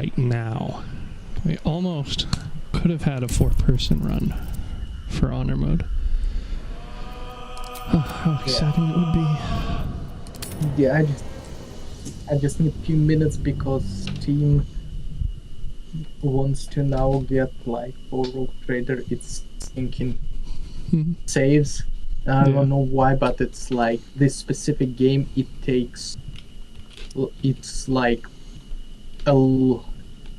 right now. We almost could have had a 4-person run for honor mode. Oh, how exciting it would be. Yeah, I just need a few minutes because team wants to now get like for Rogue Trader it's thinking saves. I don't know why, but it's like this specific game it's like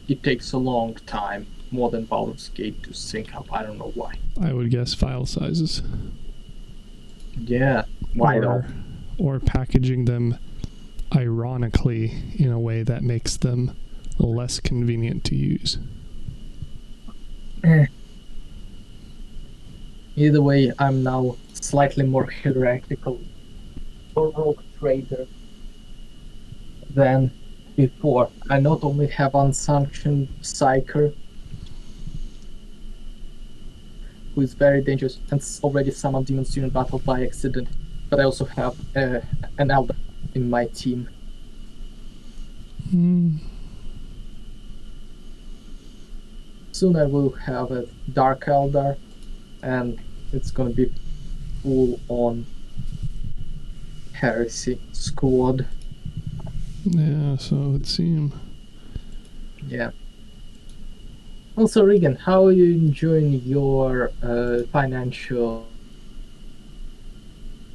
it takes a long time, more than Baldur's Gate, to sync up. I don't know why. I would guess file sizes. Yeah, why though? Or packaging them ironically in a way that makes them less convenient to use. Either way, I'm now slightly more hierarchical for Rogue Trader than before. I not only have unsanctioned Psyker, who is very dangerous and already summoned demons during battle by accident, but I also have an Elder in my team. Soon I will have a Dark Elder, and it's gonna be full on heresy squad. Yeah, so it would seem. Yeah. Also, Regan, how are you enjoying your financial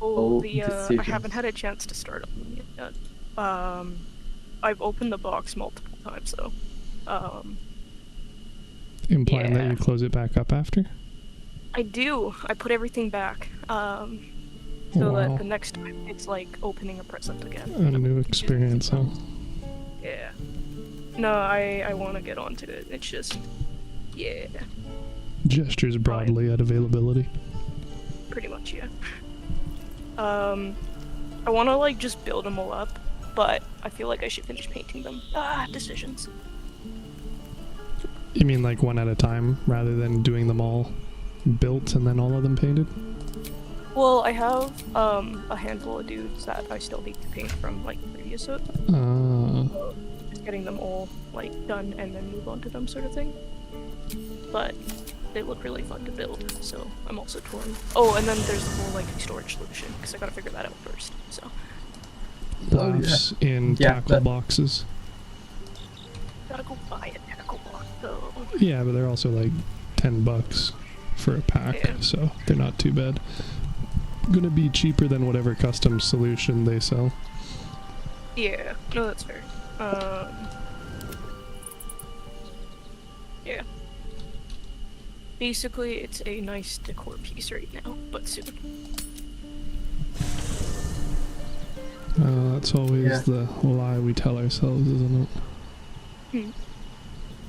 I haven't had a chance to start on them yet. I've opened the box multiple times, though. Implying that you close it back up after? I do. I put everything back. So that the next time it's like opening a present again. A new experience, huh? Yeah. No, I want to get onto it. It's just, yeah. Gestures broadly at availability. Pretty much, yeah. I want to like just build them all up, but I feel like I should finish painting them. Decisions. You mean like one at a time, rather than doing them all built and then all of them painted? Well, I have a handful of dudes that I still need to paint from like previous set. So just getting them all like done and then move on to them, sort of thing. But they look really fun to build, so I'm also torn. Oh, and then there's the whole like storage solution, because I gotta figure that out first. So. Glass in tackle boxes. Gotta go buy a tackle box though. Yeah, but they're also like $10 for a pack, so they're not too bad. Gonna be cheaper than whatever custom solution they sell. Yeah, no, that's fair. Yeah. Basically, it's a nice decor piece right now, but soon. That's always the lie we tell ourselves, isn't it?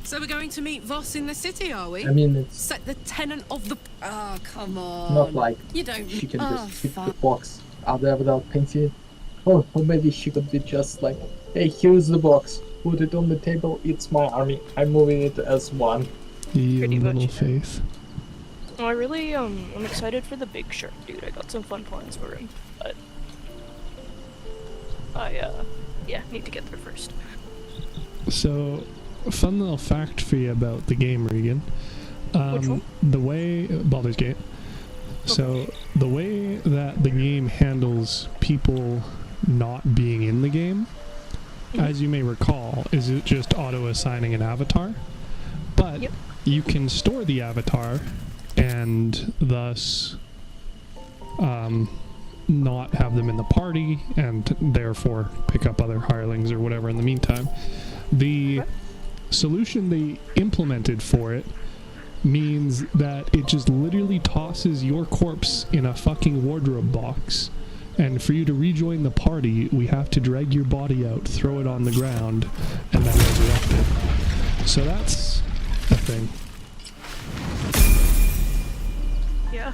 So we're going to meet Voss in the city, are we? I mean, it's... Set the tenant of the... Oh, come on. Not like you don't... she can just hit the box out there without painting it. Or maybe she could be just like, hey, here's the box. Put it on the table. It's my army. I'm moving it as one. Pretty little faith. Well, I really, I'm excited for the big shark dude. I got some fun plans for him, but I, need to get there first. So, a fun little fact for you about the game, Regan. Which one? The way... Baldur's Gate. So, the way that the game handles people not being in the game, as you may recall, is it just auto-assigning an avatar. But you can store the avatar and thus not have them in the party and therefore pick up other hirelings or whatever in the meantime. The solution they implemented for it means that it just literally tosses your corpse in a fucking wardrobe box, and for you to rejoin the party we have to drag your body out, throw it on the ground, and then resurrect it. So that's a thing. Yeah.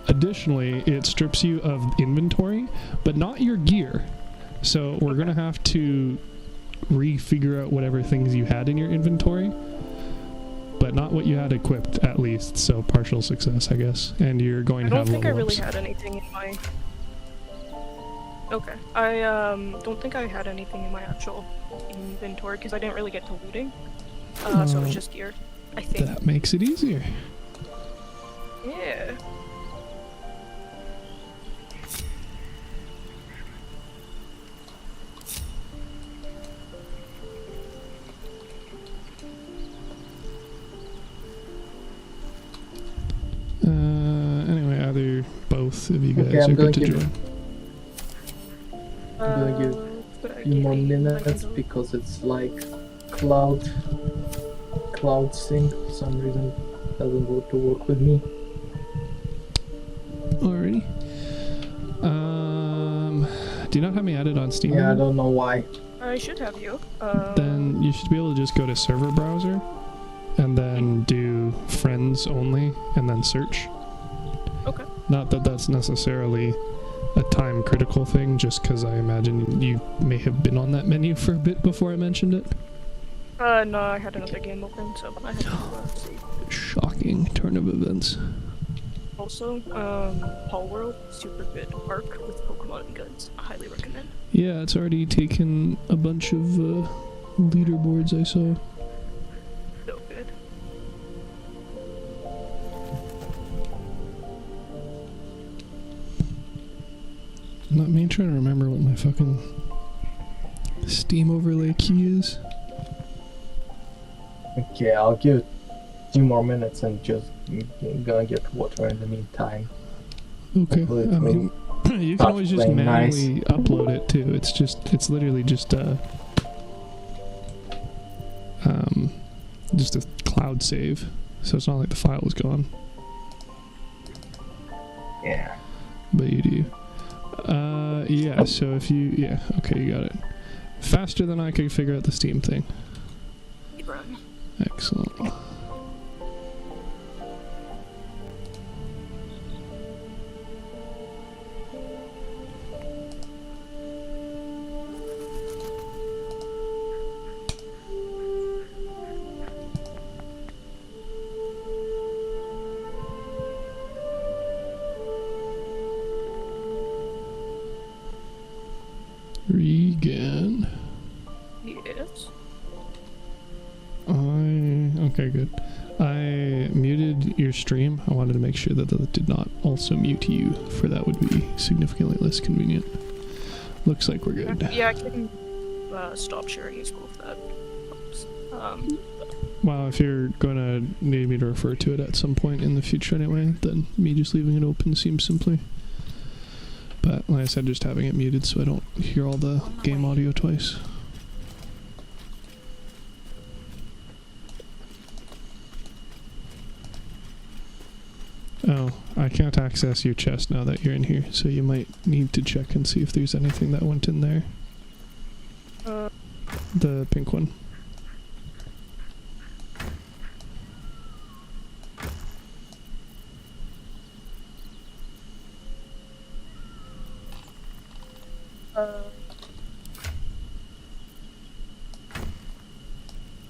Additionally, it strips you of inventory, but not your gear. So we're gonna have to re-figure out whatever things you had in your inventory, but not what you had equipped, at least. So partial success, I guess. And you're going to have level ups. I don't think I really had anything in my... Okay. I don't think I had anything in my actual inventory because I didn't really get to looting. So it was just gear, I think. That makes it easier. Yeah. Anyway, either both of you guys Okay, are I'm good to gonna join. I'm gonna give a few more minutes because it's like cloud sync for some reason doesn't want to work with me. Alrighty. Do you not have me added on Steam? Yeah, I anymore? don't know why. I should have you. Then you should be able to just go to server browser and then do friends only and then search. Okay. Not that that's necessarily a time critical thing, just because I imagine you may have been on that menu for a bit before I mentioned it. No, I had another game open, so I had to see. Shocking turn of events. Also, Hall World, super good arc with Pokemon and guns. I highly recommend. Yeah, it's already taken a bunch of leaderboards I saw. So good. Not me trying to remember what my fucking Steam overlay key is. Okay, I'll give it a few more minutes and just gonna get water in the meantime. Okay, Hopefully it I mean, you can always just playing manually upload it too. It's literally just a cloud save, so it's not like the file is gone. Yeah. But you do. Yeah, so if you, yeah, okay, you got it. Faster than I could figure out the Steam thing. Run. Excellent. Regan. Yes. Okay, good. I muted your stream. I wanted to make sure that that did not also mute you, for that would be significantly less convenient. Looks like we're good. Yeah, I can stop sharing your school if that helps. Well, if you're gonna need me to refer to it at some point in the future anyway, then me just leaving it open seems simpler. But like I said, just having it muted so I don't hear all the game audio twice. Oh, I can't access your chest now that you're in here, so you might need to check and see if there's anything that went in there. The pink one.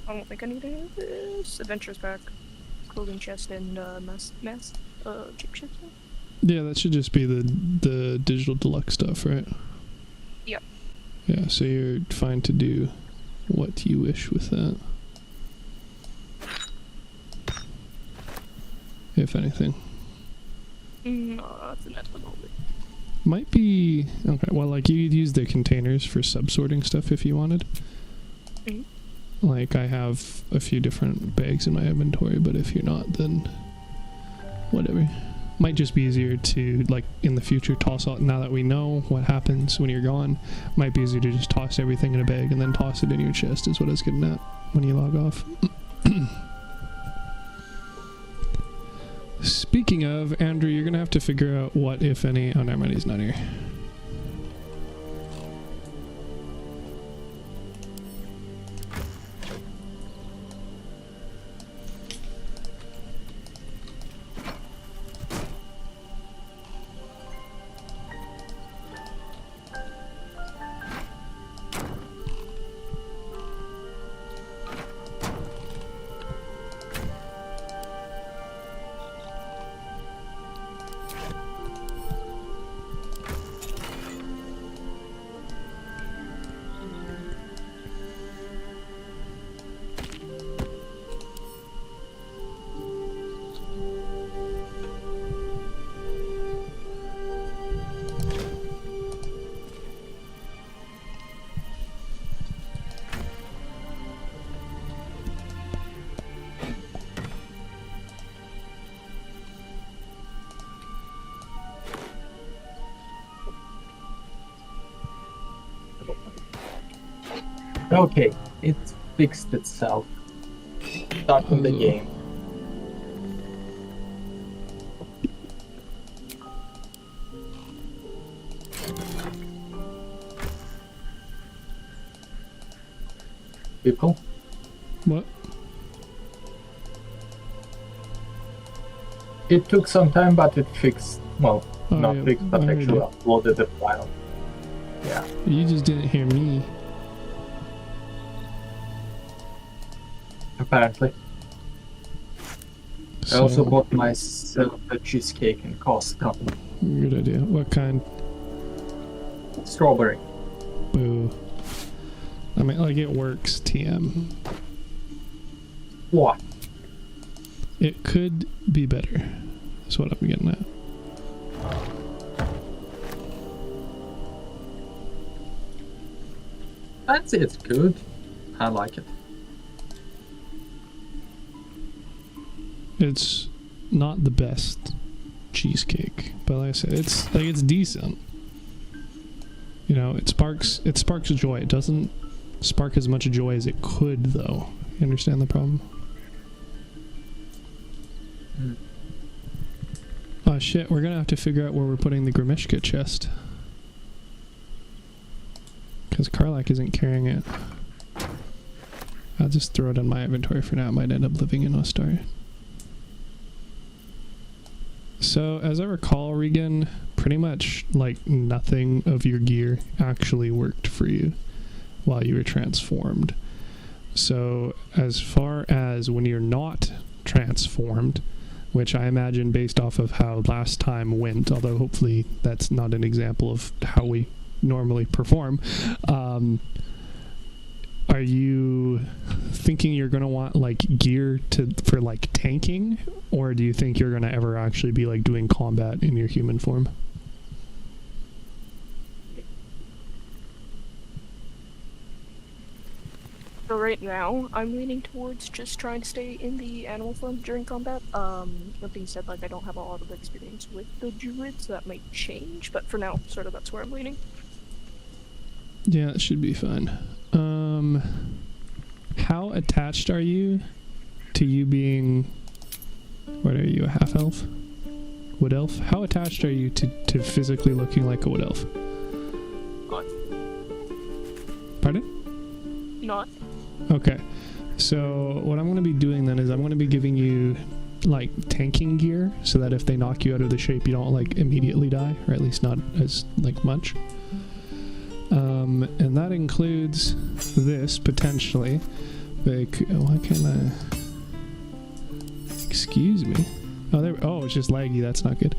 I don't think I need any of this. Adventures pack, clothing chest, and mask cheap shit. Yeah, that should just be the digital deluxe stuff, right? Yep. Yeah, so you're fine to do what you wish with that. If anything. No, that's enough at the moment. Might be... Okay, well, like, you'd use the containers for sub-sorting stuff if you wanted. Mhm. Like, I have a few different bags in my inventory, but if you're not, then... whatever. Might just be easier to, like, in the future, toss out... Now that we know what happens when you're gone, might be easier to just toss everything in a bag and then toss it in your chest, is what I was getting at when you log off. Speaking of, Andrew, you're gonna have to figure out what, if any... Oh, never mind, he's not here. Okay, it fixed itself. Starting the game. People? What? It took some time, but it fixed. Well, Oh, not yeah, fixed, but I heard actually you. uploaded the file. Yeah. You just didn't hear me. Apparently. I So, also bought myself a cheesecake in Costco. good idea. What kind? Strawberry. Boo. I mean, like, it works, TM. What? It could be better. That's what I'm getting at. That's it. Good. I like it. It's not the best cheesecake, but like I said, it's decent. You know, it sparks joy. It doesn't spark as much joy as it could, though. You understand the problem? Mm. Oh shit, we're gonna have to figure out where we're putting the Grimishka chest. Because Karlak isn't carrying it. I'll just throw it in my inventory for now. It might end up living in Ostari. So, as I recall, Regan, pretty much, like, nothing of your gear actually worked for you while you were transformed. So, as far as when you're not transformed, which I imagine based off of how last time went, although hopefully that's not an example of how we normally perform, are you thinking you're going to want, like, gear for, like, tanking? Or do you think you're going to ever actually be, like, doing combat in your human form? So right now, I'm leaning towards just trying to stay in the animal form during combat. That being said, like, I don't have a lot of experience with the druids, so that might change, but for now, sort of that's where I'm leaning. Yeah, it should be fine. How attached are you to you being... What are you, a half-elf? Wood elf? How attached are you to physically looking like a wood elf? Not. Pardon? Not. Okay. So what I'm going to be doing then is I'm going to be giving you, like, tanking gear so that if they knock you out of the shape, you don't, like, immediately die, or at least not as, like, much. And that includes this, potentially. Like, why can't I... Excuse me. Oh, it's just laggy. That's not good.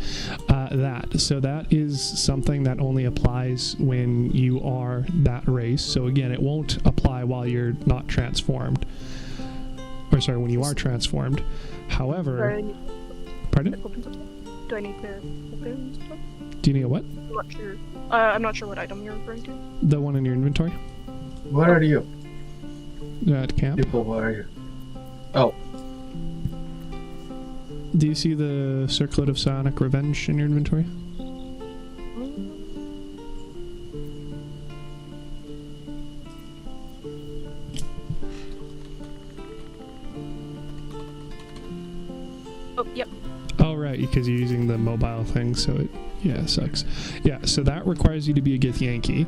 So that is something that only applies when you are that race. So again, it won't apply while you're not transformed. Or sorry, when you are transformed. However... Pardon? Do I need to open stuff? Do you need a what? I'm not sure. I'm not sure what item you're referring to. The one in your inventory? Where are you? At camp. People, where are you? Oh. Do you see the Circlet of Psionic Revenge in your inventory? Oh, yep. Oh, right, because you're using the mobile thing, so it, yeah, sucks. Yeah, so that requires you to be a Githyanki.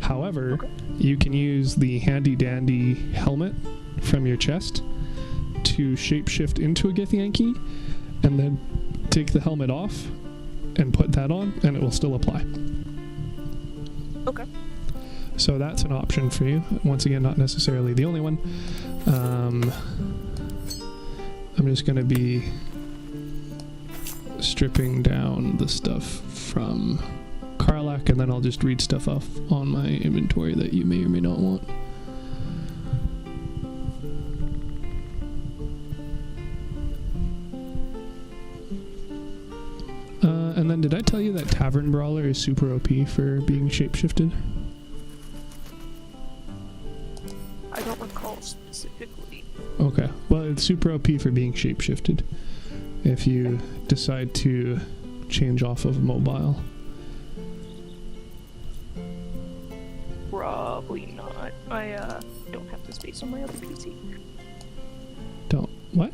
However, Okay. you can use the handy-dandy helmet from your chest to shapeshift into a Githyanki, and then take the helmet off and put that on, and it will still apply. Okay. So that's an option for you. Once again, not necessarily the only one. I'm just going to be stripping down the stuff from Karlak, and then I'll just read stuff off on my inventory that you may or may not want. And then did I tell you that Tavern Brawler is super OP for being shapeshifted? I don't recall specifically. Okay, well, it's super OP for being shapeshifted if you decide to change off of mobile. Probably not. I don't have the space on my other PC. Don't what?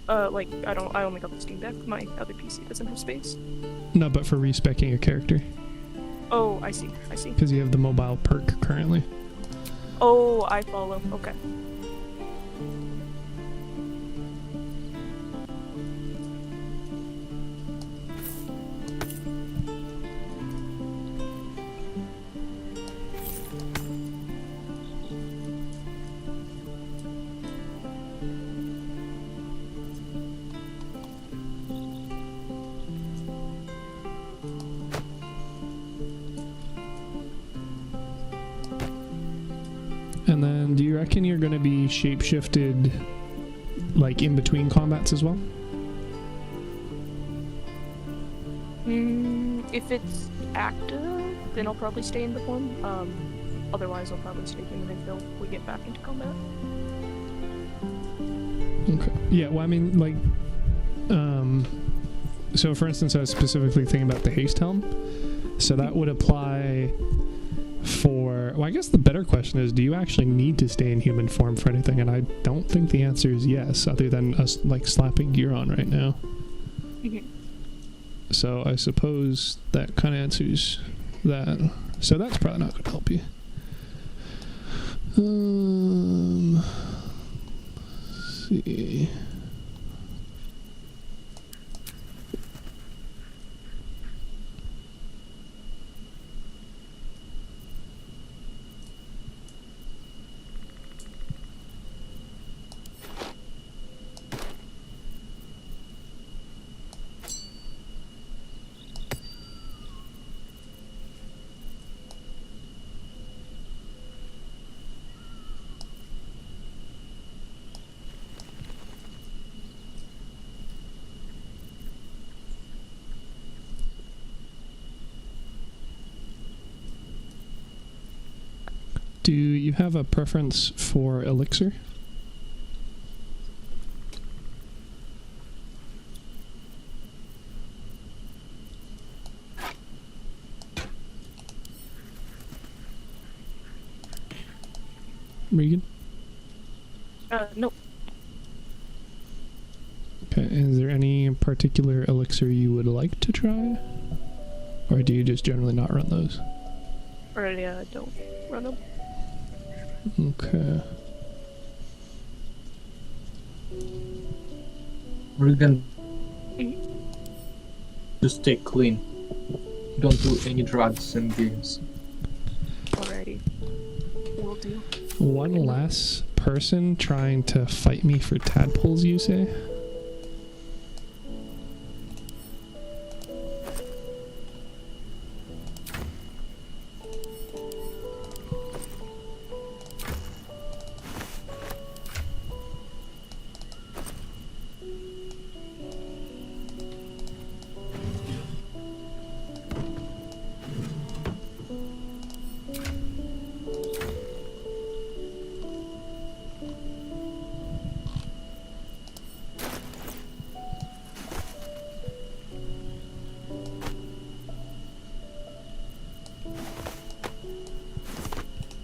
Like I only got the Steam Deck. My other PC doesn't have space. No, but for respecing your character. Oh, I see. Because you have the mobile perk currently. Oh, I follow. Okay. And then, do you reckon you're going to be shapeshifted, like, in between combats as well? If it's active, then I'll probably stay in the form. Otherwise, I'll probably stay human until we get back into combat. Okay. Yeah, well, I mean, like, so for instance, I was specifically thinking about the haste helm. So that would apply for, well, I guess the better question is, do you actually need to stay in human form for anything? And I don't think the answer is yes, other than us, like, slapping gear on right now. So I suppose that kind of answers that. So that's probably not going to help you. Let's see. Do you have a preference for elixir? Regan? Nope. Okay, is there any particular elixir you would like to try? Or do you just generally not run those? Or don't run them. Okay. Regan, just stay clean. Don't do any drugs and games. Alrighty. Will do. One less person trying to fight me for tadpoles, you say?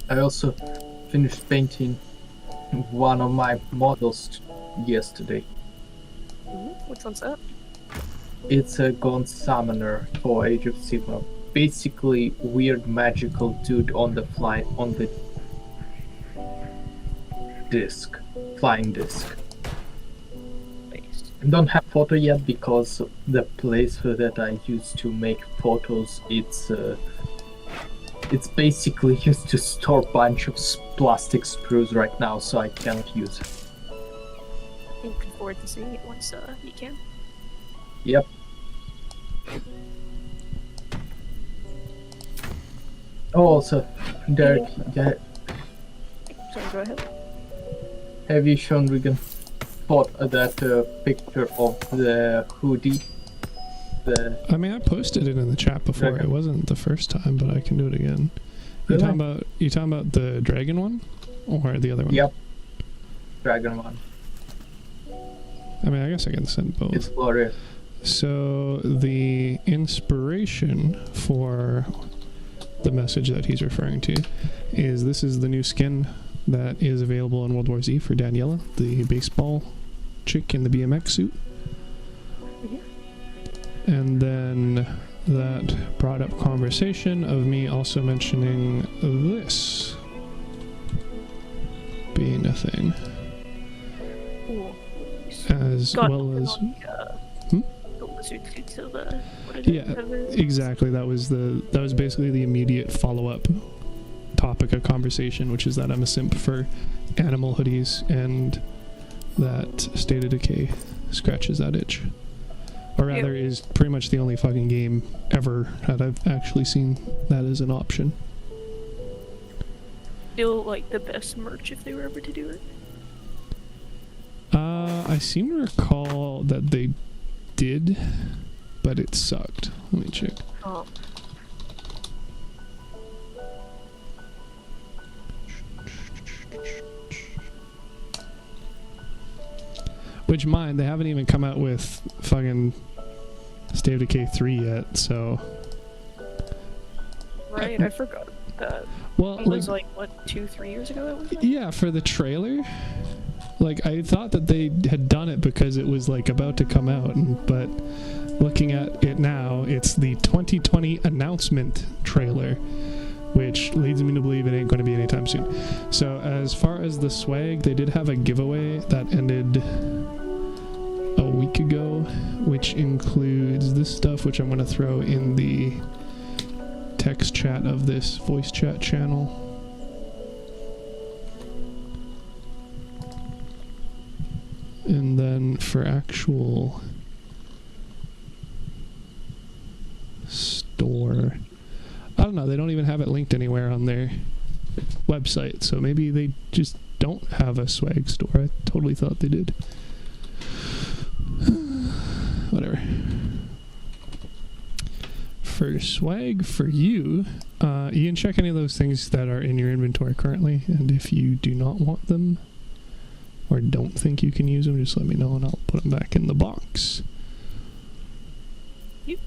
I also finished painting one of my models yesterday. Which one's that? It's a Gaunt Summoner for Age of Sigmar. Basically, weird magical dude on the disc, flying disc. Nice. I don't have photo yet because the place that I use to make photos, it's basically used to store a bunch of plastic sprues right now, so I can't use it. Looking forward to seeing it once you can. Yep. Oh, also, Derek, Sorry, go ahead. have you shown Regan that picture of the hoodie? I mean, I posted it in the chat before. Okay. It wasn't the first time, but I can do it again. Really? You talking about the dragon one, or the other one? Yep. Dragon one. I mean, I guess I can send both. It's glorious. So the inspiration for the message that he's referring to is this is the new skin that is available in World War Z for Daniela, the baseball chick in the BMX suit. And then that brought up conversation of me also mentioning this being a thing. Cool. As well as... The lizard suits of the... What is it? Exactly. That was basically the immediate follow-up topic of conversation, which is that I'm a simp for animal hoodies, and that State of Decay scratches that itch. Or rather, is pretty much the only fucking game ever that I've actually seen that as an option. Still like the best merch if they were ever to do it. I seem to recall that they did, but it sucked. Let me check. Oh. Which, mind, they haven't even come out with fucking State of Decay 3 yet, so... Right, I forgot that. Well, it was like, what, 2-3 years ago that was that? Yeah, for the trailer. Like, I thought that they had done it because it was, like, about to come out, but looking at it now, it's the 2020 announcement trailer, which leads me to believe it ain't going to be anytime soon. So, as far as the swag, they did have a giveaway that ended a week ago, which includes this stuff, which I'm going to throw in the text chat of this voice chat channel. And then for actual store, I don't know, they don't even have it linked anywhere on their website, so maybe they just don't have a swag store. I totally thought they did. Whatever. For swag for you, you can check any of those things that are in your inventory currently, and if you do not want them or don't think you can use them, just let me know and I'll put them back in the box. Yep.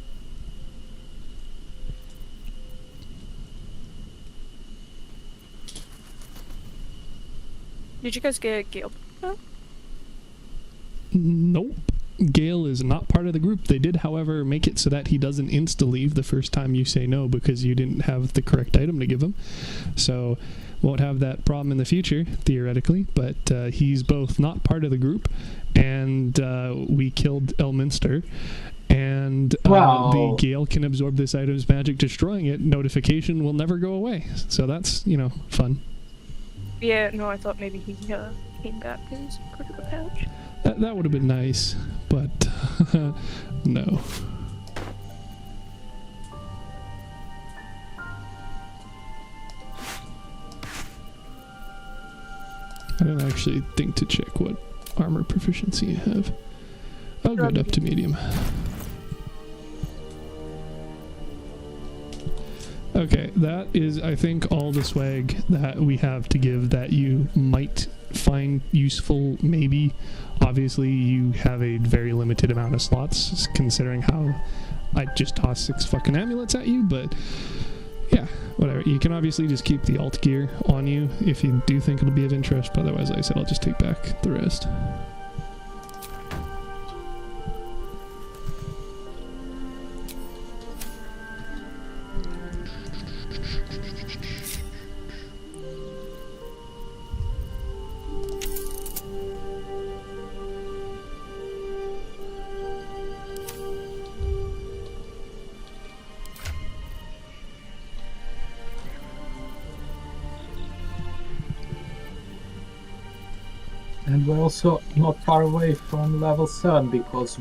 Did you guys get Gale? No? Nope. Gale is not part of the group. They did, however, make it so that he doesn't insta-leave the first time you say no because you didn't have the correct item to give him. So, won't have that problem in the future, theoretically, but he's both not part of the group, and we killed Elminster, and the Gale can absorb this item's magic, destroying it. Notification will never go away. So that's, fun. Yeah, no, I thought maybe he came back as part of the patch. That would have been nice, but no. I didn't actually think to check what armor proficiency you have. Oh, good, up to medium. Okay, that is, I think, all the swag that we have to give that you might find useful, maybe. Obviously, you have a very limited amount of slots, considering how I just tossed 6 fucking amulets at you, but yeah, whatever. You can obviously just keep the alt gear on you if you do think it'll be of interest, but otherwise, like I said, I'll just take back the rest. And we're also not far away from level 7 because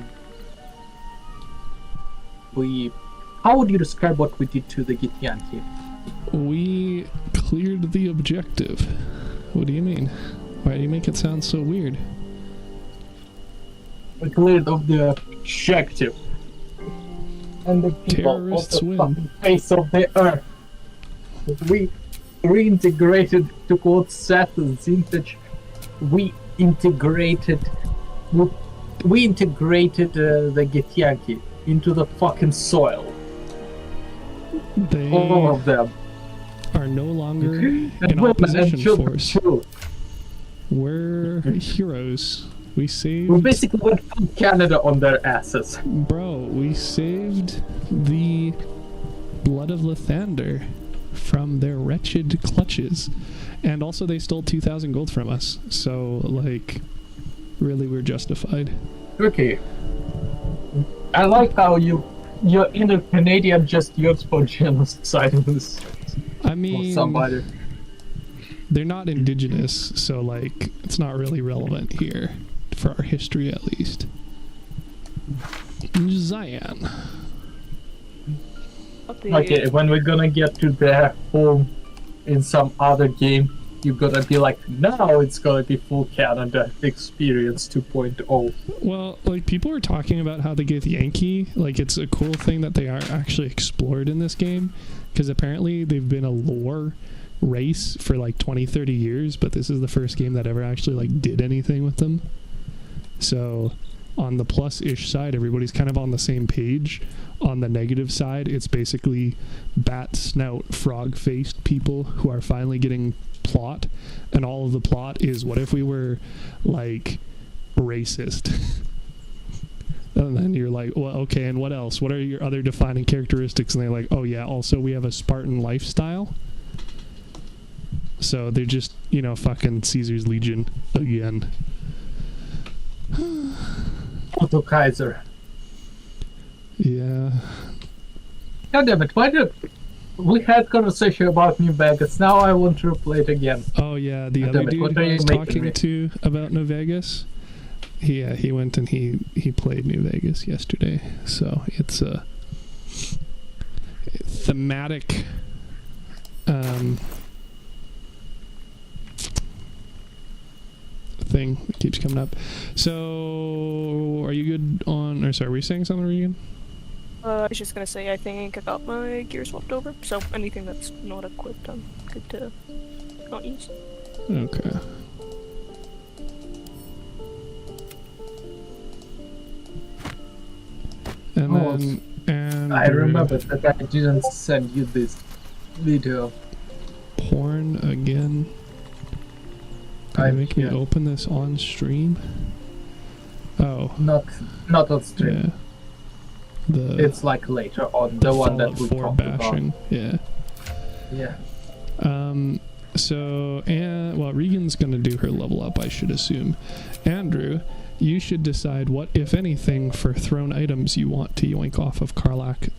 we... How would you describe what we did to the Githyanki? We cleared the objective. What do you mean? Why do you make it sound so weird? We cleared of the objective. And the people Terrorists of the win. fucking face of the earth. We reintegrated, to quote Seth Vintage, we integrated the Githyanki into the fucking soil. All of them. are no longer And an women and opposition children force. too. We're heroes. We saved... We basically went full Canada on their asses. Bro, we saved the Blood of Lathander from their wretched clutches. And also they stole 2,000 gold from us. So, like, really we're justified. Okay. I like how your inner Canadian just used for genocide in this. I mean, Somebody. they're not indigenous, so, like, it's not really relevant here. For our history, at least. Zion. Okay, when we're gonna get to their home in some other game, you're gonna be like, now it's gonna be full Canada experience 2.0. Well, like, people are talking about how they get Yankee. Like, it's a cool thing that they are actually explored in this game. Because apparently they've been a lore race for like 20-30 years, but this is the first game that ever actually like did anything with them. So on the plus-ish side, everybody's kind of on the same page. On the negative side, it's basically bat snout, frog-faced people who are finally getting plot, and all of the plot is, what if we were like racist? And then you're like, well, okay, and what else? What are your other defining characteristics? And they're like, oh yeah, also we have a Spartan lifestyle. So they're just, you know, fucking Caesar's Legion again. Otto Kaiser. Yeah. God damn it, why did we had conversation about New Vegas, now I want to replay it again. Oh yeah, the God other damn it, dude what who are I you was making talking me? to about New Vegas, he went and he played New Vegas yesterday. So it's a thematic thing that keeps coming up. So are you good on, or sorry, were you saying something, Regan? I was just gonna say, I think I got my gear swapped over, so anything that's not equipped, I'm good to not use. Okay. And Oh, then, and I remember that I didn't send you this video. porn again. Gonna make me yeah. open this on stream? Oh, Not on stream. yeah. It's like later on, the one that Fallout we 4 talked bashing. Yeah. about. Yeah. So, and well, Regan's gonna do her level up, I should assume. Andrew, you should decide what, if anything, for thrown items you want to yoink off of Karlach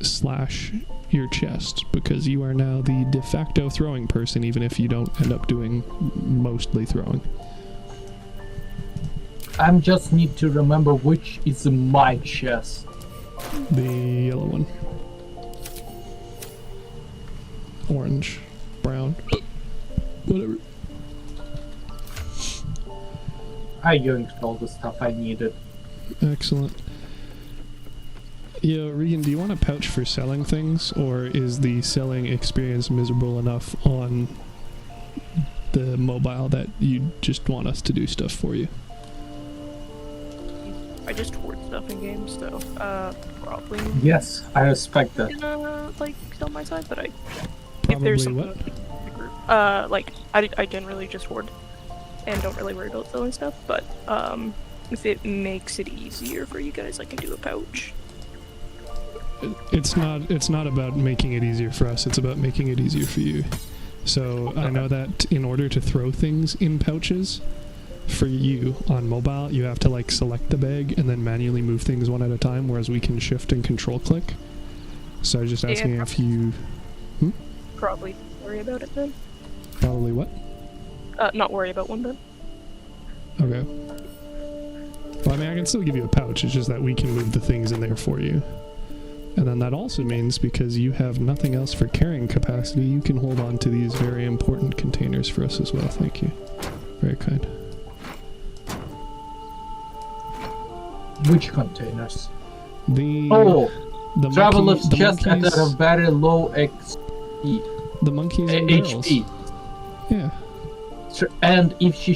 / your chest, because you are now the de facto throwing person, even if you don't end up doing mostly throwing. I just need to remember which is my chest. The yellow one. Orange. Brown. Whatever. I yoinked all the stuff I needed. Excellent. Yo, Regan, do you want a pouch for selling things, or is the selling experience miserable enough on the mobile that you just want us to do stuff for you? I just hoard stuff in games, so probably Yes, I respect that. gonna like sell my side, but if Probably there's something what? in the group, like I generally just hoard and don't really worry about selling stuff, but if it makes it easier for you guys, I can do a pouch. It's not about making it easier for us, it's about making it easier for you. So I know that in order to throw things in pouches, for you on mobile, you have to like select the bag and then manually move things one at a time, whereas we can shift and control click. So I was just asking if you... Probably worry about it then. Probably what? Not worry about one then. Okay. Well, I mean, I can still give you a pouch, it's just that we can move the things in there for you. And then that also means, because you have nothing else for carrying capacity, you can hold on to these very important containers for us as well. Thank you. Very kind. Which containers? The Traveler's monkey, chest at monkeys, a very low XP. the monkeys and girls. HP. Yeah. And if she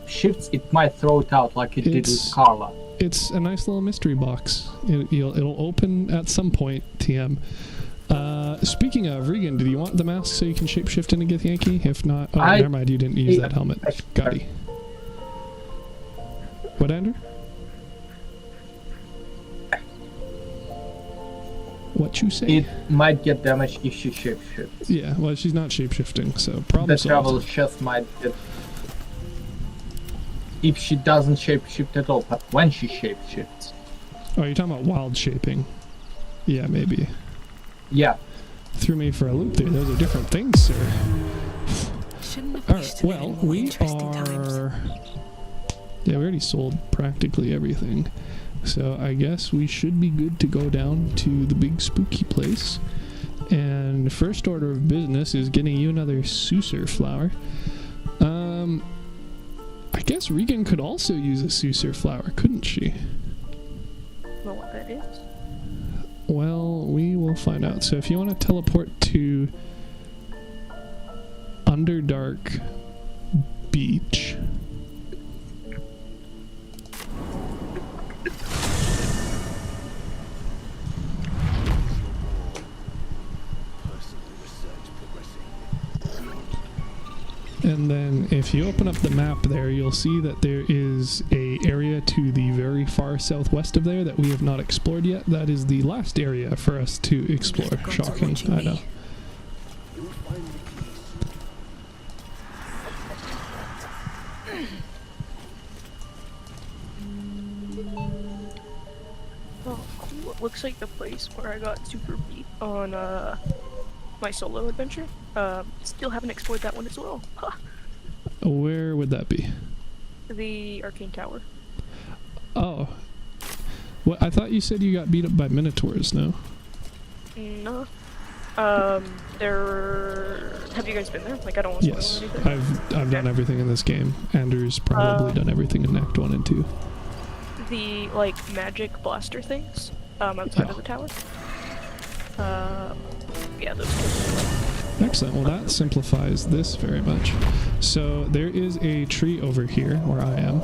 shifts, it might throw it out like it did with It's- Carla. It's a nice little mystery box. It'll open at some point, TM. Speaking of, Regan, did you want the mask so you can shapeshift into Githyanki? If not, oh, never mind, you didn't use that helmet. Got it. What, Andrew? What you say? It might get damaged if she shapeshifts. Yeah, well, she's not shapeshifting, so problem The solved. travel chest might get... If she doesn't shapeshift at all, but when she shapeshifts. Oh, you're talking about wild shaping. Yeah, maybe. Yeah. Threw me for a loop there. Those are different things, sir. Shouldn't have Alright, wished to live well, in more we interesting times. are... Yeah, we already sold practically everything. So I guess we should be good to go down to the big spooky place. And first order of business is getting you another Sucer flower. I guess Regan could also use a Sucer flower, couldn't she? Know what that is? Well, we will find out. So if you want to teleport to Underdark Beach. And then if you open up the map there, you'll see that there is a area to the very far southwest of there that we have not explored yet. That is the last area for us to explore. Shocking, I know. Oh, cool. It looks like the place where I got super beat on my solo adventure. Still haven't explored that one as well. Huh. Where would that be? The Arcane Tower. Oh. Well, I thought you said you got beat up by Minotaurs, no? No. Have you guys been there? Like, I don't want to Yes. spoil anything. I've done everything in this game. Andrew's probably done everything in Act 1 and 2. The, like, magic blaster things, outside of the tower. Yeah, those two. Excellent. Well, that simplifies this very much. So there is a tree over here where I am,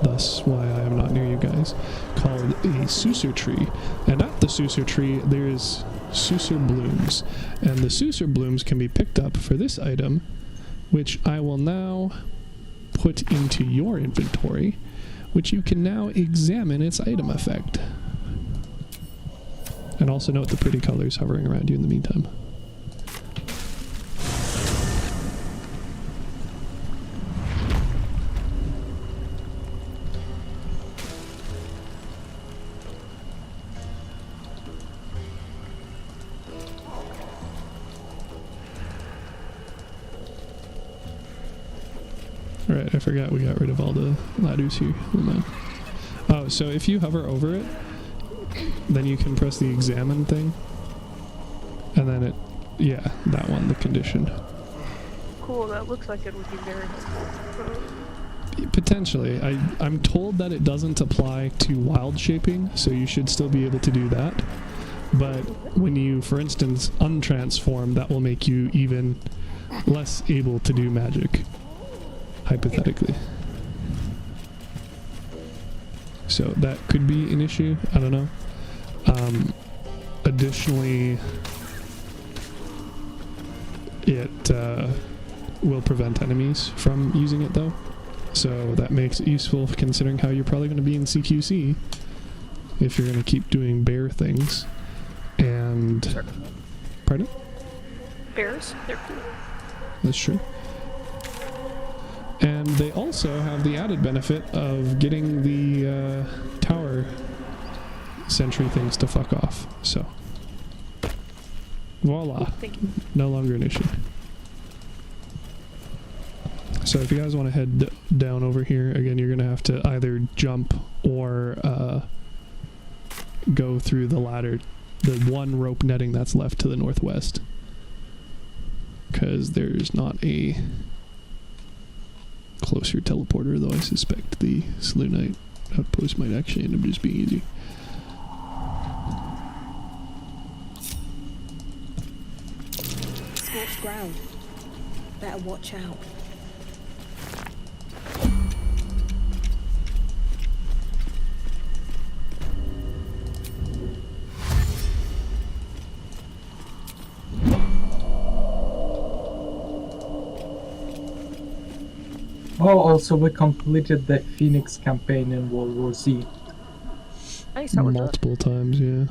thus why I am not near you guys, called a Sucer tree. And at the Sucer tree, there is Sucer blooms. And the Sucer blooms can be picked up for this item, which I will now put into your inventory, which you can now examine its item effect. And also note the pretty colors hovering around you in the meantime. Alright, I forgot we got rid of all the ladders here. Oh, so if you hover over it, then you can press the examine thing. And then it, yeah, that one, the condition. Cool, that looks like it would be very helpful. Potentially. I'm told that it doesn't apply to wild shaping, so you should still be able to do that. But when you, for instance, untransform, that will make you even less able to do magic. Hypothetically. So that could be an issue, I don't know. Additionally, it will prevent enemies from using it though. So that makes it useful considering how you're probably going to be in CQC if you're going to keep doing bear things. And... Sorry. Pardon? Bears? They're cool. That's true. And they also have the added benefit of getting the tower sentry things to fuck off. So, voila. Thank you. No longer an issue. So if you guys want to head down over here, again, you're going to have to either jump or go through the ladder, the one rope netting that's left to the northwest. Because there's not a closer teleporter, though I suspect the Selûnite outpost might actually end up just being easy. Scorched ground. Better watch out. Oh, also we completed the Phoenix campaign in World War Z. Nice, how was that? Multiple times, yeah.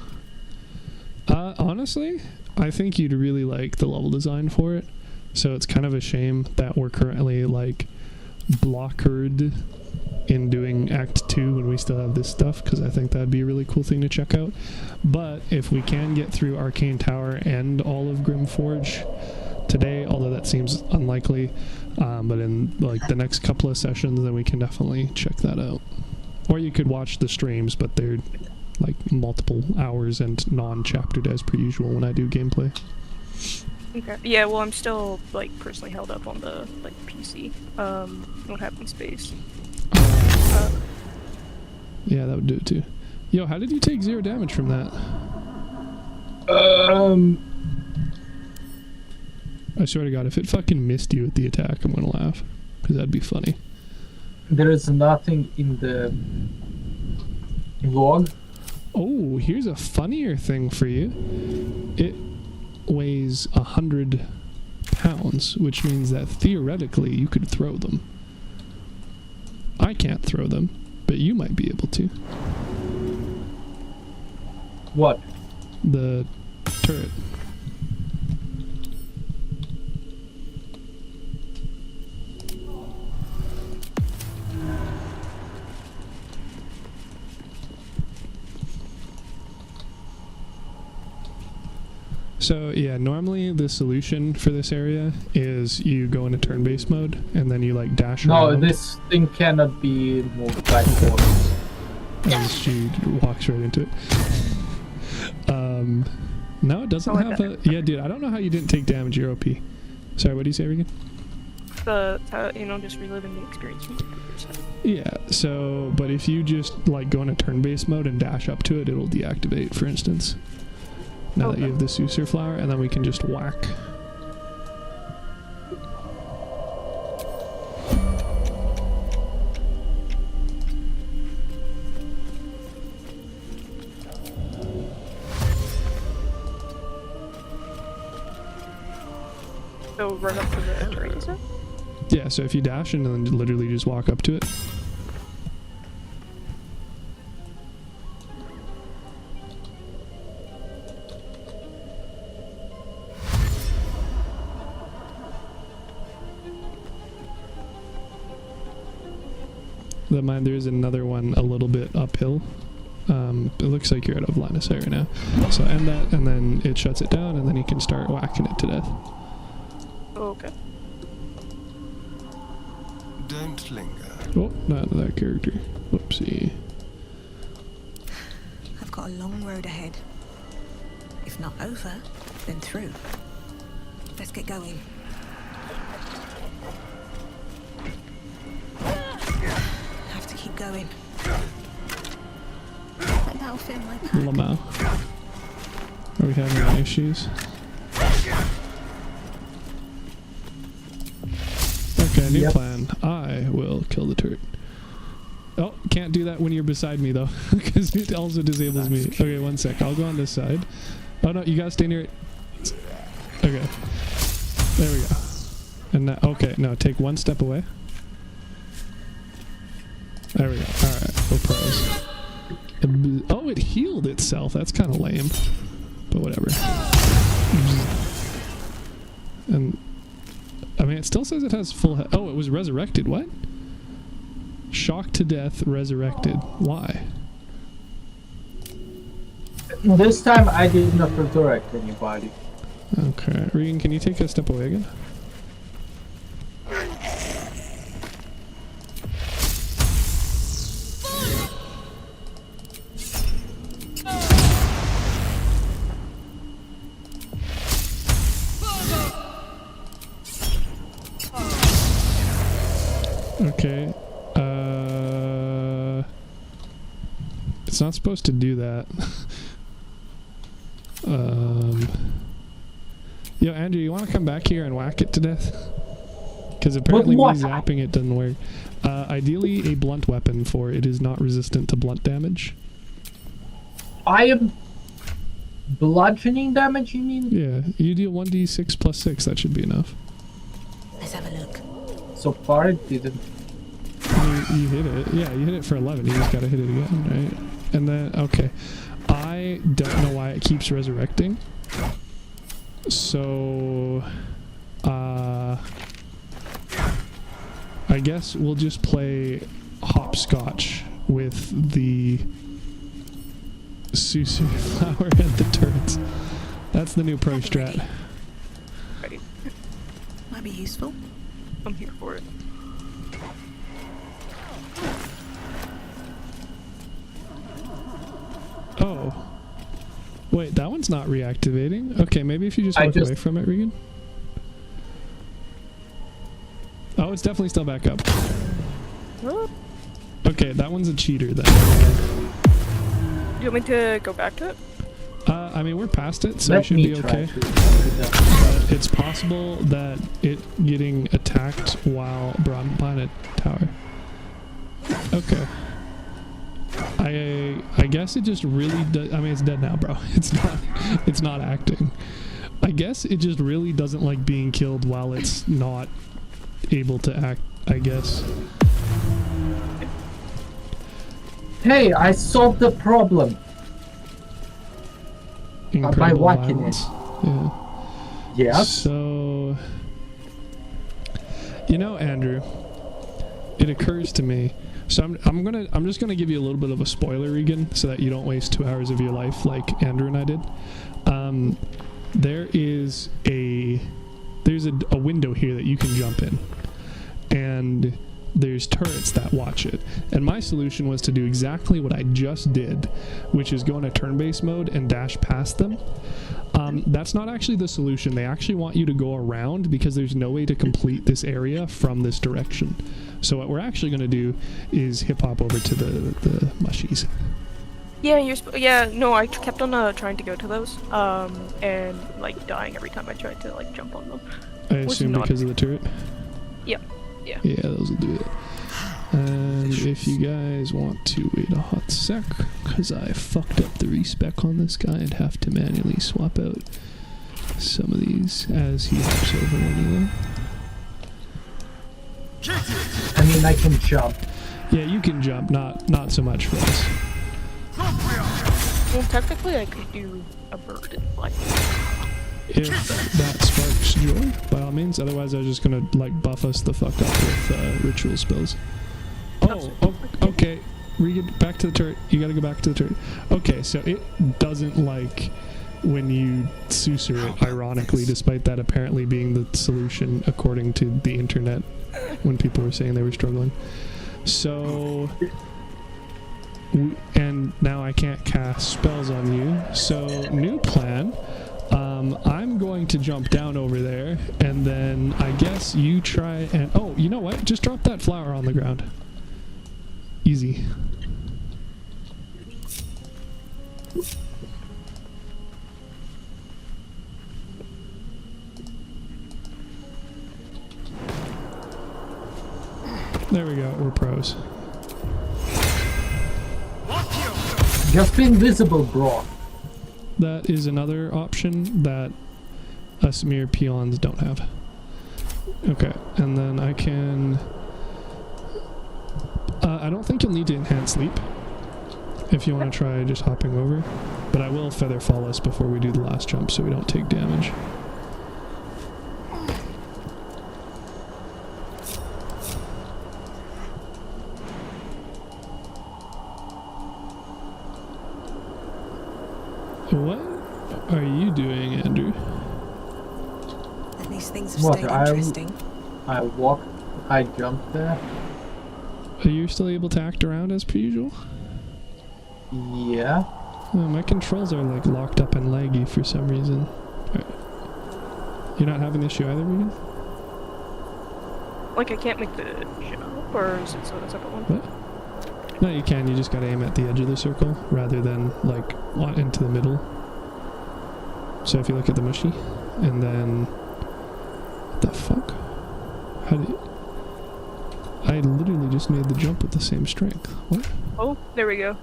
Honestly, I think you'd really like the level design for it. So it's kind of a shame that we're currently like blockered in doing Act 2 when we still have this stuff, because I think that'd be a really cool thing to check out. But if we can get through Arcane Tower and all of Grimforge today, although that seems unlikely, but in like the next couple of sessions, then we can definitely check that out. Or you could watch the streams, but they're like multiple hours and non-chaptered as per usual when I do gameplay. Okay. Yeah, well, I'm still like personally held up on the like PC. Don't have any space. Yeah, that would do it too. Yo, how did you take 0 damage from that? I swear to God, if it fucking missed you at the attack, I'm gonna laugh, because that'd be funny. There is nothing in the log. Oh, here's a funnier thing for you. It weighs 100 pounds, which means that theoretically you could throw them. I can't throw them, but you might be able to. What? The turret. So yeah, normally the solution for this area is you go into turn-based mode and then you like dash around. No, this thing cannot be moved backwards. As she walks right into it. No, it doesn't have a... Yeah, dude, I don't know how you didn't take damage. You're OP. Sorry, what do you say, Regan? Just reliving the experience from the previous time. Yeah, so... But if you just, like, go into turn-based mode and dash up to it, it'll deactivate, for instance. Now that you have the Susur flower, and then we can just whack. So run up to the turret, is it? Yeah, so if you dash and then literally just walk up to it. That mind, there is another one a little bit uphill. It looks like you're out of line of sight right now. So end that, and then it shuts it down, and then you can start whacking it to death. Okay. Don't linger. Oh, not that character. Whoopsie. I've got a long road ahead. If not over, then through. Let's get going. Have to keep going. Like that'll fit my pack. Lamau. Are we having any issues? Okay, new plan. I will kill the turret. Oh, can't do that when you're beside me though, because it also disables me. Okay, one sec. I'll go on this side. Oh no, you gotta stay near it. Okay. There we go. And now, okay, now take one step away. There we go. Alright, we're pros. Oh, it healed itself. That's kind of lame. But whatever. And, I mean, it still says it has full oh, it was resurrected. What? Shocked to death, resurrected. Why? This time I did not resurrect anybody. Okay. Regan, can you take a step away again? Okay. It's not supposed to do that. Yo, Andrew, you want to come back here and whack it to death? Because apparently me zapping it doesn't work. Ideally, a blunt weapon, for it is not resistant to blunt damage. I am bludgeoning damage, you mean? Yeah, you deal 1d6 plus 6, that should be enough. Let's have a look. So far it didn't. you hit it. Yeah, you hit it for 11. You just gotta hit it again, right? And then, okay. I don't know why it keeps resurrecting. So, I guess we'll just play hopscotch with the Susu flower and the turrets. That's the new pro strat. Right. Might be useful. I'm here for it. Oh. Wait, that one's not reactivating? Okay, maybe if you just walk away from it, Regan. Oh, it's definitely still back up. Huh? Okay, that one's a cheater then. You want me to go back to it? I mean, we're past it, so Let it should me be try okay. to do that. But it's possible that it getting attacked while behind a tower. Okay. I guess it just really does. I mean, it's dead now, bro. It's not acting. I guess it just really doesn't like being killed while it's not able to act, I guess. Hey, I solved the problem. By Incredible whacking violence. it. Yeah. Yes. So, you know, Andrew, it occurs to me. So I'm just gonna give you a little bit of a spoiler, Regan, so that you don't waste 2 hours of your life like Andrew and I did. There's a window here that you can jump in, and there's turrets that watch it. And my solution was to do exactly what I just did, which is go into turn-based mode and dash past them. That's not actually the solution. They actually want you to go around because there's no way to complete this area from this direction. So what we're actually going to do is hip hop over to the mushies. Yeah, no, I kept on trying to go to those, and like dying every time I tried to like jump on them. I assume because of the turret? Yeah. Yeah, those will do it. And if you guys want to wait a hot sec, because I fucked up the respec on this guy and have to manually swap out some of these as he hops over anyway. I mean, I can jump. Yeah, you can jump, not so much for us. Well, technically, I could do a bird and fly. If that sparks joy, by all means. Otherwise, I was just gonna like buff us the fuck up with ritual spells. Oh, okay. Regan, back to the turret. You gotta go back to the turret. Okay, so it doesn't like when you sucer it, ironically, despite that apparently being the solution according to the internet when people were saying they were struggling. So, and now I can't cast spells on you. So, new plan. I'm going to jump down over there, and then I guess you try and... Oh, you know what? Just drop that flower on the ground. Easy. There we go, we're pros. Just be invisible, bro. That is another option that us mere peons don't have. Okay, and then I can... I don't think you'll need to enhance sleep if you want to try just hopping over, but I will feather fall us before we do the last jump so we don't take damage. What are you doing, Andrew? At least things have What, stayed interesting. I walked, I jumped there. Are you still able to act around as per usual? Yeah. Oh, my controls are like locked up and laggy for some reason. You're not having this issue either, Regan? Like, I can't make the jump, or is it a separate one? What? No, you can. You just gotta aim at the edge of the circle rather than like into the middle. So if you look at the mushy, and then what the fuck? How do you... I literally just made the jump with the same strength. What? Oh, there we go.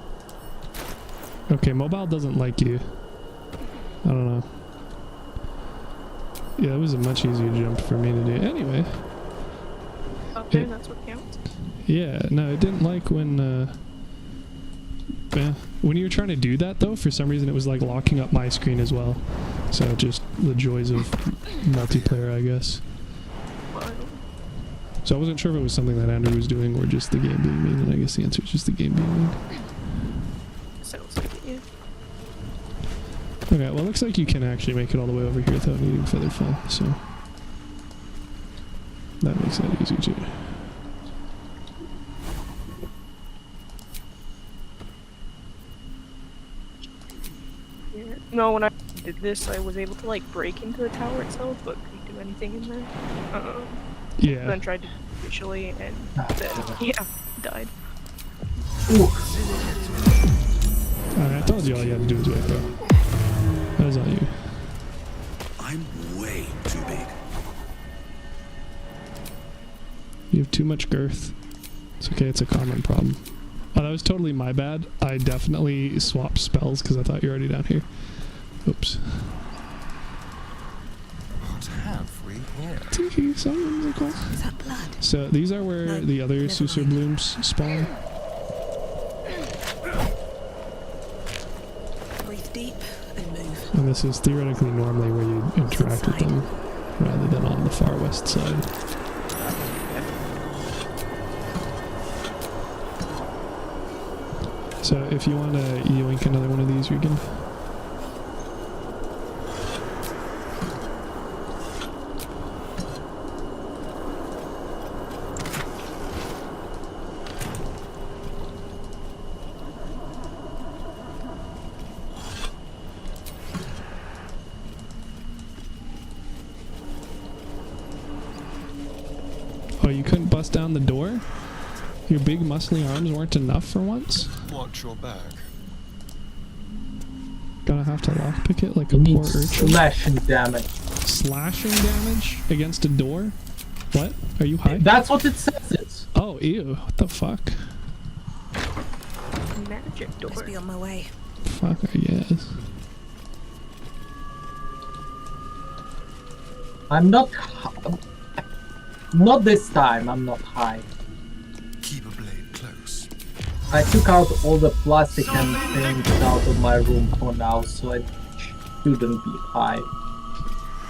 Okay, mobile doesn't like you. I don't know. Yeah, it was a much easier jump for me to do. Anyway. Okay, that's what counts. Yeah, no, it didn't like when you were trying to do that though, for some reason it was like locking up my screen as well. So just the joys of multiplayer, I guess. So I wasn't sure if it was something that Andrew was doing or just the game being mean, and I guess the answer is just the game being mean. Sounds like it, yeah. Okay, well it looks like you can actually make it all the way over here without needing Featherfall, so that makes that easy too. Yeah. No, when I did this, I was able to like break into the tower itself, but couldn't do anything in there. Yeah. Then tried to do it officially, and then yeah, died. I told you all you had to do was wait, bro. That was all you. I'm way too big. You have too much girth. It's okay, it's a common problem. Oh, that was totally my bad. I definitely swapped spells because I thought you were already down here. Oops. What have we here? Tiki, so whimsical. Is that blood? So these are where No, the other never Susur mind. blooms spawn. Breathe deep and move. And this is theoretically normally where you interact with them rather than on the far west side. So if you want to yoink another one of these, Regan. Oh, you couldn't bust down the door? Your big muscly arms weren't enough for once? Watch your back. Gonna have to lockpick it like a You poor need urchin. slashing damage. Slashing damage against a door? What? Are you high? That's what it says. It's. Oh, ew. What the fuck? Magic door. Must be on my way. Fuck, I guess. I'm not. Not this time. I'm not high. Keep a blade close. I took out all the plastic and things out of my room for now, so I shouldn't be high.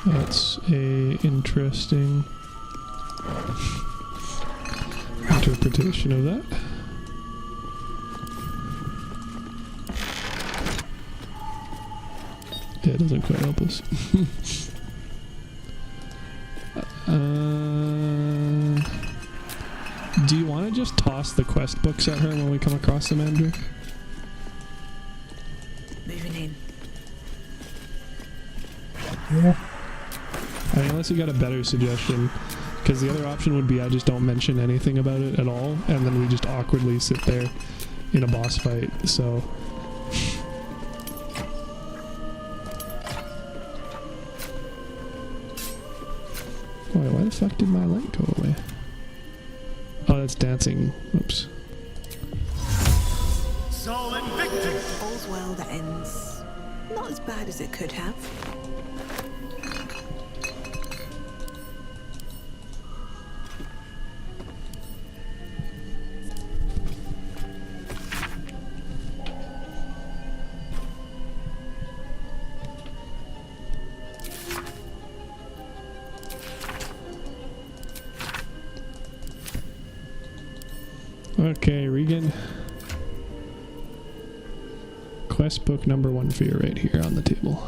That's a interesting interpretation of that. Yeah, it doesn't quite help us. Do you want to just toss the quest books at her when we come across them, Andrew? Moving in. Yeah. I mean, unless you got a better suggestion, because the other option would be I just don't mention anything about it at all, and then we just awkwardly sit there in a boss fight, so... Wait, why the fuck did my light go away? Oh, that's dancing. Oops. Solid victory. All's well that ends. Not as bad as it could have. Okay, Regan. Quest book number 1 for you right here on the table.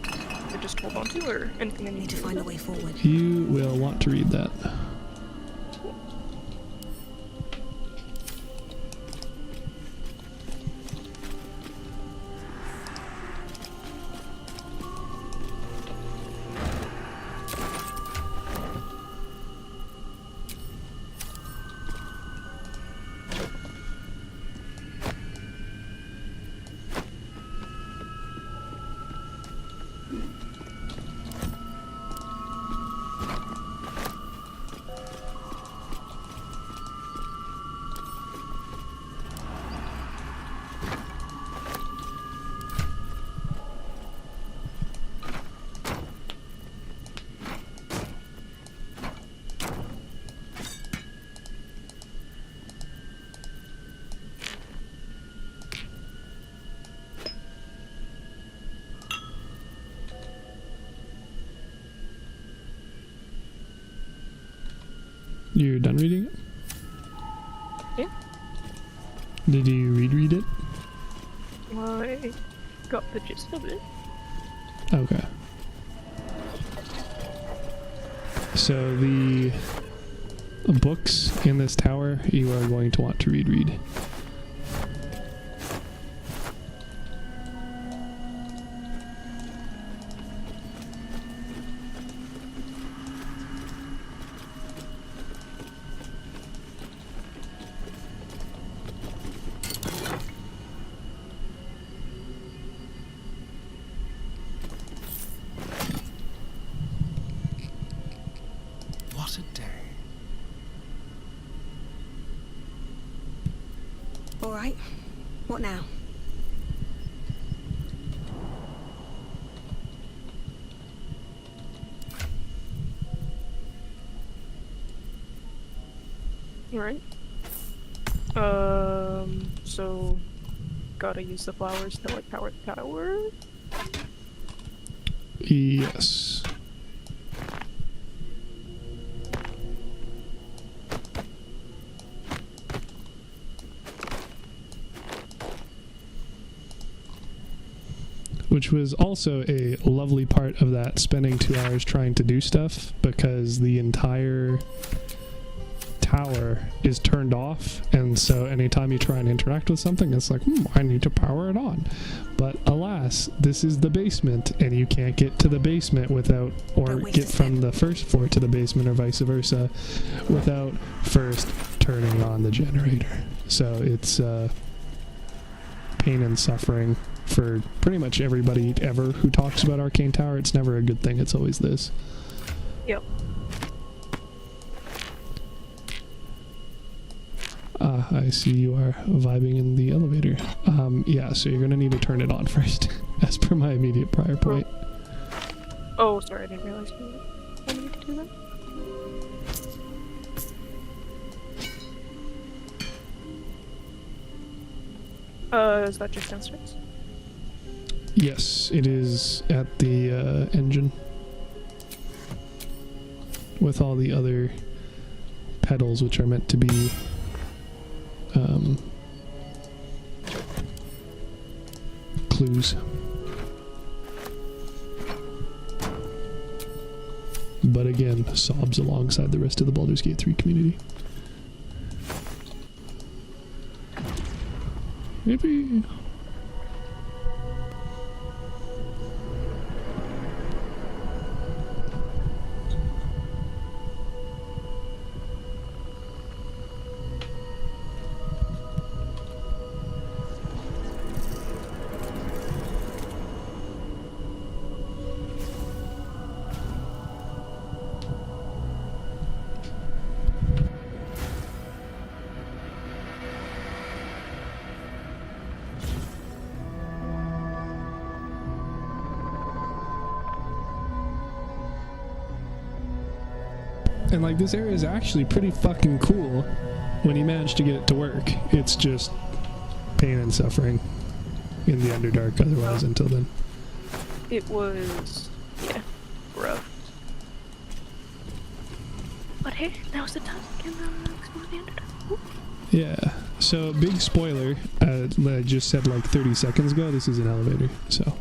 I just hold on to, or anything I Need to find a way forward. You will want to read that. You're done reading it? Yeah. Did you read it? I got the gist of it. Okay. So the books in this tower you are going to want to read. What a day. All right. What now? Alright. So gotta use the flowers to like power the tower. Yes. Which was also a lovely part of that, spending 2 hours trying to do stuff, because the entire tower is turned off, and so anytime you try and interact with something, it's like, I need to power it on. But alas, this is the basement, and you can't get to the basement without, or get from the first floor to the basement, or vice versa, without first turning on the generator. So it's pain and suffering for pretty much everybody ever who talks about Arcane Tower. It's never a good thing, it's always this. Yep. I see you are vibing in the elevator. Yeah, so you're gonna need to turn it on first, as per my immediate prior point. Oh, sorry, I didn't realize you wanted me to do that. Is that just downstairs? Yes, it is at the engine. With all the other pedals, which are meant to be clues. But again, sobs alongside the rest of the Baldur's Gate 3 community. Maybe... And like, this area is actually pretty fucking cool when you manage to get it to work. It's just pain and suffering in the Underdark otherwise until then. It was, yeah, rough. But hey, now's the time we can explore the Underdark. Yeah, so big spoiler, I just said like 30 seconds ago, this is an elevator, so.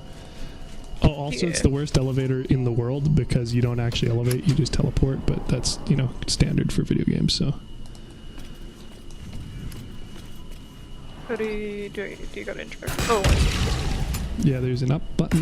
Oh, also it's the worst elevator in the world because you don't actually elevate, you just teleport, but that's, you know, standard for video games, so. How do you got to interact? Oh, I see. Yeah, there's an up button.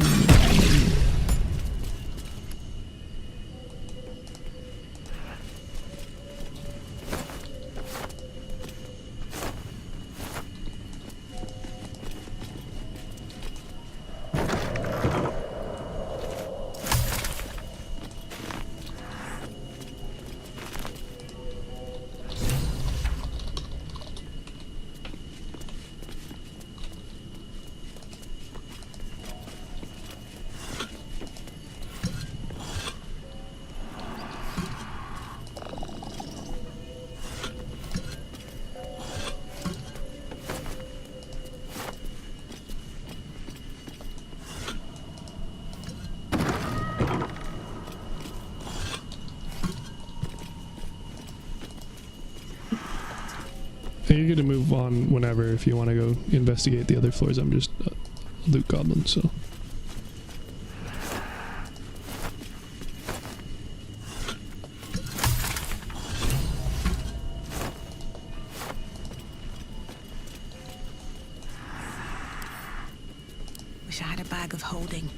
you're good to move on whenever if you want to go investigate the other floors. I'm just a loot goblin, so. Wish I had a bag of holding.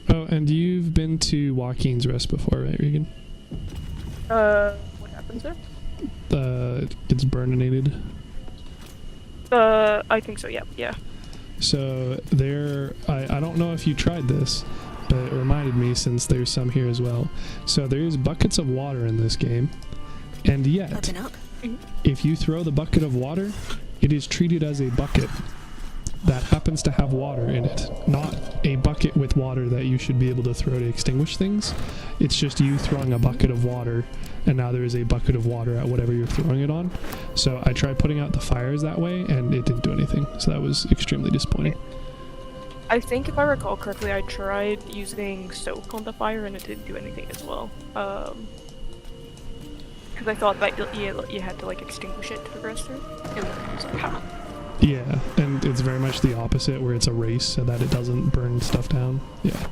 Oh, and you've been to Joaquin's Rest before, right, Regan? What happens there? It gets burninated. I think so, yeah. So there, I don't know if you tried this, but it reminded me since there's some here as well. So there's buckets of water in this game, and yet, Open up. if you throw the bucket of water, it is treated as a bucket that happens to have water in it, not a bucket with water that you should be able to throw to extinguish things. It's just you throwing a bucket of water, and now there is a bucket of water at whatever you're throwing it on. So I tried putting out the fires that way, and it didn't do anything, so that was extremely disappointing. I think if I recall correctly, I tried using soak on the fire and it didn't do anything as well. Because I thought that you had to like extinguish it to progress through. And then I was like, how? Yeah, and it's very much the opposite, where it's a race so that it doesn't burn stuff down. Yeah.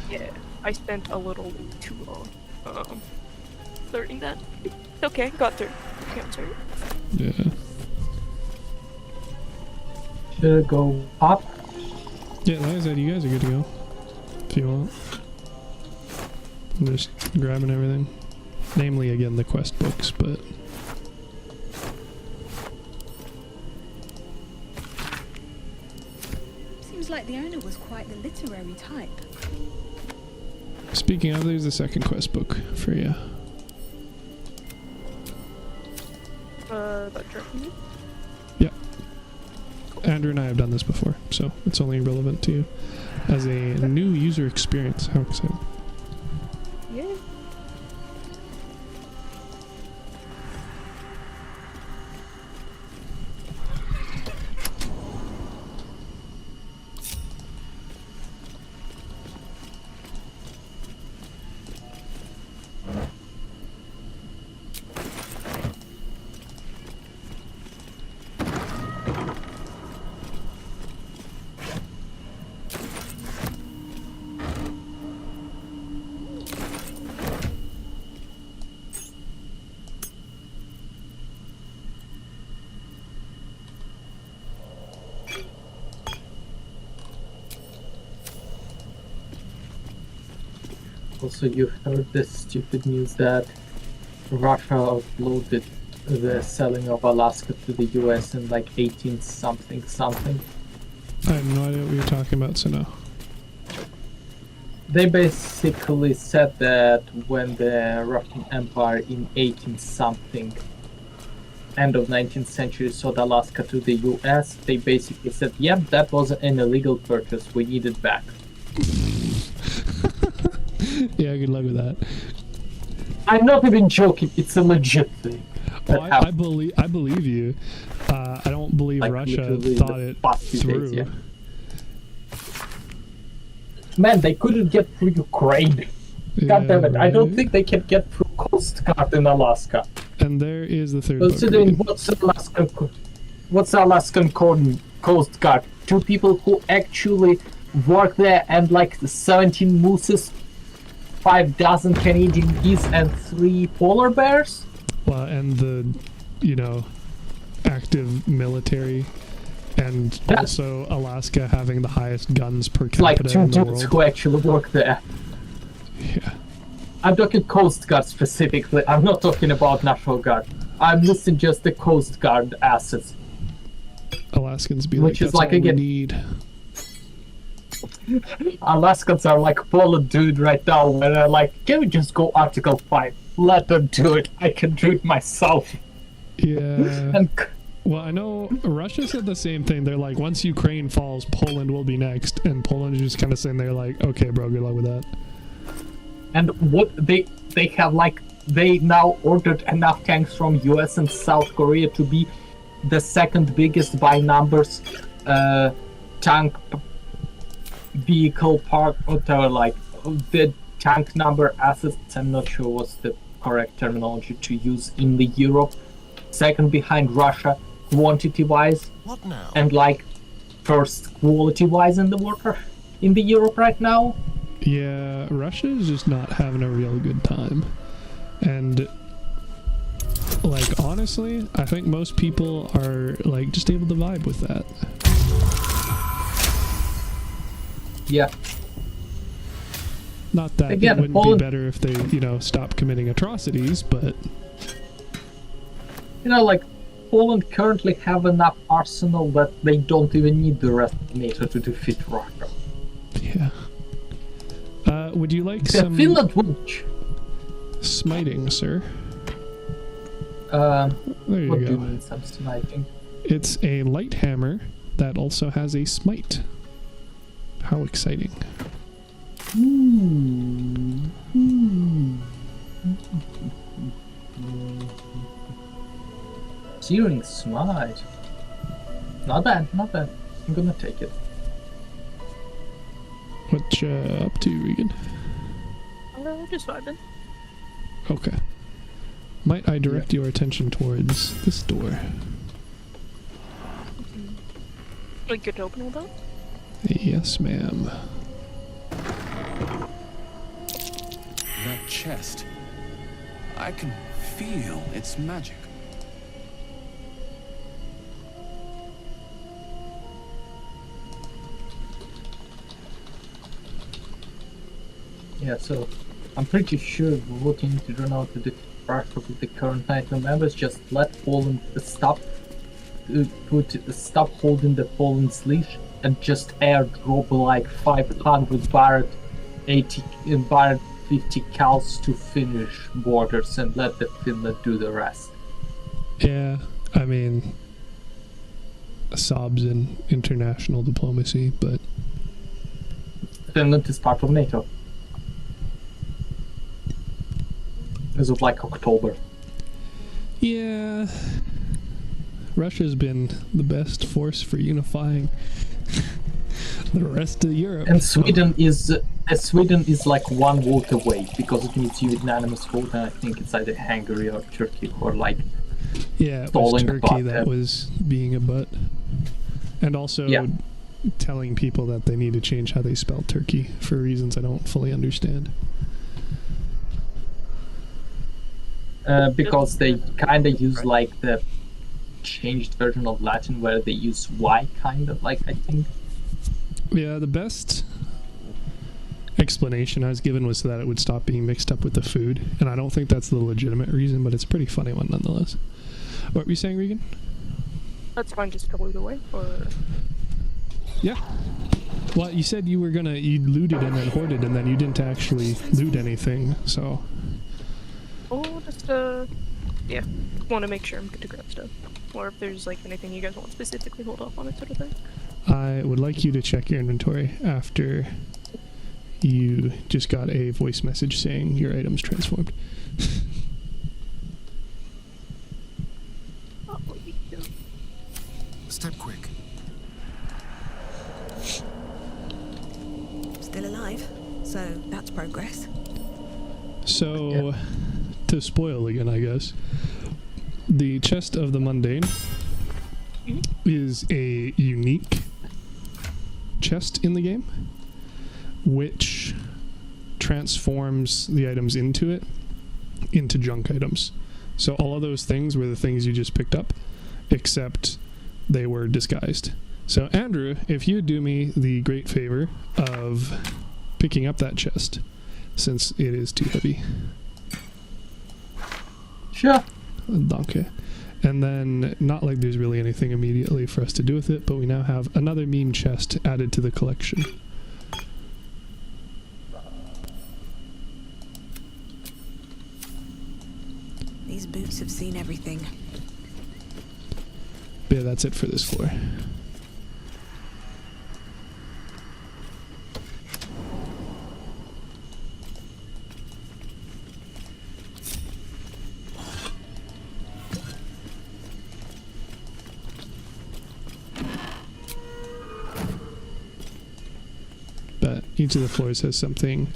Yeah, I spent a little too long learning that. Okay, got through. Cancer. Yeah. Should I go up? Yeah, like I said, you guys are good to go. If you want. I'm just grabbing everything. Namely, again, the quest books, but... Seems like the owner was quite the literary type. Speaking of, there's a second quest book for you. About drinking? Yeah. Andrew and I have done this before, so it's only relevant to you as a new user experience. How exciting. Yeah. Also, you heard the stupid news that Russia uploaded the selling of Alaska to the US in like 18 something. I have no idea what you're talking about, so no. They basically said that when the Russian Empire in 18 something, end of 19th century, sold Alaska to the US, they basically said, yep, that was an illegal purchase, we need it back. Yeah, good luck with that. I'm not even joking, it's a legit thing. Oh, I believe you. I don't believe Like, Russia literally thought the it past few through. days, yeah. Man, they couldn't get through Ukraine. God damn it, I don't think they can get through Coast Guard in Alaska. And there is the third book. Considering what's the Alaskan Coast Guard? Two people who actually work there and like 17 mooses, 5 dozen Canadian geese, and 3 polar bears? Well, and the, active military, and also Alaska having the highest guns per capita Like 2 in the dudes world. who actually work there. Yeah. I'm talking Coast Guard specifically. I'm not talking about National Guard. I'm listing just the Coast Guard assets. Alaskans be Which like, is that's like, all again- we need. Alaskans are like Polo dude right now, where they're like, can we just go Article 5? Let them do it. I can do it myself. Yeah. Well, I know Russia said the same thing. They're like, once Ukraine falls, Poland will be next. And Poland is just kind of saying they're like, okay, bro, good luck with that. And what they have, like, they now ordered enough tanks from US and South Korea to be the second biggest by numbers tank vehicle part, whatever, like the tank number assets, I'm not sure what's the correct terminology to use in the Europe. Second behind Russia, quantity-wise, What now? and like first quality-wise in the water in the Europe right now. Yeah, Russia is just not having a real good time. And like honestly, I think most people are like just able to vibe with that. Yeah. Not that Again, it wouldn't Poland, be better if they, you know, stop committing atrocities, but you know, like Poland currently have enough arsenal that they don't even need the rest of NATO to defeat Russia. yeah. Would you like Yeah, some Finland would. smiting, sir? There you what go. do you mean some smiting? It's a light hammer that also has a smite. How exciting. Searing smite. Not bad, not bad. I'm gonna take it. What you up to, Regan? Just vibing. Okay. Might I direct your attention towards this door? Like, good to open all that? Yes, ma'am. That chest. I can feel its magic. Yeah, so I'm pretty sure what you need to do now to defeat Russia with the current NATO members, just let Poland stop holding the Poland's leash and just airdrop like 500 Barrett 80 Barrett 50 cals to Finnish borders and let the Finland do the rest. Yeah, I mean, sobs in international diplomacy, but Finland is part of NATO. As of like October. yeah, Russia's been the best force for unifying the rest of Europe. And Sweden is like one vote away because it needs unanimous vote, and I think it's either Hungary or Turkey or like Yeah, it was stalling Turkey butt. that was being a butt. And also telling people that they need to change how they spell Turkey for reasons I don't fully understand. Because they kind of use like the changed version of Latin where they use Y kind of like, I think. Yeah, the best explanation I was given was that it would stop being mixed up with the food, and I don't think that's the legitimate reason, but it's a pretty funny one nonetheless. What were you saying, Regan? That's fine, just go either way, or... Yeah. Well, you said you looted and then hoarded, and then you didn't actually loot anything, so... Oh, just, yeah. Want to make sure I'm good to grab stuff. Or if there's, like, anything you guys want specifically, hold off on it, sort of thing. I would like you to check your inventory after you just got a voice message saying your item's transformed. Oh, yeah. Step quick. Still alive, so that's progress. So, to spoil again, I guess, the Chest of the Mundane is a unique chest in the game, which transforms the items into it into junk items. So all of those things were the things you just picked up, except they were disguised. So Andrew, if you would do me the great favor of picking up that chest, since it is too heavy. Sure. Danke. And then, not like there's really anything immediately for us to do with it, but we now have another meme chest added to the collection. These boots have seen everything. But yeah, that's it for this floor. But each of the floors has something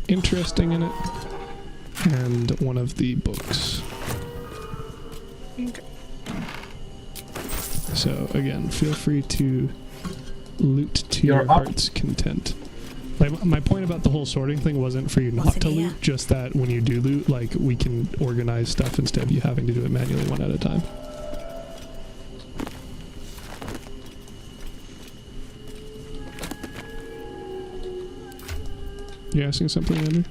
interesting in it, and one of the books. Okay. So again, feel free to loot to You're your up. heart's content. Like, my point about the whole sorting thing wasn't for you What's not in to here? loot, just that when you do loot, like, we can organize stuff instead of you having to do it manually one at a time. You asking something, Andrew?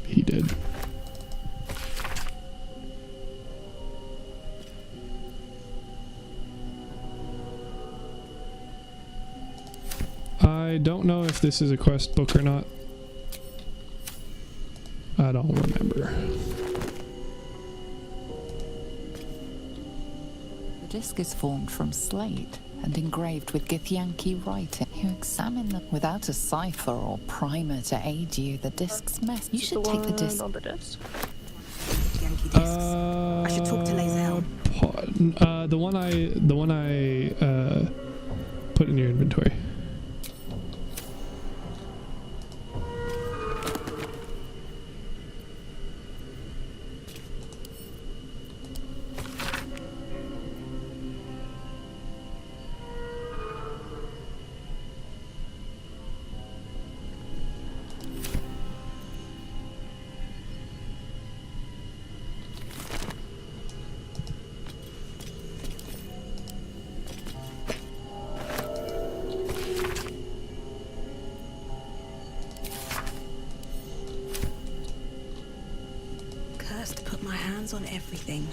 He did. I don't know if this is a quest book or not. I don't remember. The disc is formed from slate and engraved with Githyanki writing. You examine them without a cipher or primer to aid you. The disc's mess. You should take the disc. on the disc. Yankee discs. I should talk to Lae'zel. The one I put in your inventory. Cursed to put my hands on everything.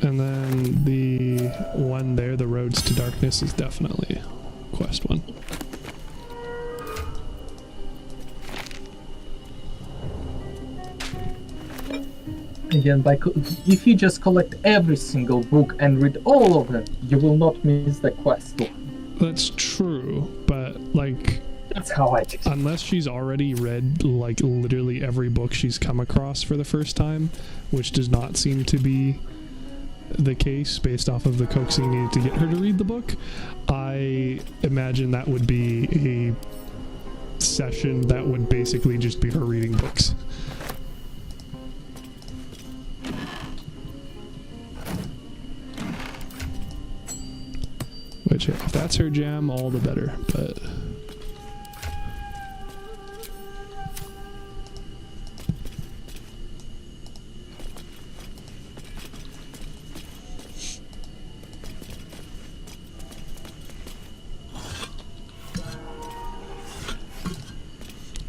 And then the one there, the Roads to Darkness, is definitely quest one. Again, if you just collect every single book and read all of them, you will not miss the quest one. That's true, but like, That's how I did. unless she's already read like literally every book she's come across for the first time, which does not seem to be the case based off of the coaxing needed to get her to read the book, I imagine that would be a session that would basically just be her reading books. Which, if that's her jam, all the better, but...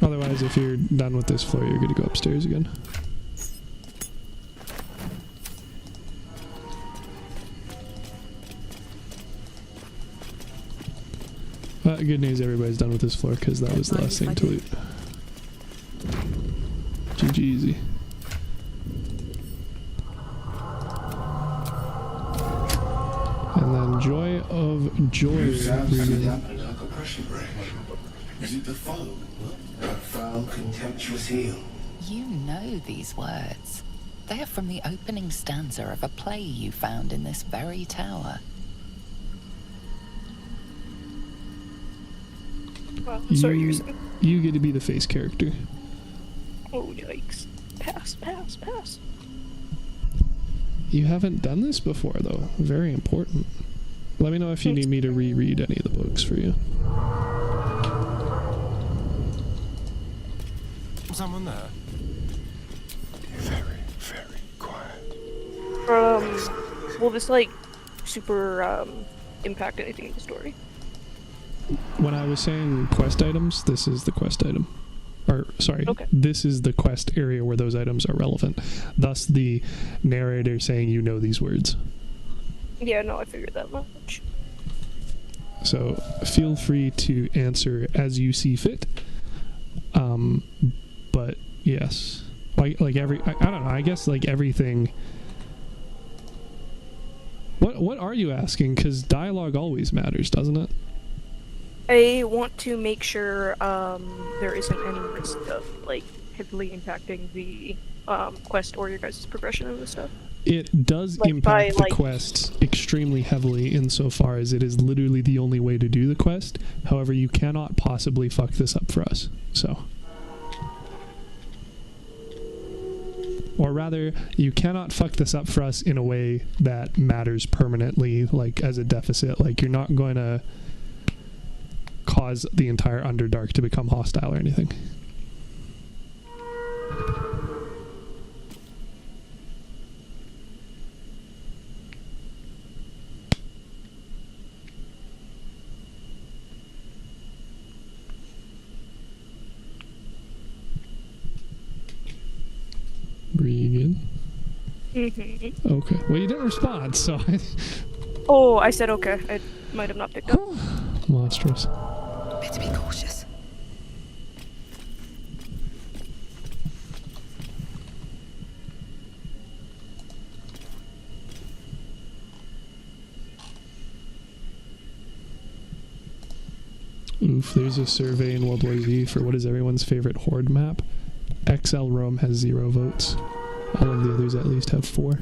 Otherwise, if you're done with this floor, you're good to go upstairs again. Good news, everybody's done with this floor because that was the last thing to loot. GG easy. And then Joy of Joy. Is it the foe? That foul, contemptuous heel? You know these words. They are from the opening stanza of a play you found in this very tower. Well, sorry, you're saying. You get to be the face character. Oh, yikes. Pass, pass, pass. You haven't done this before, though. Very important. Let me know if you need me to reread any of the books for you. Someone there? Very, very quiet. Will this, like, super, impact anything in the story? When I was saying quest items, this is the quest item. Or, sorry, Okay. this is the quest area where those items are relevant. Thus, the narrator saying you know these words. Yeah, no, I figured that much. So, feel free to answer as you see fit. But, yes. Like I don't know, I guess, like, everything... What are you asking? Because dialogue always matters, doesn't it? I want to make sure there isn't any risk of like heavily impacting the quest or your guys' progression and stuff. It does Like, impact by, the quest extremely heavily insofar as it is literally the only way to do the quest. However, you cannot possibly fuck this up for us. So. Or rather, you cannot fuck this up for us in a way that matters permanently, like as a deficit. Like, you're not going to cause the entire Underdark to become hostile or anything. Regan. Mm-hmm. Okay. Well, you didn't respond, so... Oh, I said okay. I might have not picked up. Monstrous. Better be cautious. Oof, there's a survey in World War Z for what is everyone's favorite horde map. XL Rome has 0 votes. All of the others at least have 4.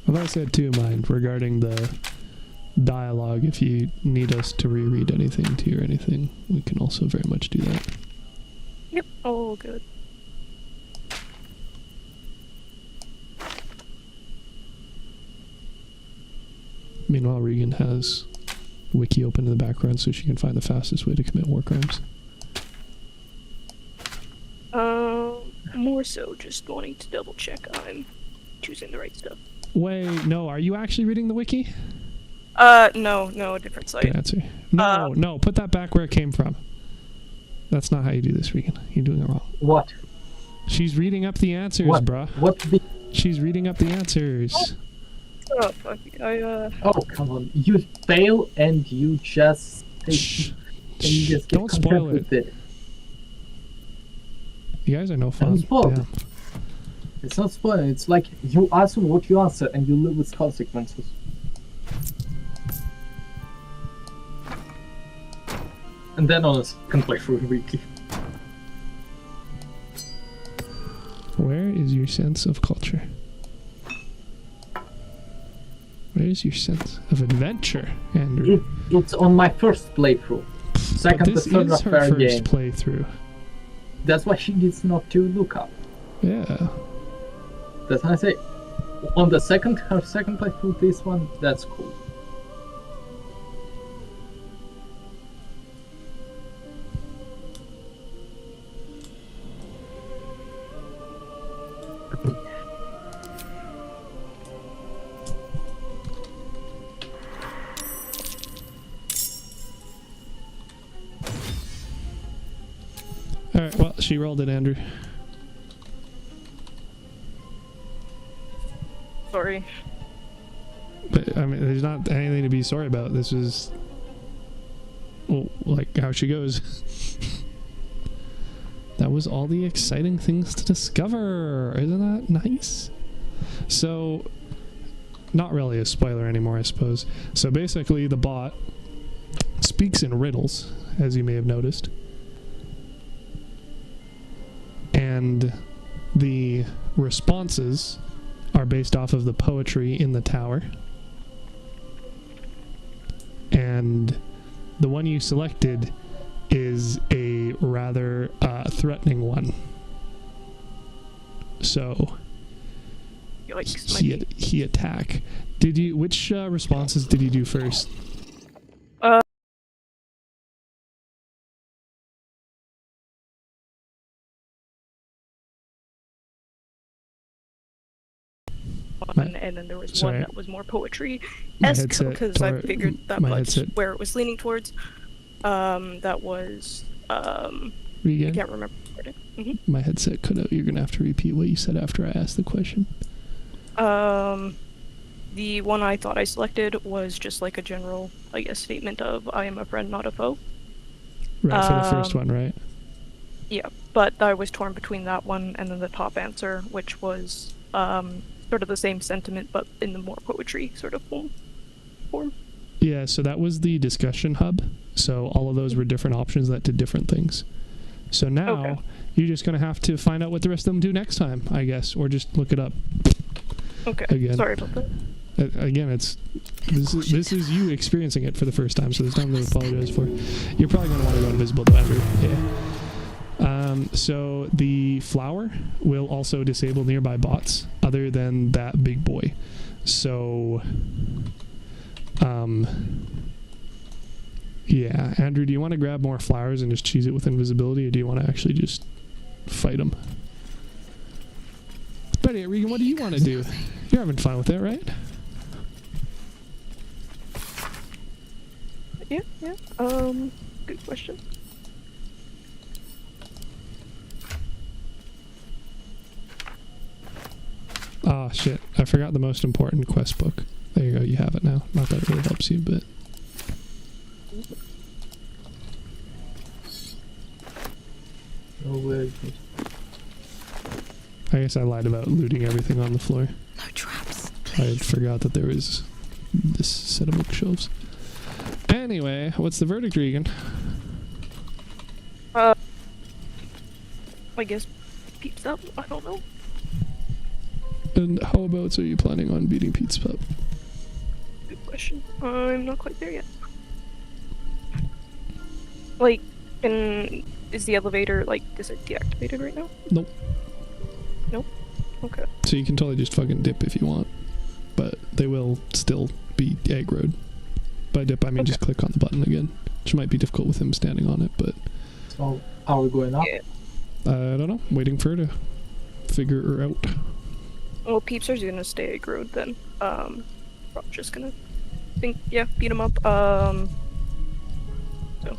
Well, I said too, mind regarding the dialogue. If you need us to reread anything to you or anything, we can also very much do that. Yep. Oh, good. Meanwhile, Regan has the wiki open in the background so she can find the fastest way to commit war crimes. More so just wanting to double check I'm choosing the right stuff. Wait, no, are you actually reading the wiki? No, a different site. Good answer. No, no, put that back where it came from. That's not how you do this, Regan. You're doing it wrong. What? She's reading up the answers, What? bruh. What? She's reading up the answers. Oh, fuck. Oh, come on. You fail and you just... Shh. And you just get Don't spoil content with it. You guys are no fun. Don't spoil. Damn. It's not spoiling. It's like you answer what you answer and you live with consequences. And then on a second playthrough weekly. Where is your sense of culture? Where is your sense of adventure, Andrew? It's on my first playthrough. Second But to this third is of her fair first game. playthrough. That's why she needs not to look up. Yeah. That's why I say, on the her second playthrough, this one, that's cool. Alright, well, she rolled it, Andrew. Sorry. But, I mean, there's not anything to be sorry about. This is... well, like, how she goes. That was all the exciting things to discover. Isn't that nice? So, not really a spoiler anymore, I suppose. So basically, the bot speaks in riddles, as you may have noticed. And the responses are based off of the poetry in the tower. And the one you selected is a rather threatening one. So Yikes, he attack. Did you? Which responses did you do first? one, and then there was Sorry. one that was more poetry My esque headset because I tore- figured that my much headset- where it was leaning towards. That was I Regan, can't remember. my headset cut out. You're gonna have to repeat what you said after I asked the question. The one I thought I selected was just like a general, I guess, statement of I am a friend, not a foe. Right, for the first one, right? Yeah, but I was torn between that one and then the top answer, which was sort of the same sentiment, but in the more poetry sort of form. Yeah, so that was the discussion hub. So all of those were different options that did different things. So now you're just going to have to find out what the rest of them do next time, I guess, or just look it up. Okay. Again. Sorry about that. Again, this is you experiencing it for the first time, so there's nothing to apologize for. You're probably going to want to go invisible, though, Andrew. Yeah. So the flower will also disable nearby bots other than that big boy. So, yeah. Andrew, do you want to grab more flowers and just cheese it with invisibility, or do you want to actually just fight them? But yeah, Regan, what do you want to do? You're having fun with it, right? Yeah. Good question. Ah, shit. I forgot the most important quest book. There you go, you have it now. Not that it really helps you, but... Oh, where is it? I guess I lied about looting everything on the floor. No traps, I please. forgot that there was this set of bookshelves. Anyway, what's the verdict, Regan? I guess peeps up. I don't know. And how about, are you planning on beating Pete's pup? Good question. I'm not quite there yet. Like, is the elevator, like, is it deactivated right now? Nope. Nope? Okay. So you can totally just fucking dip if you want. But they will still be aggroed. By dip, I mean just click on the button again. Which might be difficult with him standing on it, but... So, are we going up? Yeah. I don't know. Waiting for her to figure her out. Well, peeps are gonna stay aggroed then. Probably just gonna beat him up. So.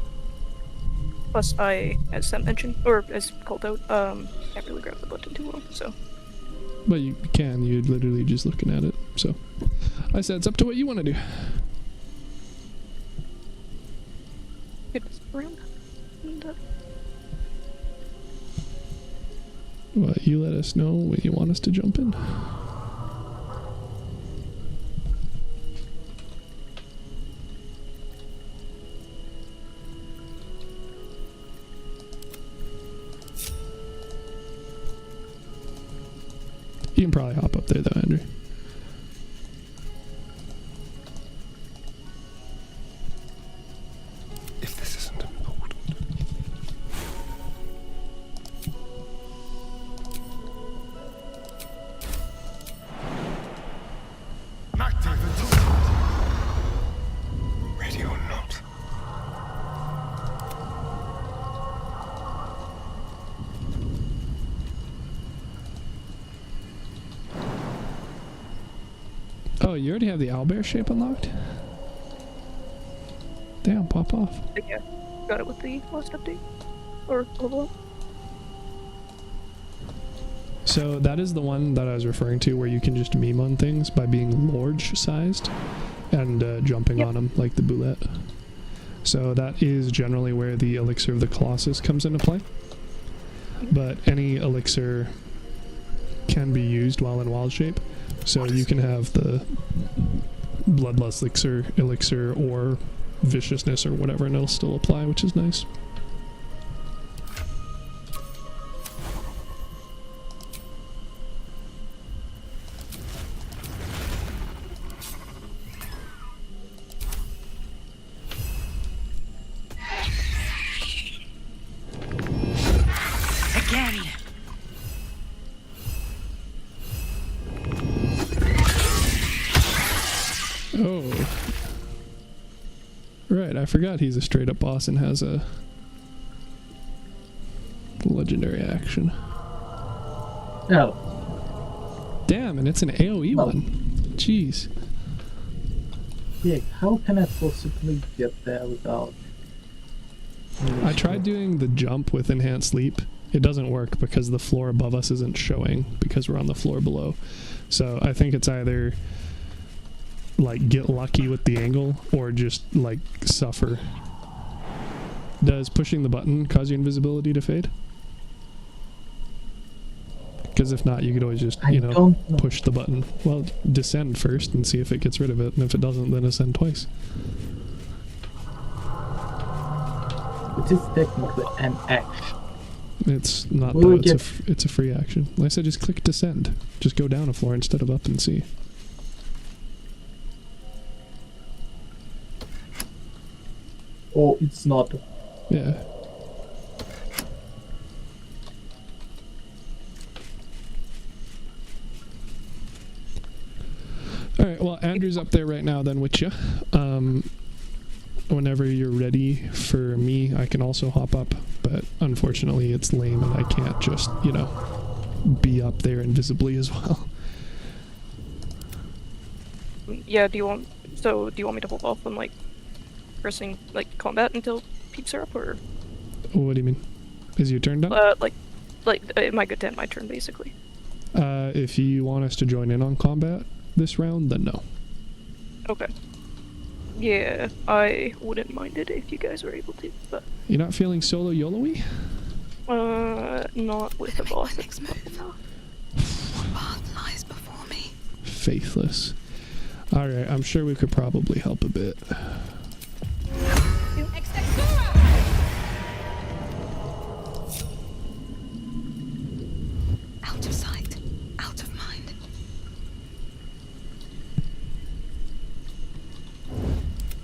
Plus, as Sam mentioned, or as called out, can't really grab the button too well, so. But you can. You're literally just looking at it. So, I said it's up to what you want to do. It's around. And, Well, you let us know when you want us to jump in. You can probably hop up there though, Andrew. If this isn't important. Ready or not. Oh, you already have the owlbear shape unlocked? Damn, pop off. yeah, got it with the last update. Or level up. So that is the one that I was referring to where you can just meme on things by being large sized and jumping on them like the boulette. So that is generally where the elixir of the Colossus comes into play. But any elixir can be used while in wild shape. So you can have the bloodlust elixir or viciousness or whatever, and it'll still apply, which is nice. Again. Oh. Right, I forgot he's a straight up boss and has a legendary action. Oh. Damn, and it's an AoE one. Jeez. Yeah, how can I possibly get there without... I tried doing the jump with enhanced leap. It doesn't work because the floor above us isn't showing because we're on the floor below. So I think it's either like get lucky with the angle or just like suffer. Does pushing the button cause your invisibility to fade? Because if not, you could always just, you know, push the button. Well, descend first and see if it gets rid of it, and if it doesn't, then ascend twice. It is technically an action. It's not though, it's a free action. Like I said, just click descend. Just go down a floor instead of up and see. Oh, it's not. Yeah. Alright, well, Andrew's up there right now then with you. Whenever you're ready for me, I can also hop up, but unfortunately it's lame and I can't just, you know, be up there invisibly as well. Yeah, do you want me to hold off on, like, pressing, like, combat until peeps are up, or? What do you mean? Is your turn done? It might get to end my turn, basically. If you want us to join in on combat this round, then no. Okay. Yeah, I wouldn't mind it if you guys were able to, but... You're not feeling solo YOLO-y? Not with the boss. Next move. What path lies before me? Faithless. Alright, I'm sure we could probably help a bit. Out of sight, out of mind.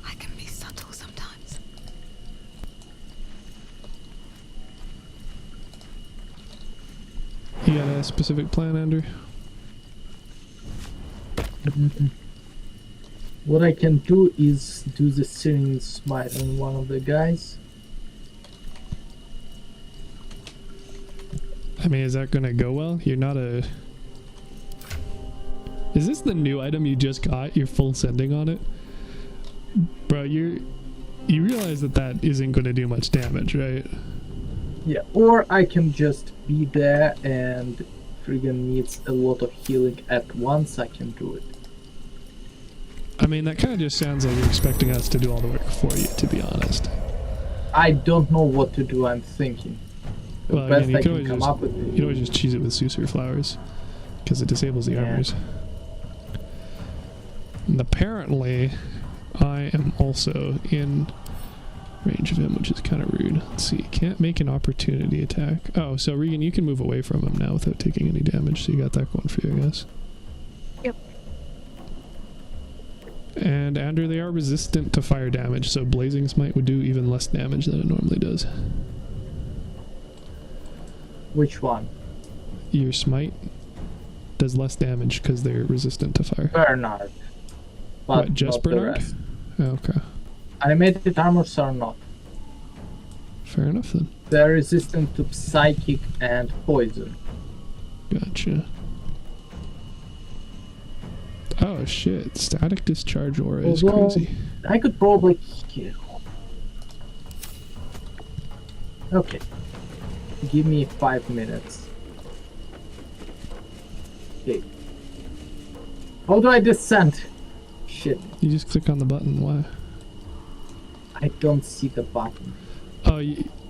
I can be subtle sometimes. You got a specific plan, Andrew? What I can do is do the Searing Smite on one of the guys. I mean, is that gonna go well? You're not a... Is this the new item you just got? You're full sending on it? Bro, you realize that isn't gonna do much damage, right? Yeah, or I can just be there and friggin' needs a lot of healing at once, I can do it. I mean, that kind of just sounds like you're expecting us to do all the work for you, to be honest. I don't know what to do, I'm thinking. The Well, best I mean, I can come up with you can always just cheese it with Susur Flowers, because it disables the armors. And apparently, I am also in range of him, which is kind of rude. Let's see, can't make an opportunity attack. Oh, so Regan, you can move away from him now without taking any damage, so you got that going for you, I guess. Yep. And Andrew, they are resistant to fire damage, so Blazing Smite would do even less damage than it normally does. Which one? Your Smite does less damage because they're resistant to fire. Bernard. But what, just not the Bernard? rest. Oh, okay. Animated armors are not. Fair enough then. They're resistant to psychic and poison. Gotcha. Oh shit, static discharge aura is crazy. I could probably kill. Okay. Give me 5 minutes. Okay. How do I descend? Shit. You just click on the button, why? I don't see the button. Oh,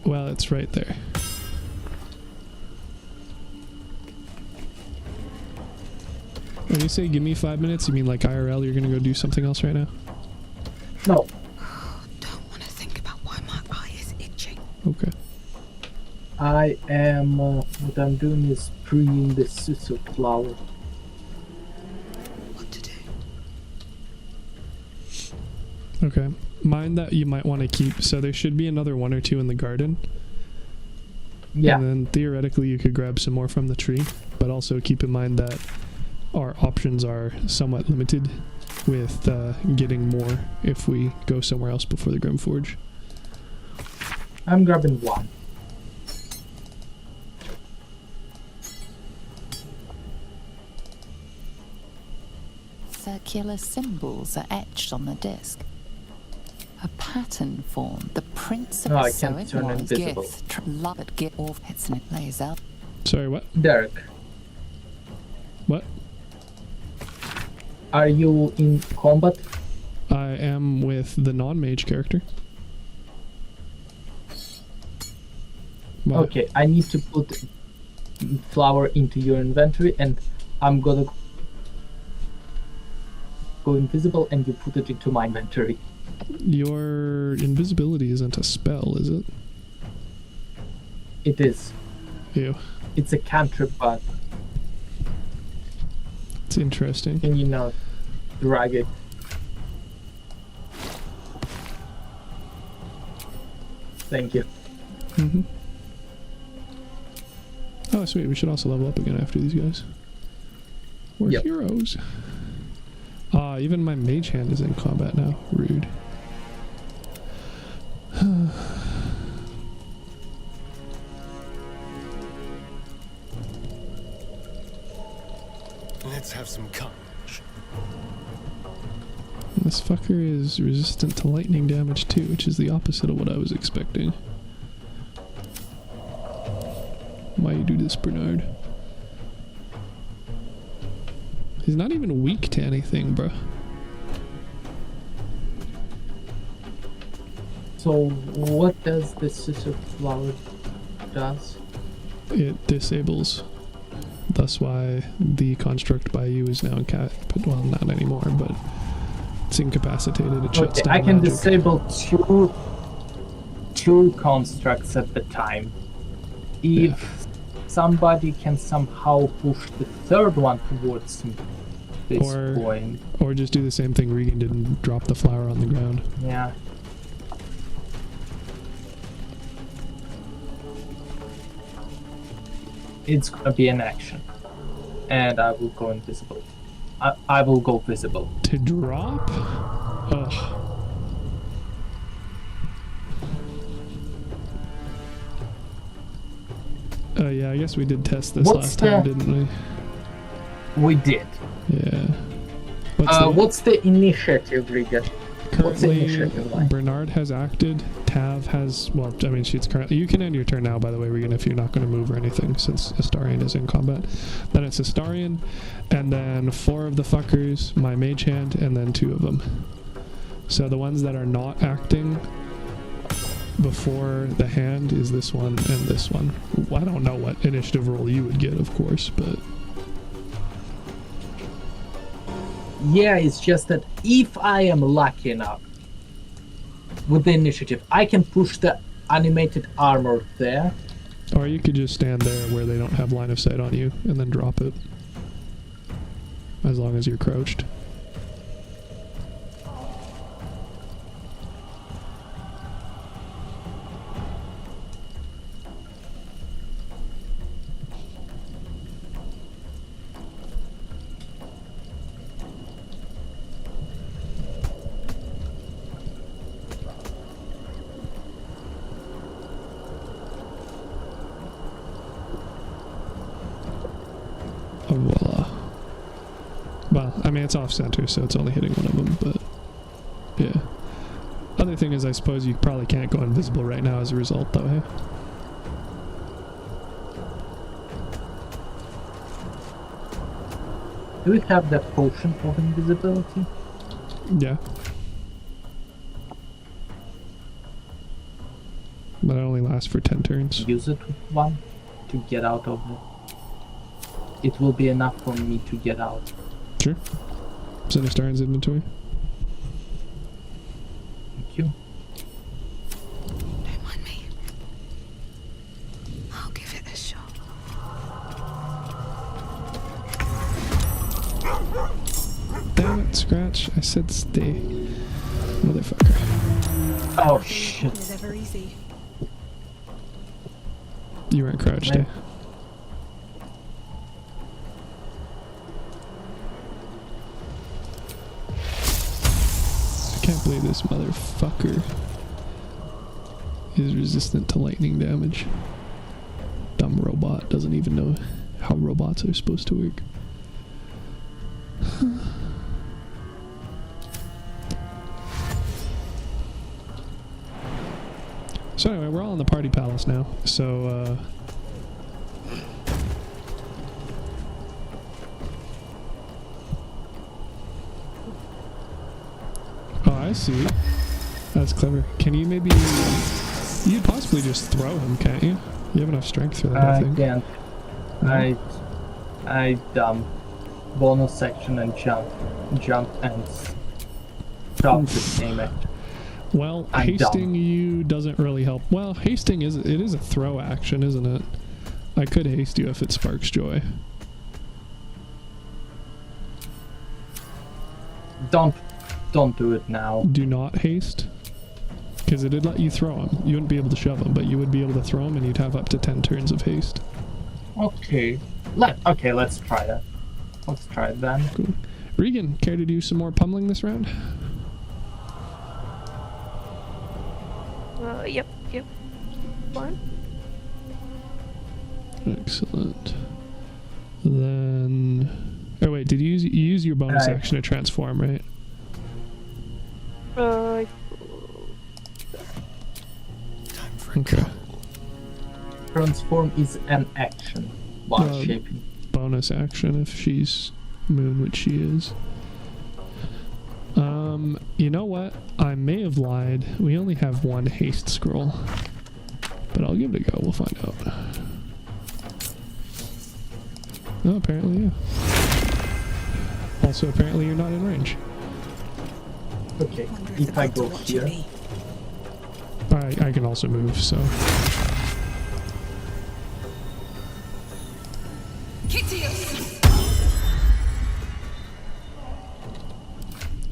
well, it's right there. When you say give me 5 minutes, you mean like IRL, you're gonna go do something else right now? No. Don't want to think about why my eye is itching. Okay. I am, what I'm doing is bringing the Susur flower. What to do? Okay. Mind that you might want to keep, so there should be another 1 or 2 in the garden. Yeah. And then theoretically you could grab some more from the tree, but also keep in mind that our options are somewhat limited with getting more if we go somewhere else before the Grimforge. I'm grabbing 1. circular symbols are etched on the disc. A pattern formed. The principle. No, I So can't it turn was invisible. love it. Get off. It's an laser. Sorry, what? Derek, What? are you in combat? I am with the non-mage character. What? Okay, I need to put flower into your inventory, and I'm gonna go invisible, and you put it into my inventory. Your invisibility isn't a spell, is it? It is. Ew. It's a cantrip, but It's interesting. can you not drag it? Thank you. Mm-hmm. Oh, sweet. We should also level up again after these guys. We're Yep. heroes. Even my mage hand is in combat now. Rude. Let's have some courage. This fucker is resistant to lightning damage too, which is the opposite of what I was expecting. Why you do this, Bernard? He's not even weak to anything, bruh. So, what does the scissor flower does? It disables. That's why the construct by you is now but well, not anymore, but it's incapacitated. It shuts Okay, down I can magic. disable two constructs at the time. If somebody can somehow push the third one towards this point. Or just do the same thing Regan did and drop the flower on the ground. Yeah. It's gonna be an action. And I will go invisible. I will go visible. To drop? Ugh. Yeah, I guess we did test this What's last time, the- didn't we? We did. Yeah. What's the initiative, Regan? What's the Currently, initiative like? Bernard has acted. Tav has, well, I mean, she's currently. You can end your turn now, by the way, Regan, if you're not going to move or anything, since Astarion is in combat. Then it's Astarion, and then 4 of the fuckers, my mage hand, and then 2 of them. So the ones that are not acting before the hand is this one and this one. I don't know what initiative roll you would get, of course, but. Yeah, it's just that if I am lucky enough with the initiative, I can push the animated armor there. Or you could just stand there where they don't have line of sight on you and then drop it. As long as you're crouched. Voila. Well, I mean, it's off center, so it's only hitting one of them, but yeah. Other thing is, I suppose you probably can't go invisible right now as a result, though, hey? Do we have that potion of invisibility? Yeah. But it only lasts for 10 turns. Use it with one to get out of it. It will be enough for me to get out. Sure. It's in Astarion's inventory. Thank you. Don't mind me. I'll give it a shot. Damn it, Scratch. I said stay. Motherfucker. Oh shit. It's never easy. You weren't crouched, eh? I can't believe this motherfucker is resistant to lightning damage. Dumb robot doesn't even know how robots are supposed to work. So anyway, we're all in the party palace now. So, oh, I see. That's clever. Can you maybe... You'd possibly just throw him, can't you? You have enough strength for that, I think. Can't. No? I dump bonus section and jump and stop the same action. Well, I'm hasting dumb. you doesn't really help. Well, hasting is a throw action, isn't it? I could haste you if it sparks joy. Don't do it now. Do not haste. Because it'd let you throw him. You wouldn't be able to shove him, but you would be able to throw him and you'd have up to 10 turns of haste. Okay. Let's try that. Let's try it then. Cool. Regan, care to do some more pummeling this round? Yep. Fine. Excellent. Then... Oh wait, did you use your bonus action to transform, right? Okay. Transform is an action while shaping. Bonus action if she's moon, which she is. You know what? I may have lied. We only have one haste scroll. But I'll give it a go. We'll find out. Oh, apparently, yeah. Also, apparently you're not in range. Okay, if I go here... I can also move, so...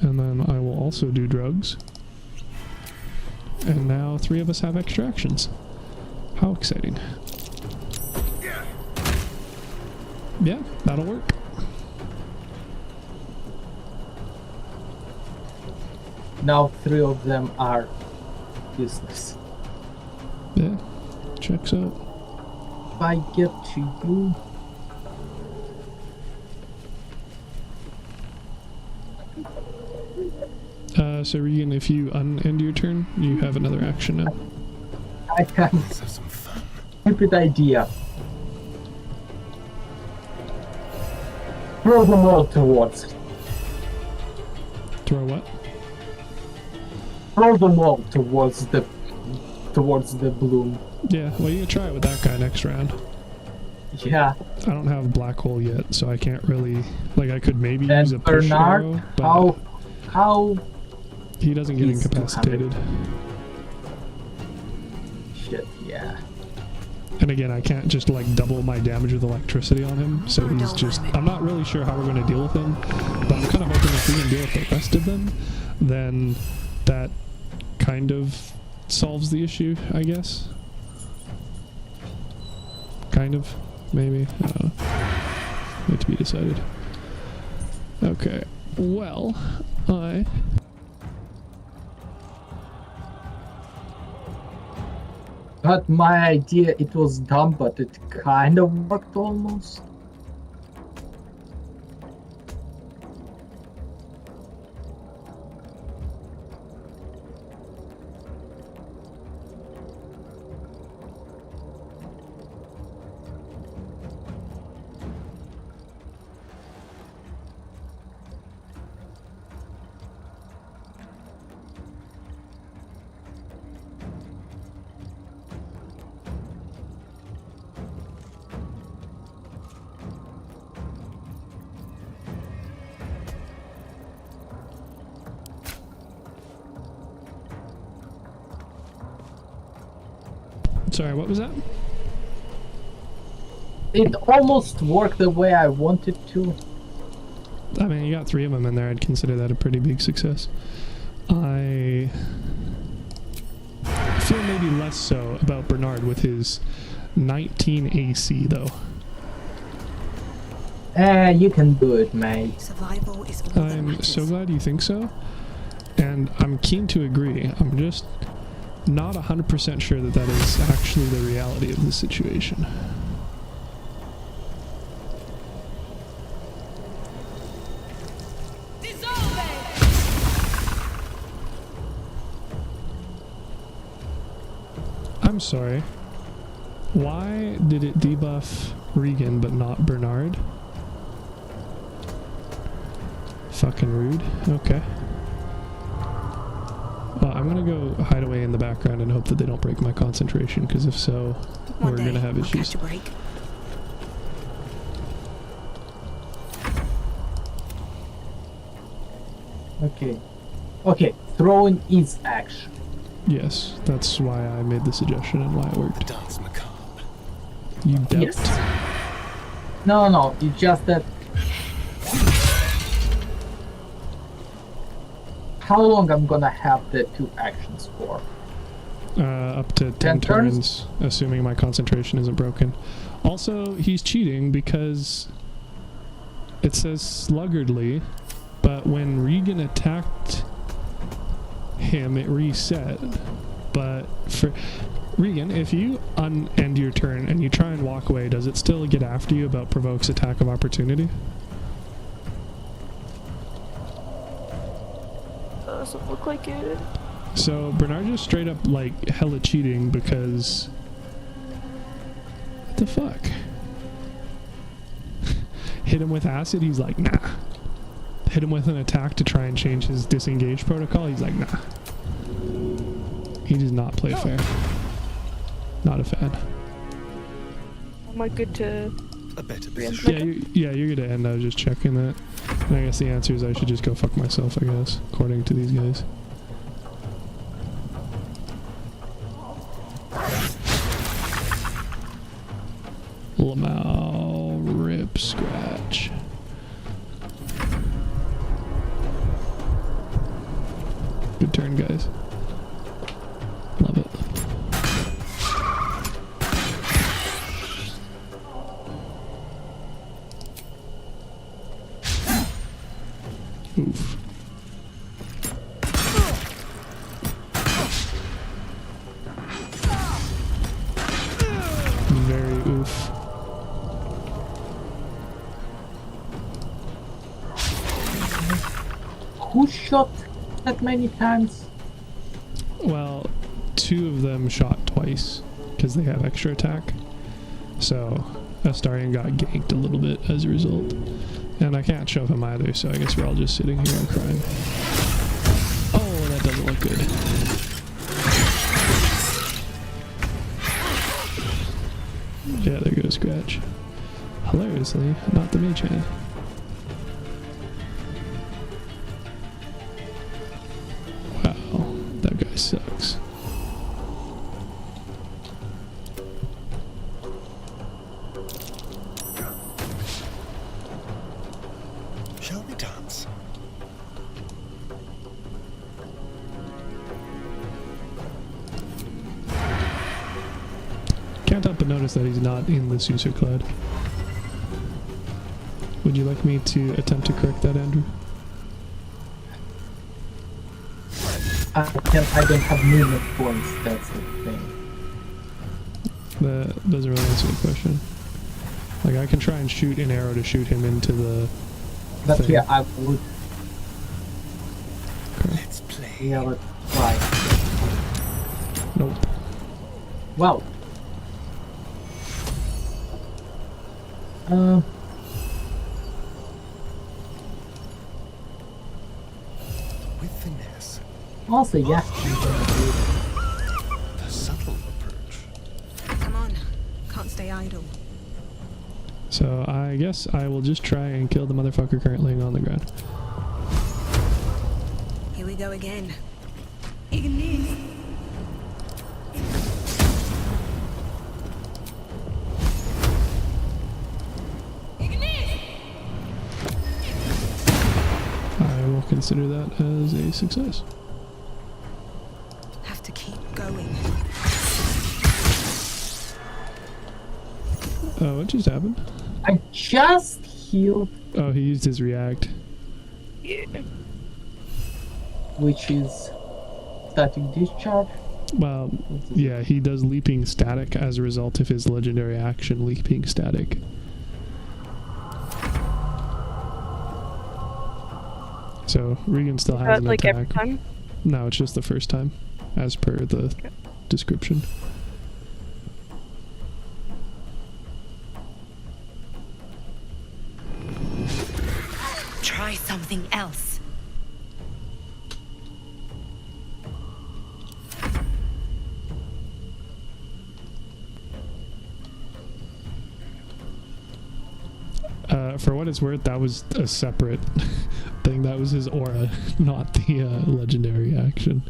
And then I will also do drugs. And now 3 of us have extra actions. How exciting. Yeah, that'll work. Now 3 of them are useless. Yeah, checks out. If I get to you... So Regan, if you unend your turn, you have another action now. I have some fun. Stupid idea. Throw them all towards. Throw what? Throw them all towards the bloom. Yeah, well you can try it with that guy next round. Yeah. I don't have black hole yet, so I can't really... Like, I could maybe use a And push Bernard, arrow, but how... he doesn't get He's incapacitated. Shit, yeah. And again, I can't just like double my damage with electricity on him, so he's just... I'm not really sure how we're going to deal with him, but I'm kind of hoping if we can deal with the rest of them, then that kind of solves the issue, I guess. Kind of, maybe. I don't know. Yet to be decided. Okay, well, I... But my idea, it was dumb, but it kind of worked almost. Sorry, what was that? It almost worked the way I wanted to. I mean, you got 3 of them in there. I'd consider that a pretty big success. I feel maybe less so about Bernard with his 19 AC, though. You can do it, mate. Survival is all that I'm matters. so glad you think so. And I'm keen to agree. I'm just not 100% sure that that is actually the reality of the situation. I'm sorry. Why did it debuff Regan but not Bernard? Fucking rude. Okay. Well, I'm gonna go hide away in the background and hope that they don't break my concentration, because if so, we're gonna have issues. Catch a break. Okay. Okay, throwing is action. Yes, that's why I made the suggestion and why it worked. Dance macabre. You doubt? Yes. No, it's just that... How long I'm gonna have the 2 actions for? Up to 10 turns, assuming my concentration isn't broken. Also, he's cheating because it says sluggardly, but when Regan attacked him, it reset. But for Regan, if you end your turn and you try and walk away, does it still get after you about provokes attack of opportunity? Doesn't look like it. So Bernard just straight up like hella cheating because what the fuck? Hit him with acid, he's like nah. Hit him with an attack to try and change his disengage protocol, he's like nah. He does not play fair. Not a fan. Am I good to... A better position. Yeah, you're gonna end. I was just checking that. And I guess the answer is I should just go fuck myself, I guess, according to these guys. Lamau, rip, scratch. Good turn, guys. Love it. Oof. Very oof. Who shot that many times? Well, 2 of them shot twice because they have extra attack. So Astarion got ganked a little bit as a result. And I can't shove him either, so I guess we're all just sitting here and crying. Oh, that doesn't look good. Yeah, there goes Scratch. Hilariously, not the mage hand. Wow, that guy sucks. Shall we dance? Can't help but notice that he's not in the Suser Cloud. Would you like me to attempt to correct that, Andrew? I don't have movement points, that's the thing. That doesn't really answer the question. Like, I can try and shoot an arrow to shoot him into the But thing. yeah, I would... Okay. Let's play. Yeah, but why? Nope. Wow. With finesse. Also, yeah. The subtle approach. Come on. Can't stay idle. So I guess I will just try and kill the motherfucker currently on the ground. Here we go again. I will consider that as a success. Have to keep going. Oh, what just happened? I just healed, Oh, he used his react. Yeah. which is static discharge. Well, yeah, he does leaping static as a result of his legendary action, leaping static. So Regan still has an like attack. every time? No, it's just the first time, as per the description. try something else. For what it's worth, that was a separate thing. That was his aura, not the legendary action.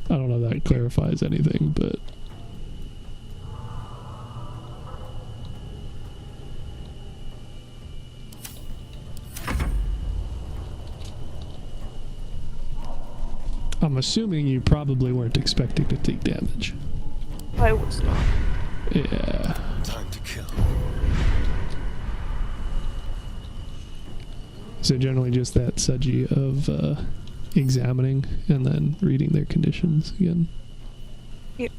I don't know if that clarifies anything, but... I'm assuming you probably weren't expecting to take damage. I was not. Yeah. Time to kill. So generally just that Suji of examining and then reading their conditions again. Yep.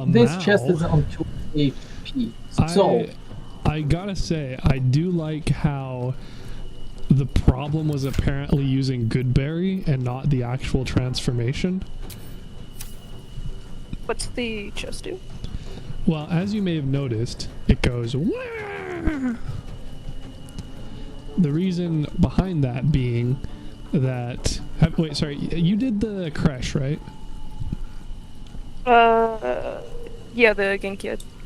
This chest is on 2 AP. So I gotta say, I do like how the problem was apparently using Goodberry and not the actual transformation. What's the chest do? Well, as you may have noticed, it goes Wah! The reason behind that being that... wait, sorry, you did the crash, right? Yeah, the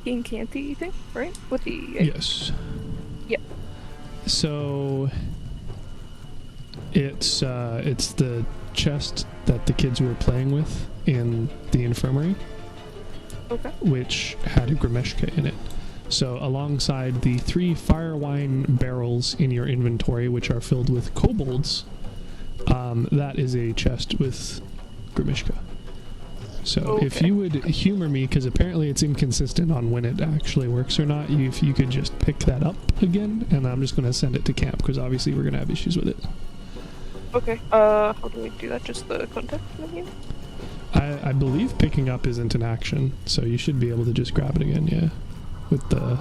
Genkanti thing, right? With the... Yes. Yep. So... It's the chest that the kids were playing with in the infirmary. Okay. Which had a Grimeshka in it. So alongside the 3 fire wine barrels in your inventory, which are filled with kobolds, that is a chest with Grimeshka. So okay. If you would humor me, because apparently it's inconsistent on when it actually works or not, if you could just pick that up again, and I'm just going to send it to camp, because obviously we're going to have issues with it. Okay, how do we do that? Just the context menu? I believe picking up isn't an action, so you should be able to just grab it again, yeah. With the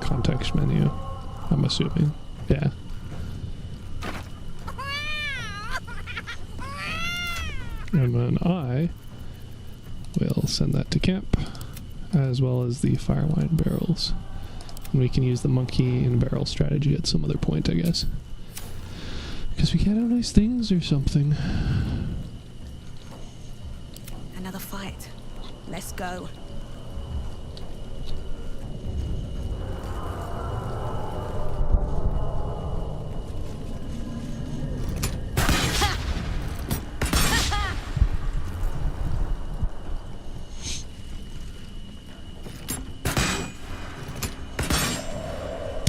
context menu, I'm assuming. Yeah. And then I will send that to camp, as well as the fire wine barrels. And we can use the monkey in barrel strategy at some other point, I guess. Because we can't have nice things or something. Another fight. Let's go.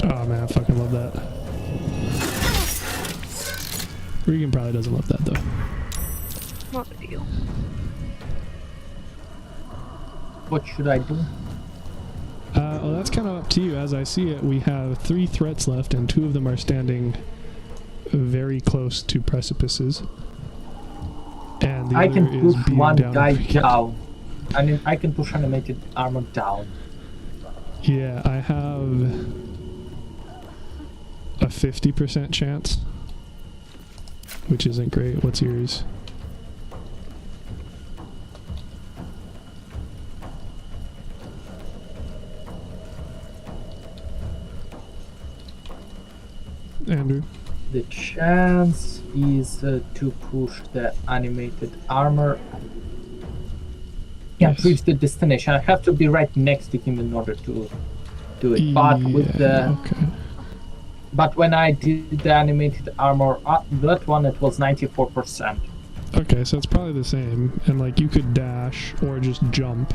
Oh man, I fucking love that. Regan probably doesn't love that though. Not a deal. What should I do? Well, that's kind of up to you. As I see it, we have 3 threats left, and 2 of them are standing very close to precipices. And the I other can is push being one down guy over here. down. I mean, I can push animated armor down. Yeah, I have a 50% chance, which isn't great. What's yours? Andrew? The chance is to push the animated armor. Can't Yes. reach the destination. I have to be right next to him in order to do it. But with the Okay. but when I did the animated armor, that one it was 94%. Okay, so it's probably the same. And like you could dash or just jump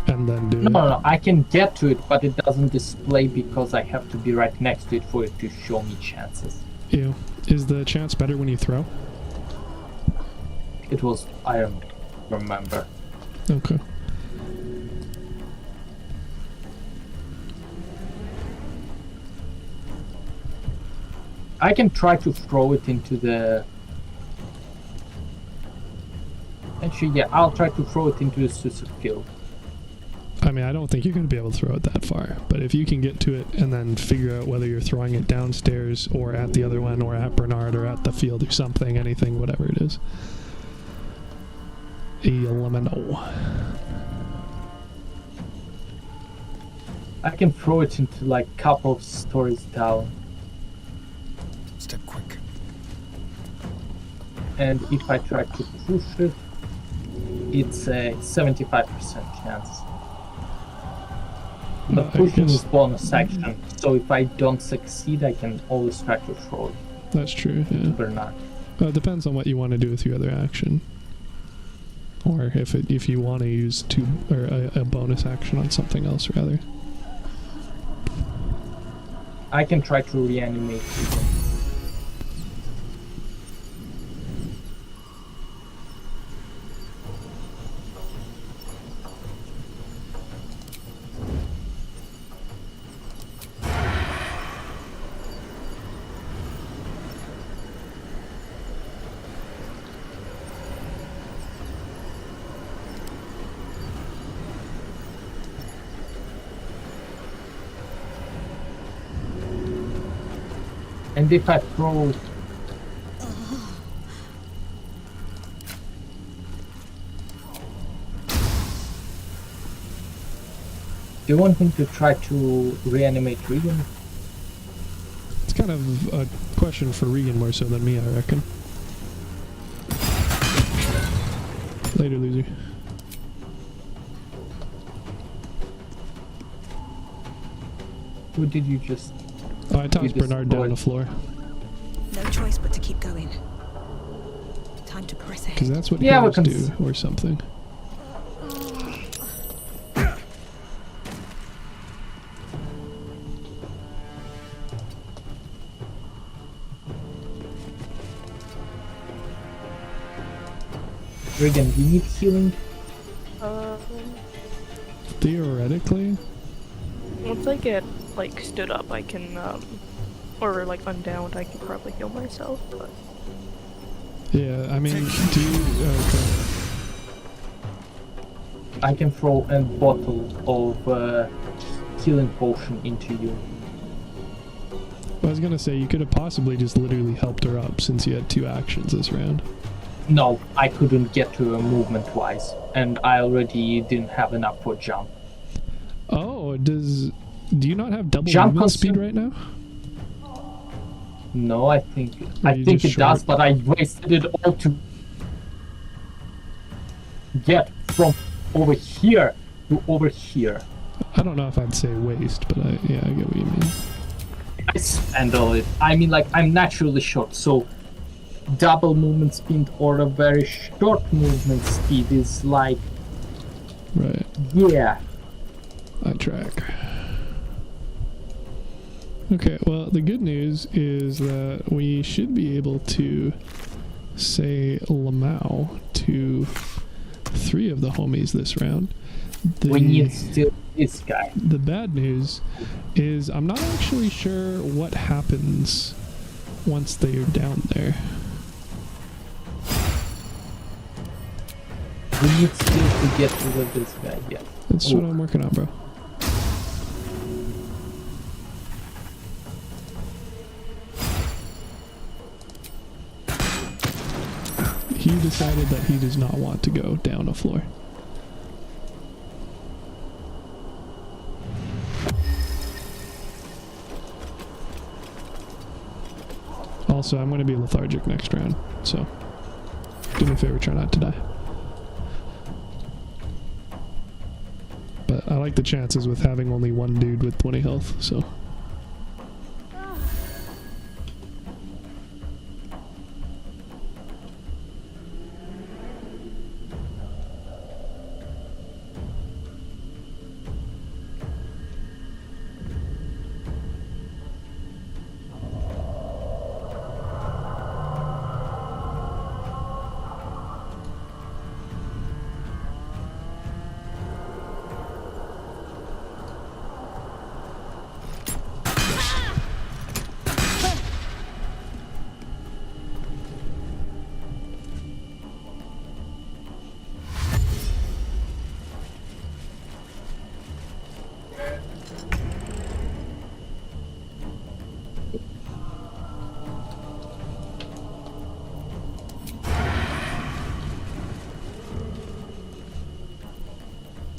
and then do it. No, I can get to it, but it doesn't display because I have to be right next to it for it to show me chances. Ew. Is the chance better when you throw? It was, I don't remember. Okay. I can try to throw it into the... Actually, yeah, I'll try to throw it into the suicide field. I mean, I don't think you're going to be able to throw it that far, but if you can get to it and then figure out whether you're throwing it downstairs or at the other one or at Bernard or at the field or something, anything, whatever it is. Let me know. I can throw it into like a couple of stories down. Step quick. And if I try to push it, it's a 75% chance. The I pushing guess is bonus action, so if I don't succeed, I can always try to throw it that's true, to yeah. Bernard. It depends on what you want to do with your other action. Or if you want to use a bonus action on something else, rather. I can try to reanimate it. And if I throw... Do you want him to try to reanimate Regan? It's kind of a question for Regan more so than me, I reckon. Later, loser. Who did you just... Oh, I tossed Bernard down the floor. No choice but to keep going. Time to press ahead. Because that's what Yeah, heroes do, or something. Regan, do you need healing? Theoretically? Once I get, like, stood up, I can, or, like, undowned, I can probably heal myself, but... Yeah, I mean, do you... Okay. I can throw a bottle of healing potion into you. I was gonna say, you could have possibly just literally helped her up since you had 2 actions this round. No, I couldn't get to her movement-wise, and I already didn't have enough for jump. Oh, do you not have double Jump movement speed right now? No, I think you it just does, short? but I wasted it all to get from over here to over here. I don't know if I'd say waste, but yeah, I get what you mean. I spend all it. I mean, like, I'm naturally short, so double movement speed or a very short movement speed is like, Right. yeah. I track. Okay, well, the good news is that we should be able to say Lamau to 3 of the homies this round. We need still this guy. The bad news is I'm not actually sure what happens once they are down there. We need still to get rid of this guy, yeah. That's what I'm working on, bro. He decided that he does not want to go down a floor. also, I'm going to be lethargic next round, so do me a favor, try not to die. But I like the chances with having only one dude with 20 health, so.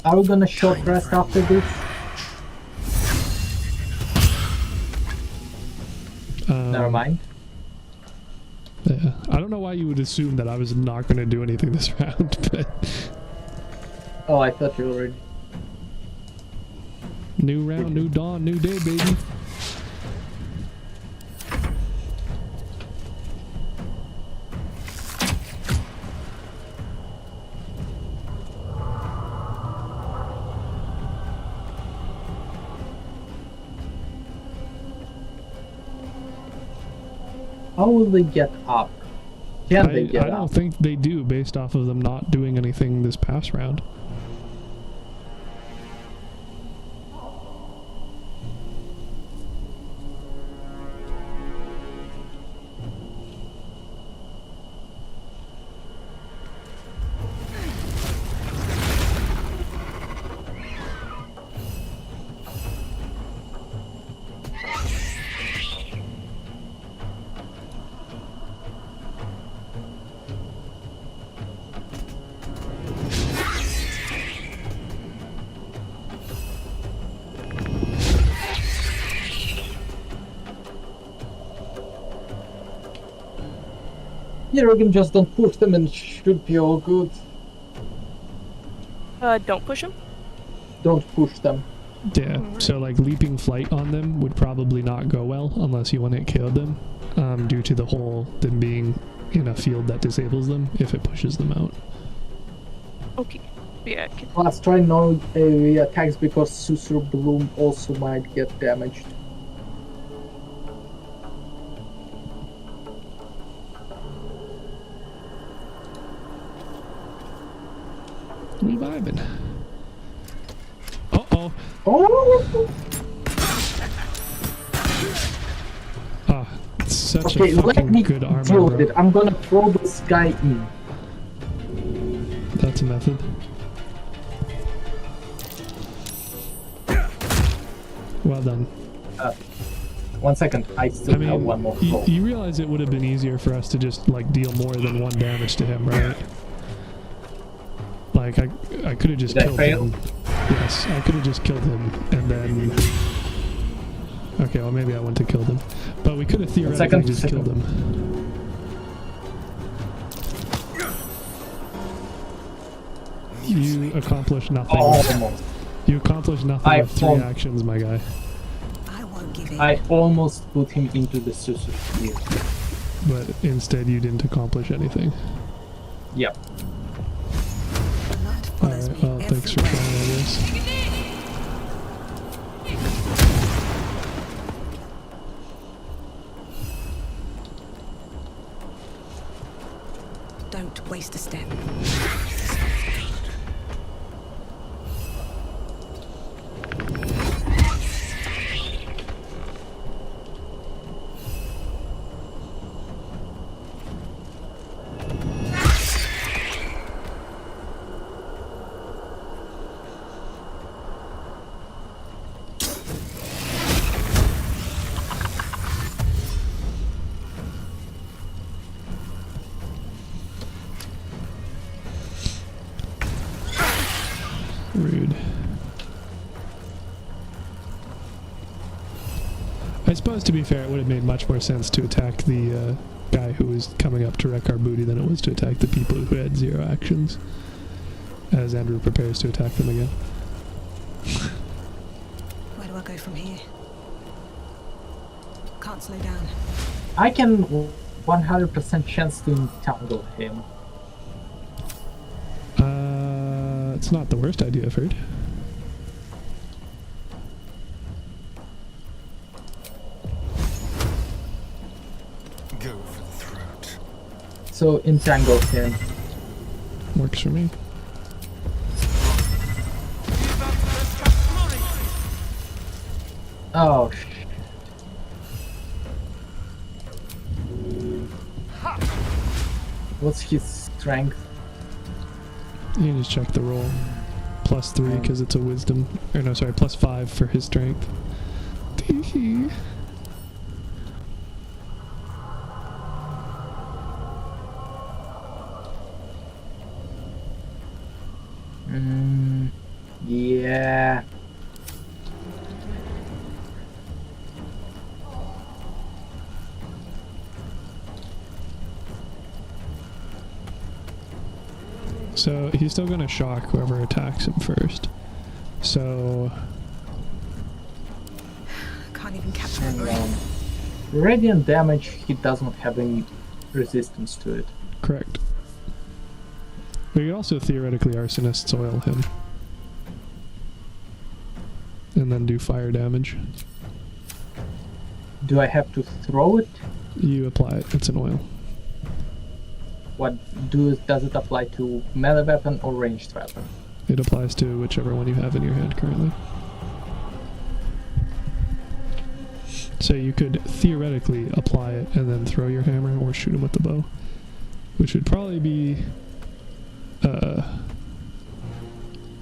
Are we gonna short rest after this? Never mind. Yeah, I don't know why you would assume that I was not going to do anything this round, but... Oh, I thought you already. New round, new dawn, new day, baby. How will they get up? Can they get I don't up? think they do, based off of them not doing anything this past round. Yeah, we can just don't push them and should be all good. Don't push him. Don't push them. Yeah, so like leaping flight on them would probably not go well unless you want to kill them, due to them being in a field that disables them if it pushes them out. Okay. Yeah. Let's try no area attacks because Susur Bloom also might get damaged. We vibing. Uh-oh. Oh! Ah, it's such Okay, a let fucking me good armor, deal with bro. it. I'm gonna throw this guy in. That's a method. Well done. 1 second, I still have one more throw. You realize it would have been easier for us to just like deal more than 1 damage to him, right? Like I could have just Did I killed fail? him. Yes, I could have just killed him and then. Okay, well maybe I wouldn't have killed him, but we could have theoretically just killed him. You accomplished nothing. Almost. You accomplished nothing with 3 actions, my guy. I won't give in. I almost put him into the Susur field. But instead you didn't accomplish anything. Yep. Alright, well, thanks for trying, I guess. Don't waste a step. Rude. I suppose suppose, to be fair, it would have made much more sense to attack the guy who was coming up to wreck our booty than it was to attack the people who had 0 actions. As Andrew prepares to attack them again. Where do I go from here? Can't slow down. I can 100% chance to entangle him. It's not the worst idea I've heard. Go for the throat. So entangle him. Works for me. Oh, what's his strength? You can just check the roll. +3 because it's a wisdom. Or no, sorry, +5 for his strength. Tee-hee. Yeah. So he's still going to shock whoever attacks him first. So Can't even capture a And breath. radiant damage, he does not have any resistance to it. correct. We could also theoretically arsonist soil him. And then do fire damage. Do I have to throw it? You apply it. It's an oil. Does it apply to melee weapon or ranged weapon? It applies to whichever one you have in your hand currently. So you could theoretically apply it and then throw your hammer or shoot him with the bow. Which would probably be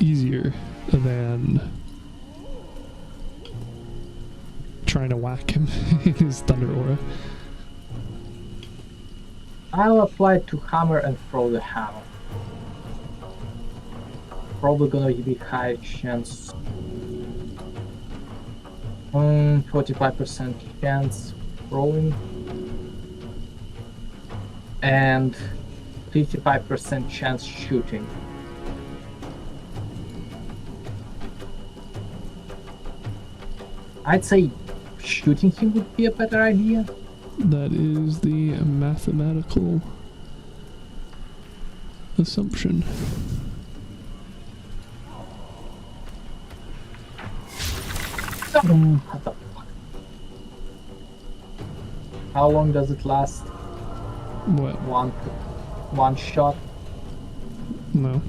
easier than trying to whack him in his thunder aura. I'll apply it to hammer and throw the hammer. Probably gonna be high chance. 45% chance rolling. And 55% chance shooting. I'd say shooting him would be a better idea. That is the mathematical assumption. What the fuck? How long does it last? What? One shot? No.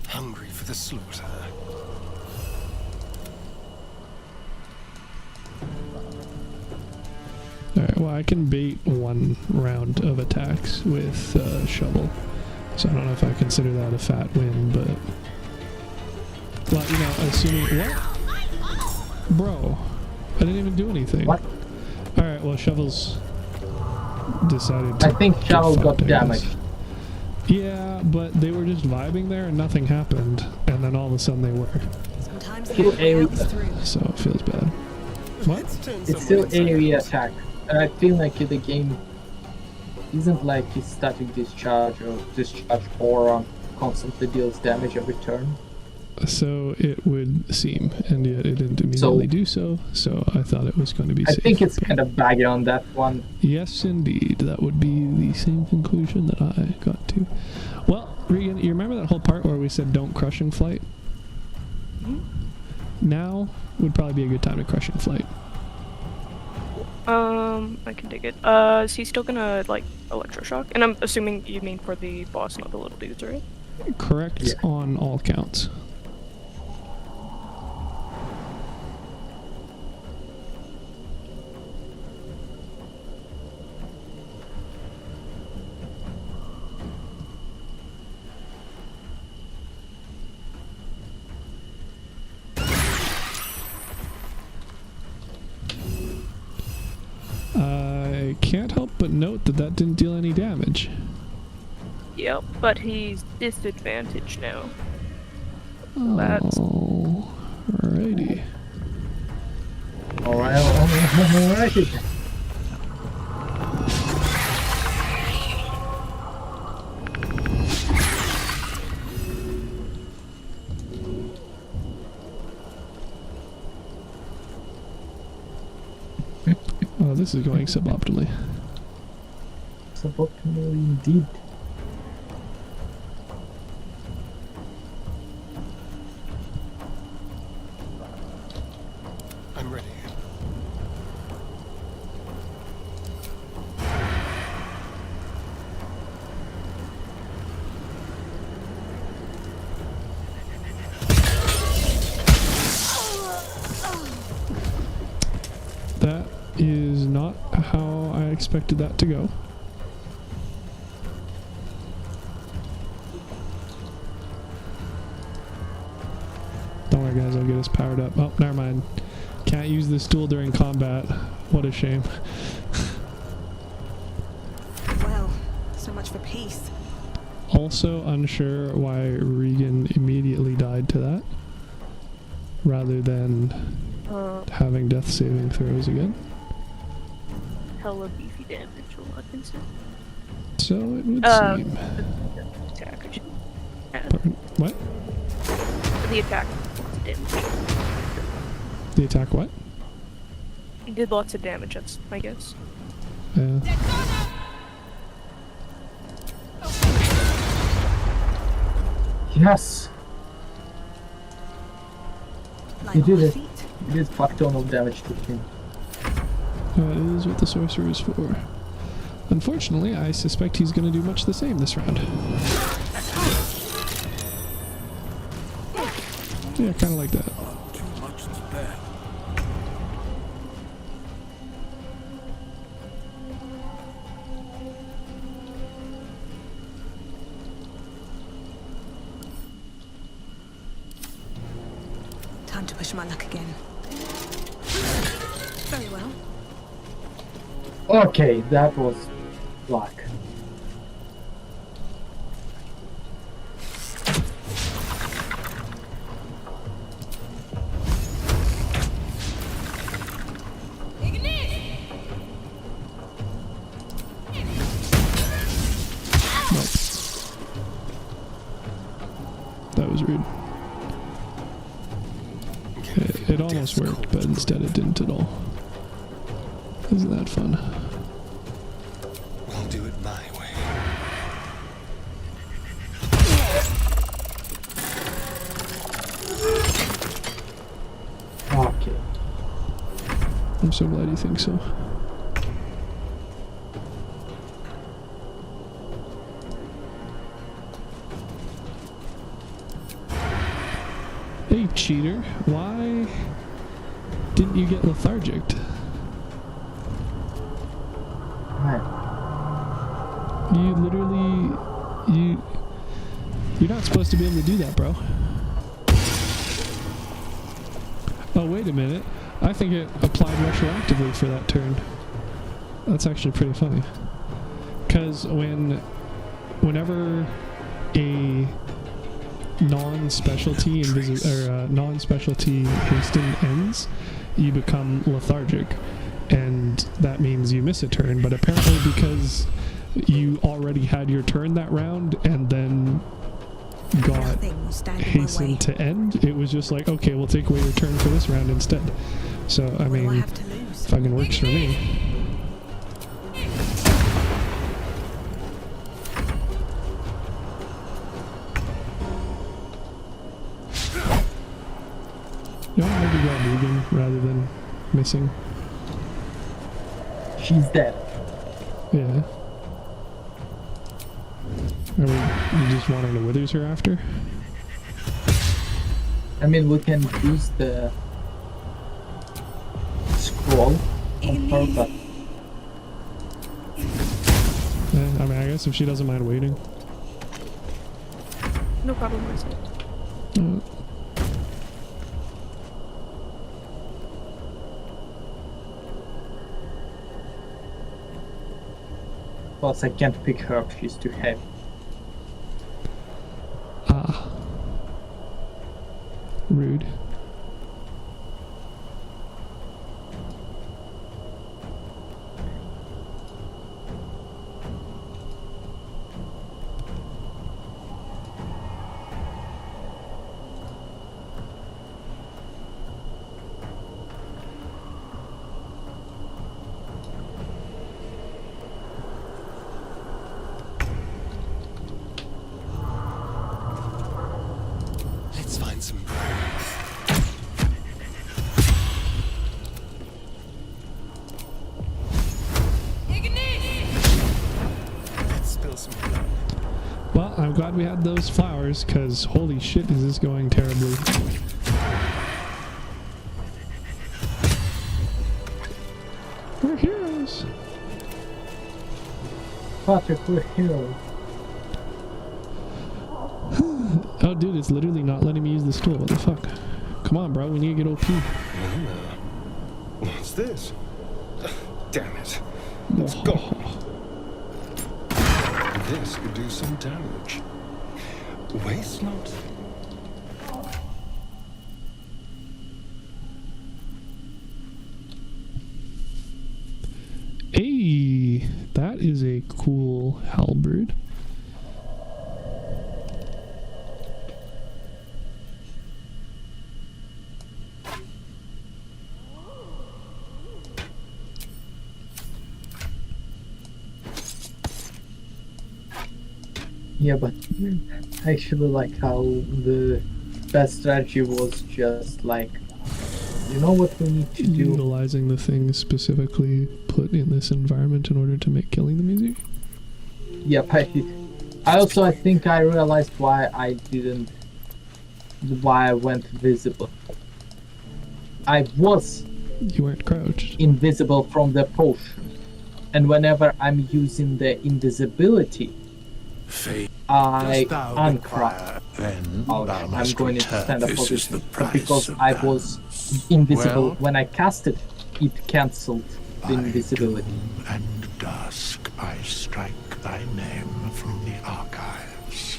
Hungry for the slaughter. Alright, well I can bait 1 round of attacks with shovel. So I don't know if I consider that a fat win, but... Well, you know, assuming... What? Bro, I didn't even do anything. What? Alright, well Shovel's decided to I think get Shovel got fucked, I guess. damaged. Yeah, but they were just vibing there and nothing happened, and then all of a sudden they were. Sometimes Kill the way area. out's through. So it feels bad. What? It's still AoE attack. And I feel like the game isn't like a static discharge or discharge aura constantly deals damage every turn. So it would seem, and yet it didn't immediately do so, so I thought it was going to be I safe. think it's kind of baggy on that one. Yes, indeed. That would be the same conclusion that I got to. Well, Regan, you remember that whole part where we said don't crush in flight? Now would probably be a good time to crush in flight. I can dig it. Is he still gonna, like, electroshock? And I'm assuming you mean for the boss, not the little dudes, right? Correct Yeah. on all counts. I can't help but note that that didn't deal any damage. Yep, but he's disadvantaged now. So that's... Oh, alrighty. Alrighty. Oh, this is going suboptimally. Suboptimally indeed. I'm ready. That is not how I expected that to go. Don't worry guys, I'll get us powered up. Oh, never mind. Can't use this tool during combat. What a shame. Well, so much for peace. Also unsure why Regan immediately died to that, rather than having death saving throws again. Hella beefy damage, a lot considered. So it would seem. Attack, I should What? the attack did lots of damage. The attack what? He did lots of damage, that's my guess. Yeah. Yes! Like He did on my it. feet. He did fuck ton of damage to him. That is what the sorcerer is for. Unfortunately, I suspect he's going to do much the same this round. Yeah, kind of like that. Too much is bad. Time to push my luck again. Very well. Okay, that was luck. That was rude. It almost worked, but instead it didn't at all. Isn't that fun? We'll do it my way. Okay. I'm so glad you think so. Hey, cheater. Why didn't you get lethargic? Man. You literally... You're not supposed to be able to do that, bro. Oh, wait a minute. I think it applied retroactively for that turn. That's actually pretty funny. Because whenever a non-specialty non-specialty hasten ends, you become lethargic, and that means you miss a turn. But apparently, because you already had your turn that round and then got hasten to end, it was just like, okay, we'll take away your turn for this round instead. So I mean, fucking works for me. You want maybe grab Regan rather than missing? She's dead. Yeah. You just wanting to withers her after? I mean, we can use the scroll on her, but Yeah, I mean, I guess if she doesn't mind waiting. No problem with it. Plus, I can't pick her up, she's too heavy. Ah. Rude. Let's find some. Let's spill some. Well, I'm glad we had those flowers, because holy shit is this going terribly. We're heroes! Patrick, we're heroes. Oh dude, it's literally not letting me use the stool. What the fuck? Come on, bro, we need to get OP. What's this? Damn it. Let's go. This could do some damage. Waste not. Hey, that is a cool halberd. Yeah, but I actually like how the best strategy was just like, you know what we need to do? Utilizing the things specifically put in this environment in order to make killing them easier. Yep, I think I realized why I went visible. I was You weren't crouched. invisible from the potion, and whenever I'm using the invisibility, Fate. I Dost thou uncrouch. require? Then Oh, thou I'm must going into return. stand-up This is the position. But price because of I that. was invisible Well? when I cast it, it cancelled the By invisibility. doom and dusk I strike thy name from the archives.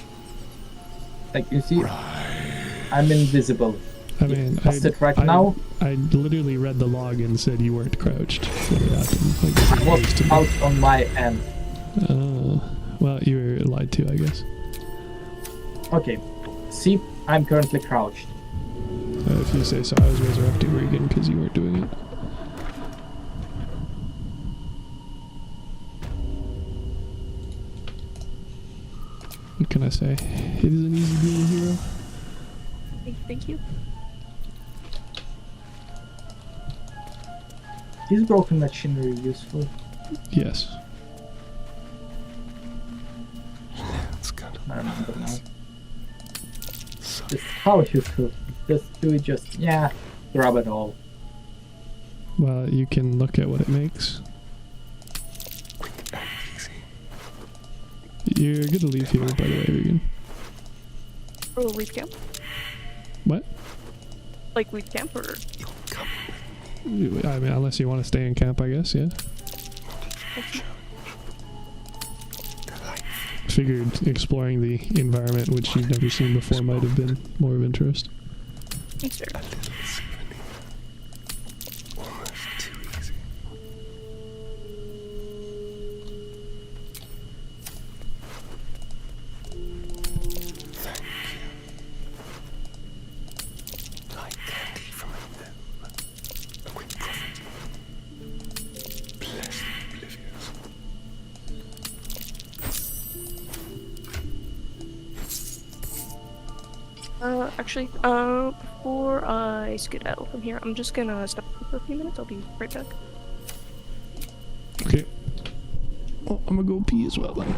Like you see, Right. I'm invisible. I mean, Cast it right now. I literally read the log and said you weren't crouched when it happened. Like, this I is was news to me. out on my end. Well, you were lied to, I guess. Okay, see, I'm currently crouched. If you say so, I was resurrecting Regan because you weren't doing it. What can I say? It isn't easy being a hero. Thank you. Is broken machinery useful? Yes. It's kind I remember now. So Just how useful? Just do it. Just yeah, grab it all. Well, you can look at what it makes. quick and easy. You're gonna leave here, by the way, Regan. Or we'll leave camp? What? Like leave camp or? You'll come I mean, unless you want to stay in camp, I guess, yeah. Figured exploring the environment, which you've never seen before, might have been more of interest. Thanks, sir. a little souvenir. Almost too easy. Thank you. Like candy from a gnome. A quick profit. Blessed oblivious. Actually, before I skedaddle from here, I'm just gonna step away for a few minutes. I'll be right back. Okay. Well, I'm gonna go pee as well then.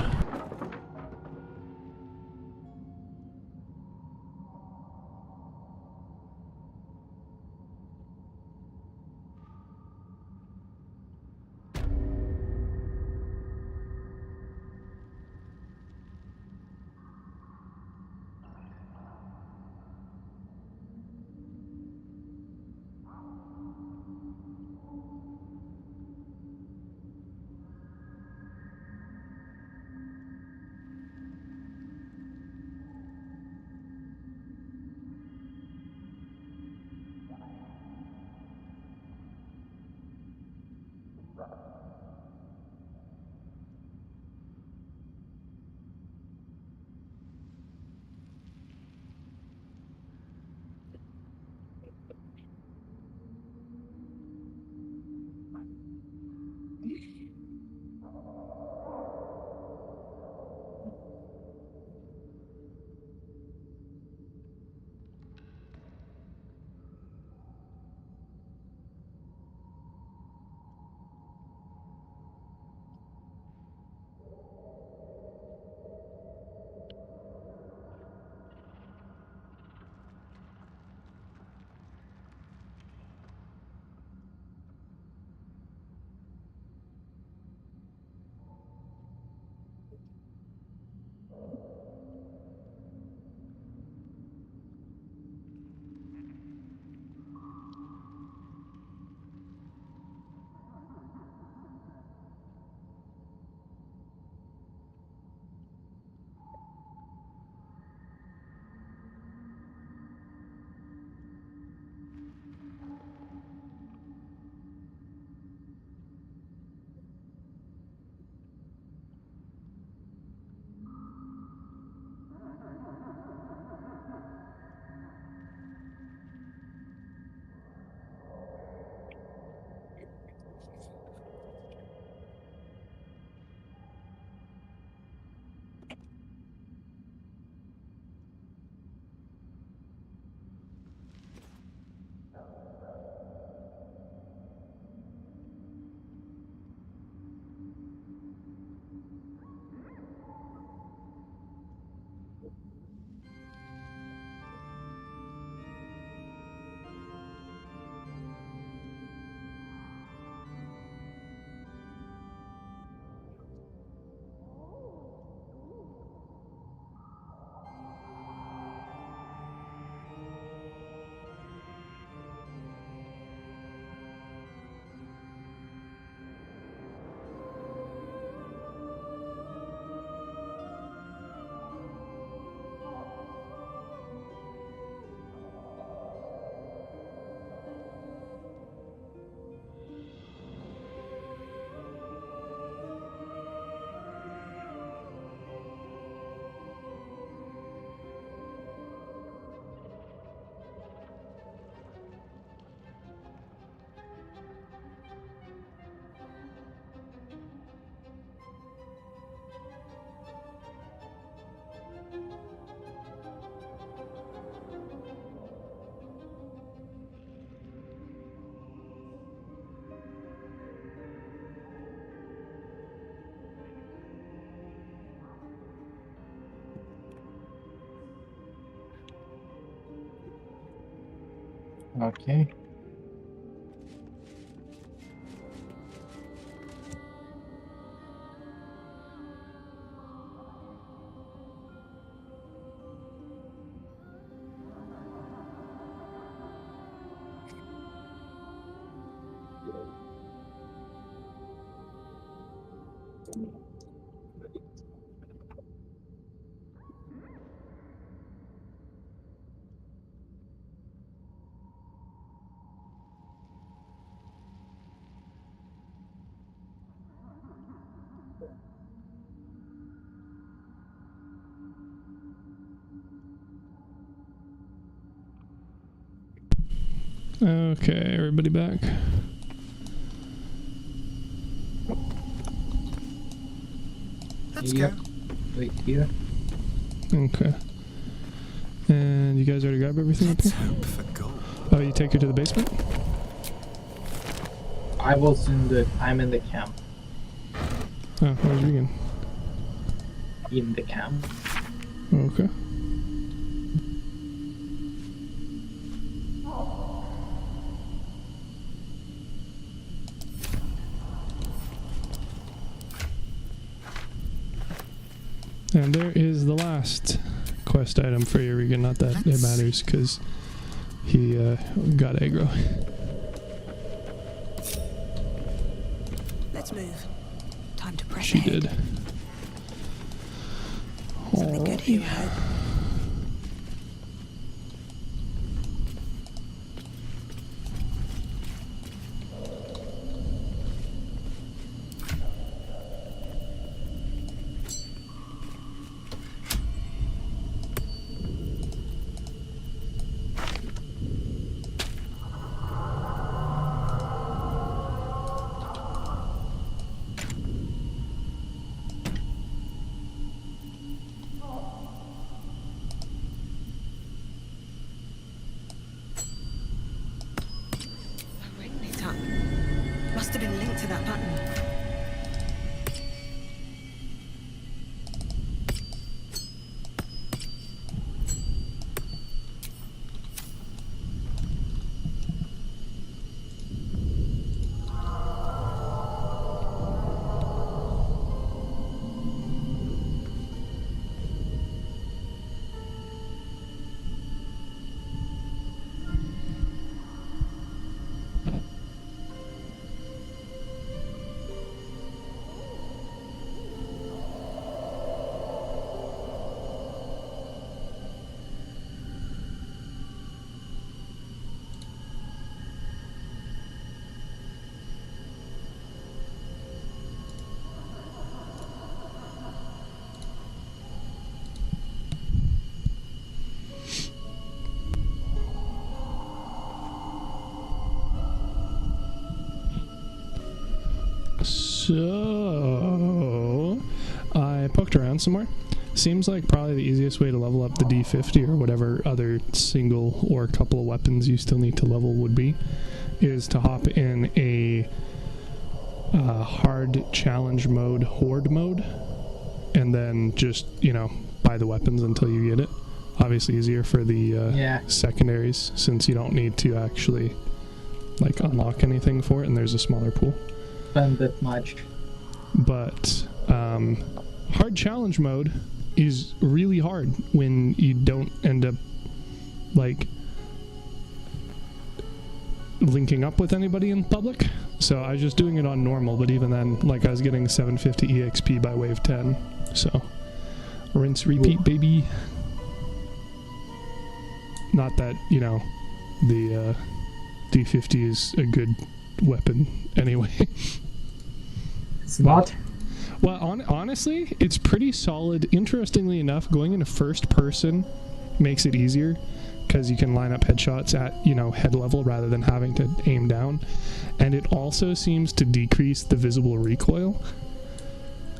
Okay. Okay, everybody back. Let's Yep. go. Wait here. Okay. And you guys already grabbed everything up Let's here? hope for gold. Oh, you take her to the basement? I'm in the camp. Oh, where's Regan? In the camp. Okay. And there is the last quest item for you, Regan. Not that it matters, because he got aggro. Let's move. Time to press She ahead. did. Something good here, I hope. It up. Must have been linked to that button. So I poked around some more. Seems like probably the easiest way to level up the D50 or whatever other single or couple of weapons you still need to level would be, is to hop in a hard challenge mode, horde mode, and then just, you know, buy the weapons until you get it. Obviously easier for the secondaries, since you don't need to actually like unlock anything for it, and there's a smaller pool. Spend that much. But hard challenge mode is really hard when you don't end up like linking up with anybody in public. So I was just doing it on normal, but even then, like, I was getting 750 EXP by wave 10. So rinse, repeat, baby. Not that, you know, the D50 is a good weapon anyway. It's not. Well, honestly, it's pretty solid. Interestingly enough, going into first person makes it easier because you can line up headshots at, you know, head level rather than having to aim down. And it also seems to decrease the visible recoil.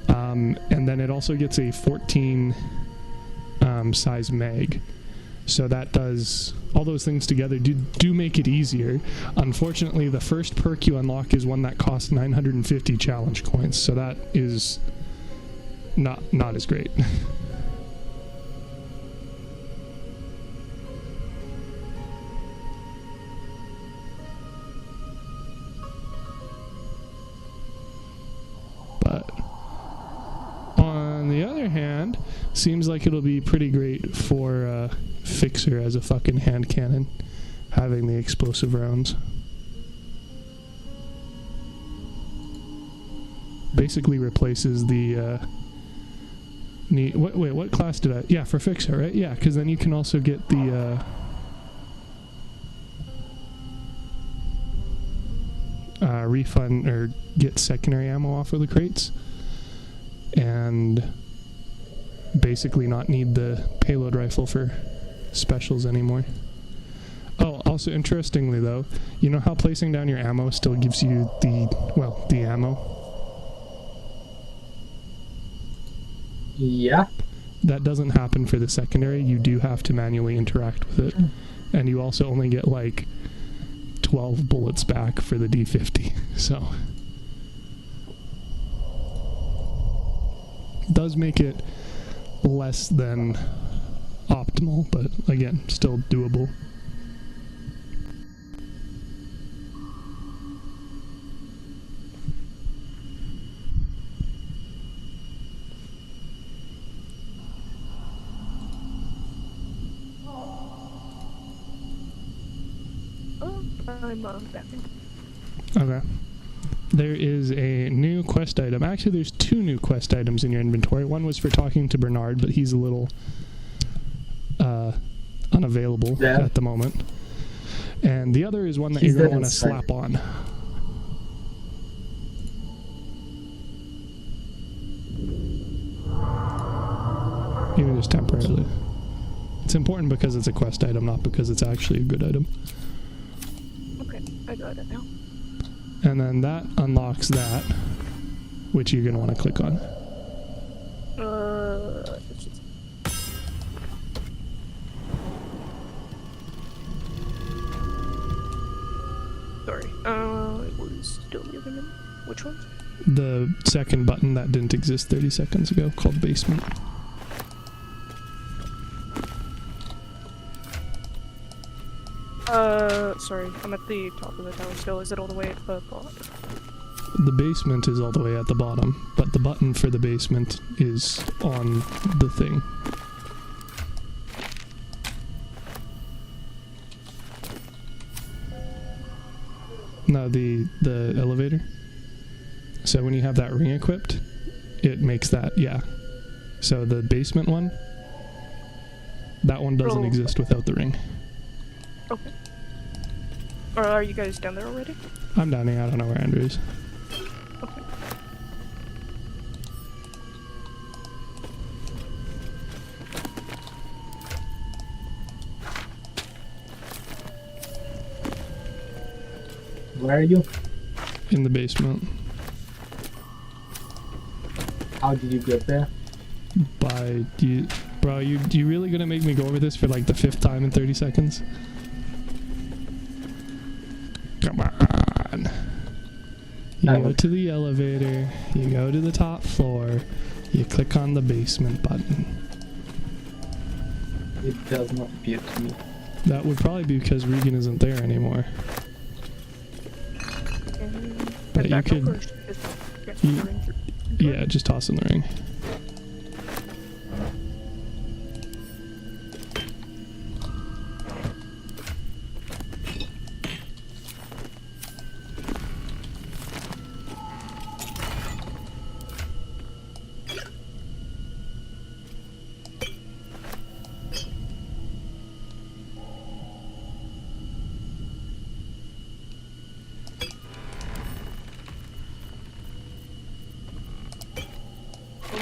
And then it also gets a 14 size mag. So that does, all those things together do make it easier. Unfortunately, the first perk you unlock is one that costs 950 challenge coins, so that is not as great. Seems like it'll be pretty great for Fixer as a fucking hand cannon, having the explosive rounds. Basically replaces the wait, what class did I? Yeah, for Fixer, right? Yeah, because then you can also get the refund or get secondary ammo off of the crates, and basically not need the payload rifle for specials anymore. Oh, also interestingly though, you know how placing down your ammo still gives you the ammo? Yeah. That doesn't happen for the secondary. You do have to manually interact with it. And you also only get like 12 bullets back for the D50. So does make it less than optimal, but again, still doable. I'm back in. Okay. There is a new quest item. Actually, there's 2 new quest items in your inventory. One was for talking to Bernard, but he's a little unavailable at the moment. And the other is one that you're going to want to slap on. Even just temporarily. It's important because it's a quest item, not because it's actually a good item. Okay, I got it now. And then that unlocks that, which you're going to want to click on. Sorry. It was still moving in. Which one? The second button that didn't exist 30 seconds ago, called basement. Sorry, I'm at the top of the tower still. Is it all the way at the bottom? The basement is all the way at the bottom, but the button for the basement is on the thing. No, the elevator. So when you have that ring equipped, it makes that, yeah. So the basement one, that one doesn't exist without the ring. Okay. Or are you guys down there already? I'm down here, I don't know where Andrew is. Okay. Where are you? In the basement. How did you get there? Bro, you really gonna make me go over this for like the 5th time in 30 seconds? Come on. You go to the elevator, you go to the top floor, you click on the basement button. It does not appear to me. That would probably be because Regan isn't there anymore. But you could... Yeah, just toss in the ring.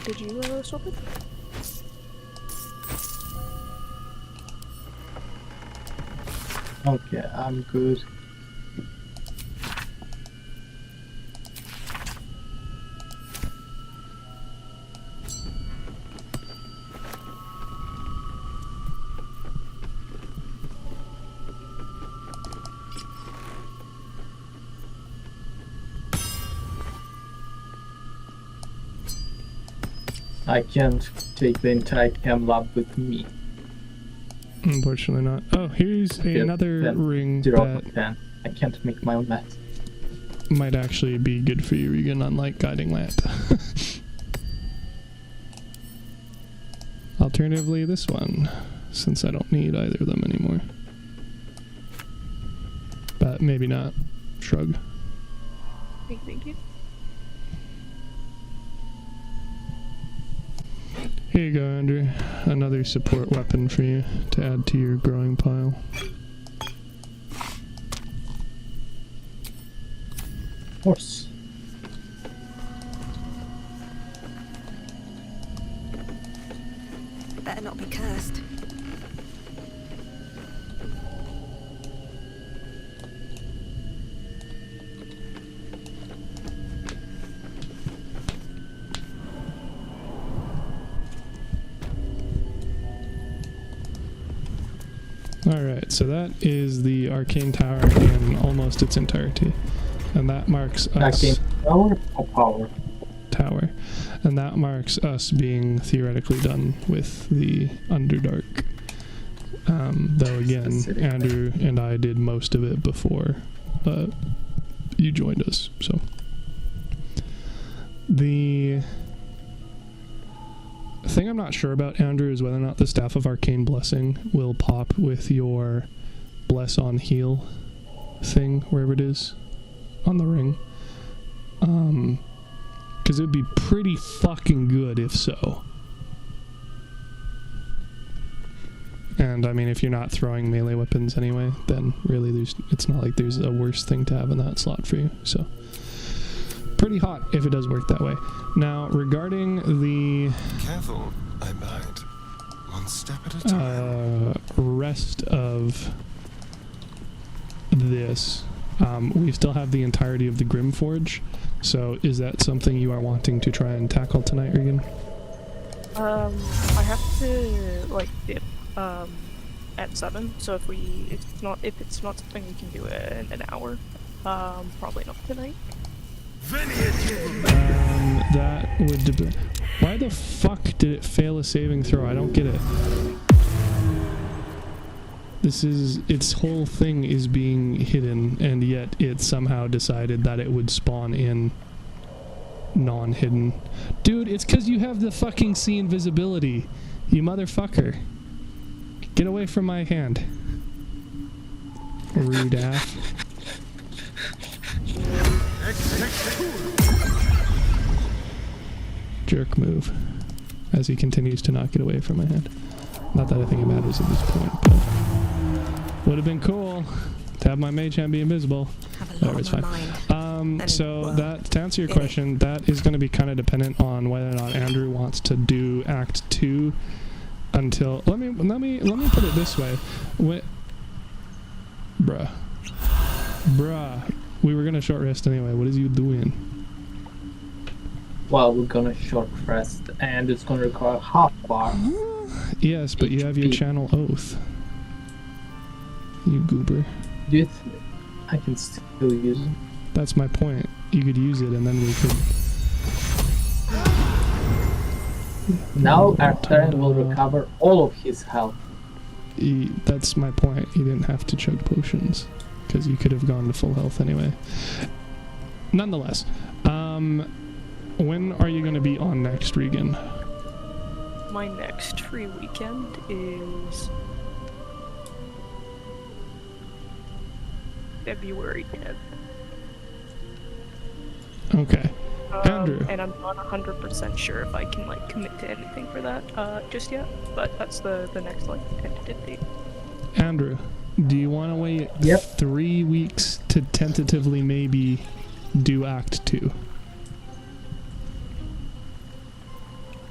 Did you swap it? Okay, I'm good. I can't take the entire chem lab with me. Unfortunately not. Oh, here's another ring 0 that out of 10. I can't make my own math. might actually be good for you, Regan, unlike guiding lamp. Alternatively, this one, since I don't need either of them anymore. But maybe not. Shrug. Thank you. Here you go, Andrew. Another support weapon for you to add to your growing pile. Horse. Better not be cursed. Alright, so that is the Arcane Tower in almost its entirety. And that marks us... Arcane Tower or Power? Tower. And that marks us being theoretically done with the Underdark. Though again, Andrew and I did most of it before you joined us, so. The thing I'm not sure about, Andrew, is whether or not the Staff of Arcane Blessing will pop with your Bless on Heal thing, wherever it is, on the ring. Because it would be pretty fucking good if so. And I mean, if you're not throwing melee weapons anyway, then really it's not like there's a worse thing to have in that slot for you, so. Pretty hot if it does work that way. Now, regarding the... Careful, I might. One step at a time. Rest of this, we still have the entirety of the Grimforge, so is that something you are wanting to try and tackle tonight, Regan? I have to, like, dip, at 7, so if it's not something we can do in an hour, probably not tonight. That would why the fuck did it fail a saving throw? I don't get it. Its whole thing is being hidden, and yet it somehow decided that it would spawn in non-hidden. Dude, it's because you have the fucking see invisibility, you motherfucker. Get away from my hand. Rude ass. Jerk move. As he continues to not get away from my hand. Not that I think it matters at this point, but would have been cool to have my mage hand be invisible. Whatever, it's fine. So that, to answer your question, that is going to be kind of dependent on whether or not Andrew wants to do Act 2 until... Let me put it this way. Bruh. We were gonna short rest anyway. What is you doing? Well, we're gonna short rest, and it's gonna require half bar. Yes, but you have your channel oath. You goober. Do you think I can still use it? That's my point. You could use it, and then we could. Now Arcane will recover all of his health. That's my point. You didn't have to chug potions. Because you could have gone to full health anyway. Nonetheless, when are you going to be on next, Regan? My next free weekend is February 10th. Okay. Andrew. And I'm not 100% sure if I can like commit to anything for that just yet, but that's the next like tentative date. Andrew, do you want to wait 3 weeks to tentatively maybe do Act 2?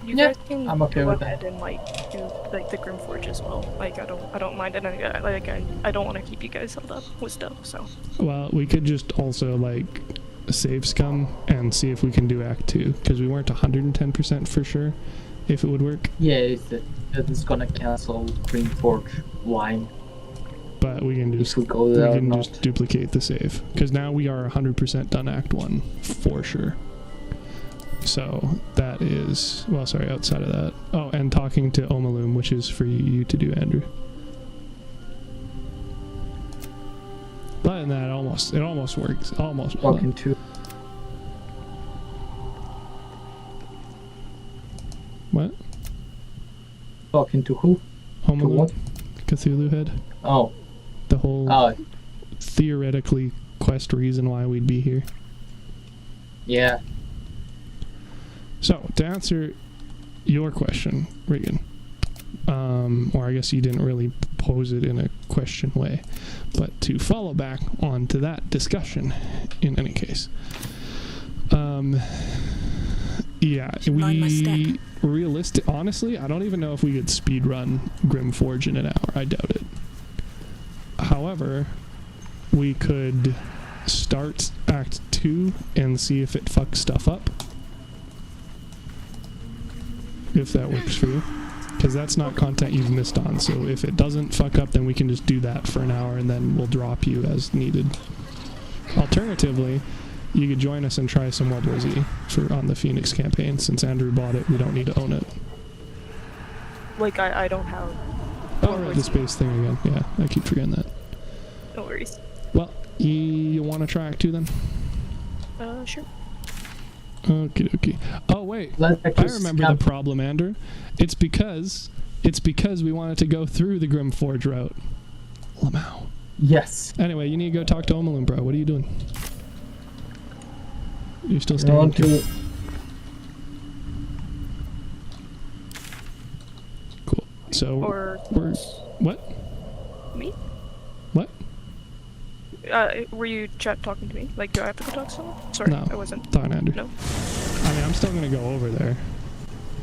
You guys can I'm okay go with ahead that. and like do like the Grimforge as well. Like I don't mind, and I don't want to keep you guys held up with stuff. So. Well, we could just also like save scum and see if we can do Act 2 because we weren't 110% for sure if it would work. Yeah, it's gonna cancel Greenforge line. But we can just just duplicate the save because now we are 100% done Act 1 for sure. So that is, well, sorry, outside of that. Oh, and talking to Omaloom, which is for you to do, Andrew. But in that, it almost works. Almost. Talking to. What? Talking to who? Home To Alone, what? Cthulhu Head. Oh. The whole Oh. theoretically quest reason why we'd be here. Yeah. So, to answer your question, Regan, or I guess you didn't really pose it in a question way, but to follow back on to that discussion, in any case, yeah, we realistic. Honestly, I don't even know if we could speed run Grimforge in an hour. I doubt it. However, we could start Act 2 and see if it fucks stuff up. If that works for you. Because that's not content you've missed on. So if it doesn't fuck up, then we can just do that for an hour and then we'll drop you as needed. Alternatively, you could join us and try some World War Z on the Phoenix campaign. Since Andrew bought it, we don't need to own it. Like, I don't have... Oh, right, the space thing again. Yeah, I keep forgetting that. No worries. Well, you want to try Act 2 then? Sure. Okie dokie. Oh, wait. I remember the problem, Andrew. It's because we wanted to go through the Grimforge route. Lamau. Yes. Anyway, you need to go talk to Omalun, bro. What are you doing? You're still staying here. Cool. So we're what? Me? What? Were you talking to me? Like, do I have to go talk to someone? Sorry, No. I wasn't. Talking to Andrew. No. I mean, I'm still gonna go over there.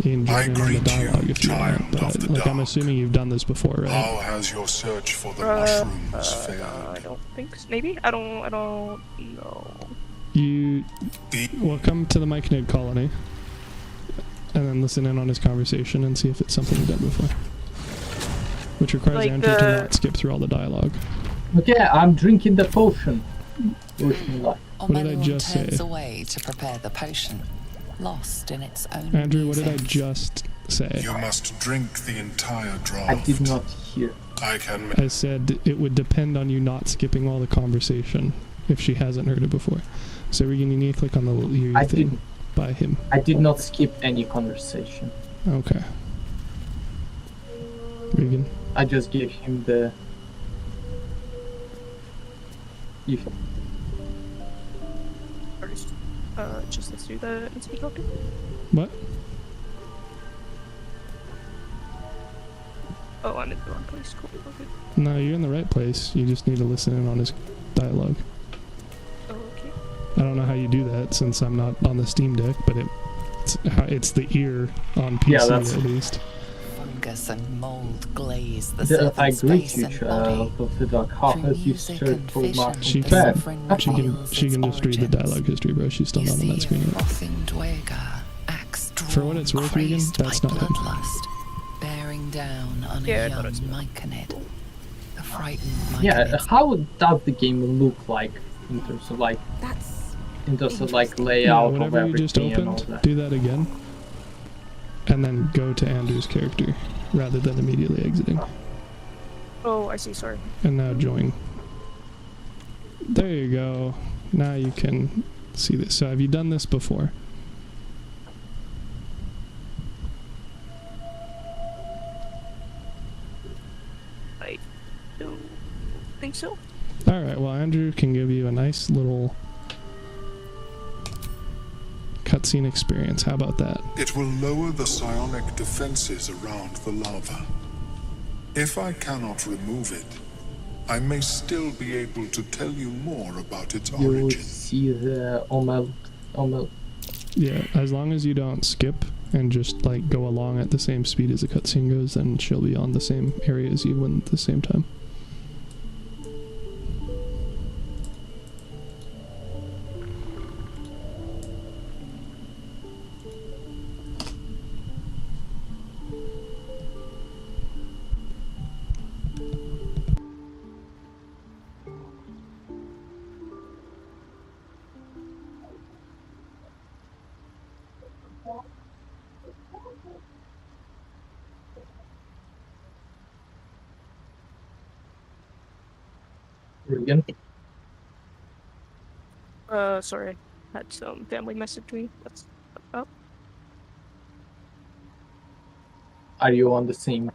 You can join in on the dialogue if you want, but like, I'm assuming you've done this before, right? How has your search for the mushrooms failed? I don't think so. Maybe? I don't know. Well, come to the Myconid colony and then listen in on his conversation and see if it's something you've done before. Which requires like Andrew to not skip through all the dialogue. Okay, I'm drinking the potion. What did I just say? Away to prepare the potion, lost in its own Andrew, what did I just say? You must drink the entire draught. I did not hear. I said it would depend on you not skipping all the conversation if she hasn't heard it before. So Regan, you need to click on the little ear thing by him. I did not skip any conversation. Okay. Regan. I just gave him the... Just let's do the instant talking. What? Oh, I'm in the wrong place. Cool. Okay. No, you're in the right place. You just need to listen in on his dialogue. Oh, okay. I don't know how you do that since I'm not on the Steam Deck, but it's the ear on PC at least. Fungus and mold glaze the I surface agree face to and body. of the dark half as you search for my She can just read the dialogue history, bro. She's still not on that screen yet. For what it's worth, Regan, that's not him. Bearing down on a young Myconid. The frightened Myconid. Yeah, how does the game look like in terms of like layout of whatever you just everything and all opened, that? do that again. And then go to Andrew's character rather than immediately exiting. Oh, I see, sorry. And now join. There you go. Now you can see this. So have you done this before? I don't think so. Alright, well Andrew can give you a nice little cutscene experience. How about that? It will lower the psionic defenses around the lava. If I cannot remove it, I may still be able to tell you more about its You origin. see the Omel. Yeah, as long as you don't skip and just like go along at the same speed as the cutscene goes, then she'll be on the same area as you at the same time. Regan? Sorry. Had some family message me. That's up. Are you on the same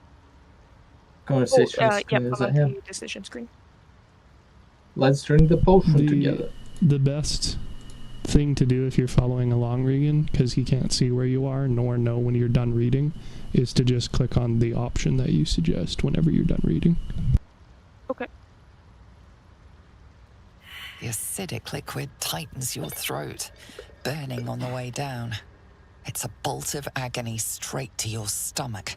conversation screen Yep, as I'm I on am? the decision screen. Let's drink the potion together. The best thing to do if you're following along, Regan, because he can't see where you are nor know when you're done reading, is to just click on the option that you suggest whenever you're done reading. Okay. The acidic liquid tightens your throat, burning on the way down. It's a bolt of agony straight to your stomach.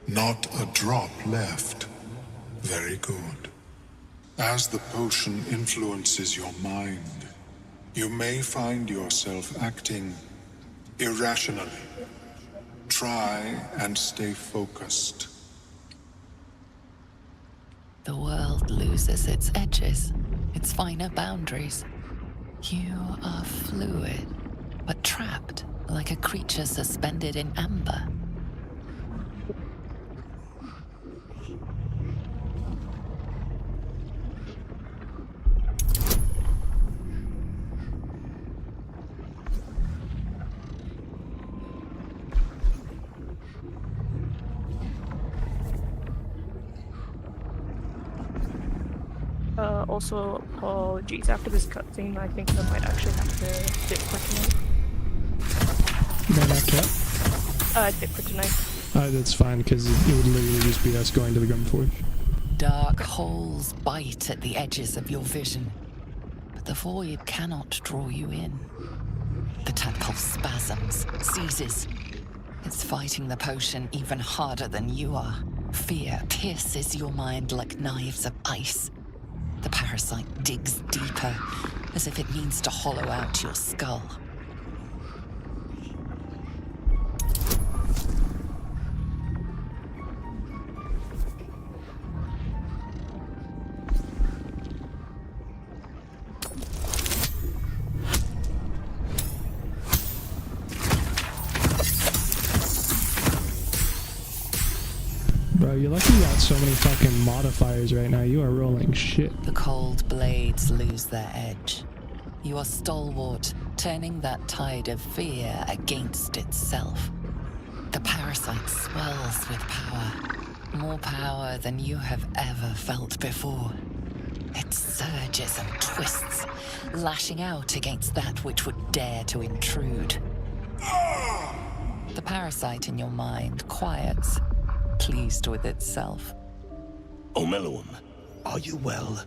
Not a drop left. Very good. As the potion influences your mind, you may find yourself acting irrationally. Try and stay focused. The world loses its edges, its finer boundaries. You are fluid, but trapped like a creature suspended in amber. Also, apologies. After this cutscene, I think I might actually have to dip for tonight. You might have to Dip for tonight. that's fine, because it would literally just be us going to the Grumforge. Dark holes bite at the edges of your vision, but the void cannot draw you in. The tadpole spasms, seizes. It's fighting the potion even harder than you are. Fear pierces your mind like knives of ice. The parasite digs deeper, as if it needs to hollow out your skull. Bro, you're lucky you got so many fucking modifiers right now. You are rolling shit. The cold blades lose their edge. You are stalwart, turning that tide of fear against itself. The parasite swells with power. More power than you have ever felt before. It surges and twists, lashing out against that which would dare to intrude. The parasite in your mind quiets, pleased with itself. Omeluum, are you well?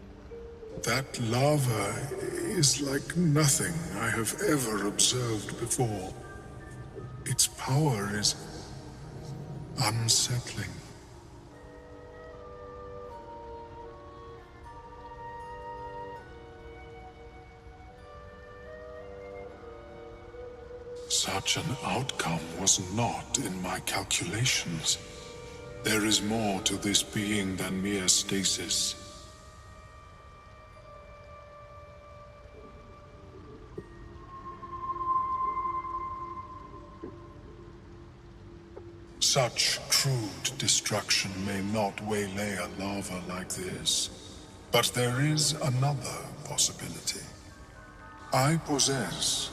That lava is like nothing I have ever observed before. Its power is unsettling. Such an outcome was not in my calculations. There is more to this being than mere stasis. Such crude destruction may not waylay a lava like this, but there is another possibility. I possess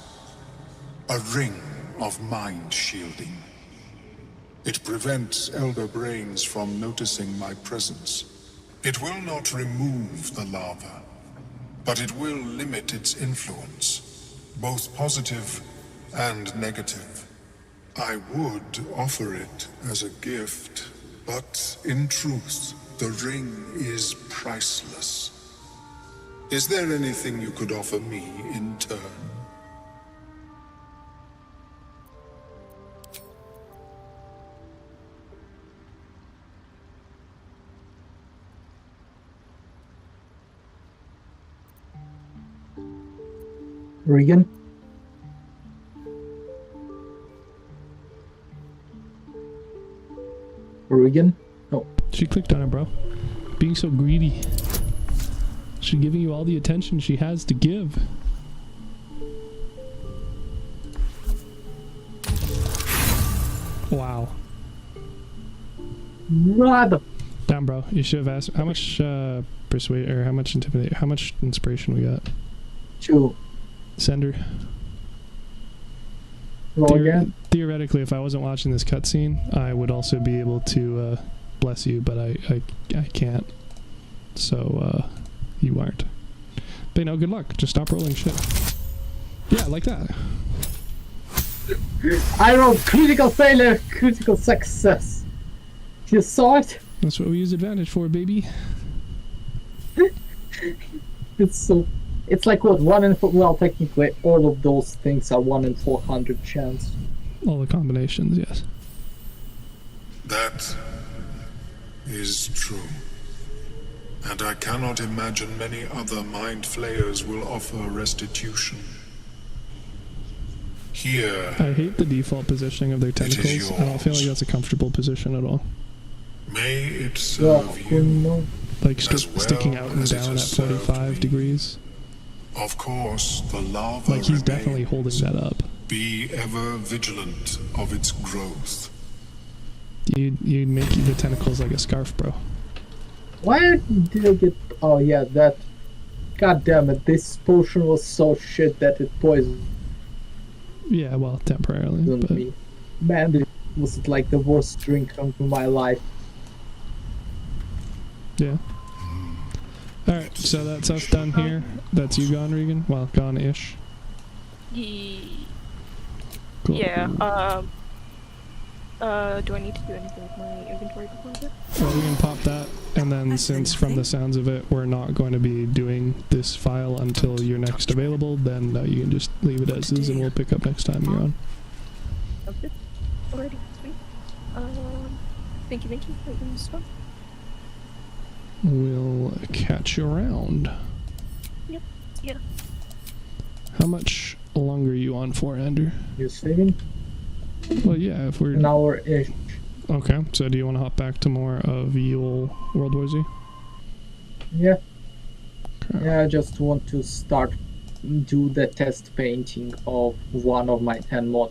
a ring of mind shielding. It prevents elder brains from noticing my presence. It will not remove the lava, but it will limit its influence, both positive and negative. I would offer it as a gift, but in truth, the ring is priceless. Is there anything you could offer me in turn? Regan? Regan? No. She clicked on it, bro. Being so greedy. She's giving you all the attention she has to give. Wow. Mother. Damn, bro. You should have asked how much persuade or how much intimidate, how much inspiration we got. 2. Send her. Go again? Theoretically, if I wasn't watching this cutscene, I would also be able to bless you, but I can't. So you aren't. But no, good luck. Just stop rolling shit. Yeah, like that. I rolled critical failure, critical success. You saw it? That's what we use advantage for, baby. It's like what, 1 in 4, well, technically all of those things are 1 in 400 chance. All the combinations, yes. That is true. And I cannot imagine many other mind flayers will offer restitution. Here, I hate the default positioning of their tentacles. I don't feel like that's a comfortable position at all. may it serve you. Like as well sticking out and as it down at has served 45 me. Degrees. Of course, the lava Like he's definitely holding remains. that up. Be ever vigilant of its growth. You'd make the tentacles like a scarf, bro. Why did I get... Oh yeah, that... God damn it, this potion was so shit that it poisoned Yeah, well, temporarily. But me. Man, this was like the worst drink of my life. yeah. Alright, so that's us done here. That's you gone, Regan? Well, gone-ish. Cool. Yeah, do I need to do anything with my inventory before that? Well, we can pop that, and then since from the sounds of it, we're not going to be doing this file until you're next available, then you can just leave it as is and we'll pick up next time you're on. Sounds good. Alrighty, sweet. Thank you for doing this stuff. We'll catch you around. Yep, yeah. How much longer are you on for, Andrew? You saving? Well, yeah, if we're... An hour-ish. Okay, so do you want to hop back to more of Yule World War Z? Yeah. Okay. Yeah, I just want to do the test painting of one of my 10 models.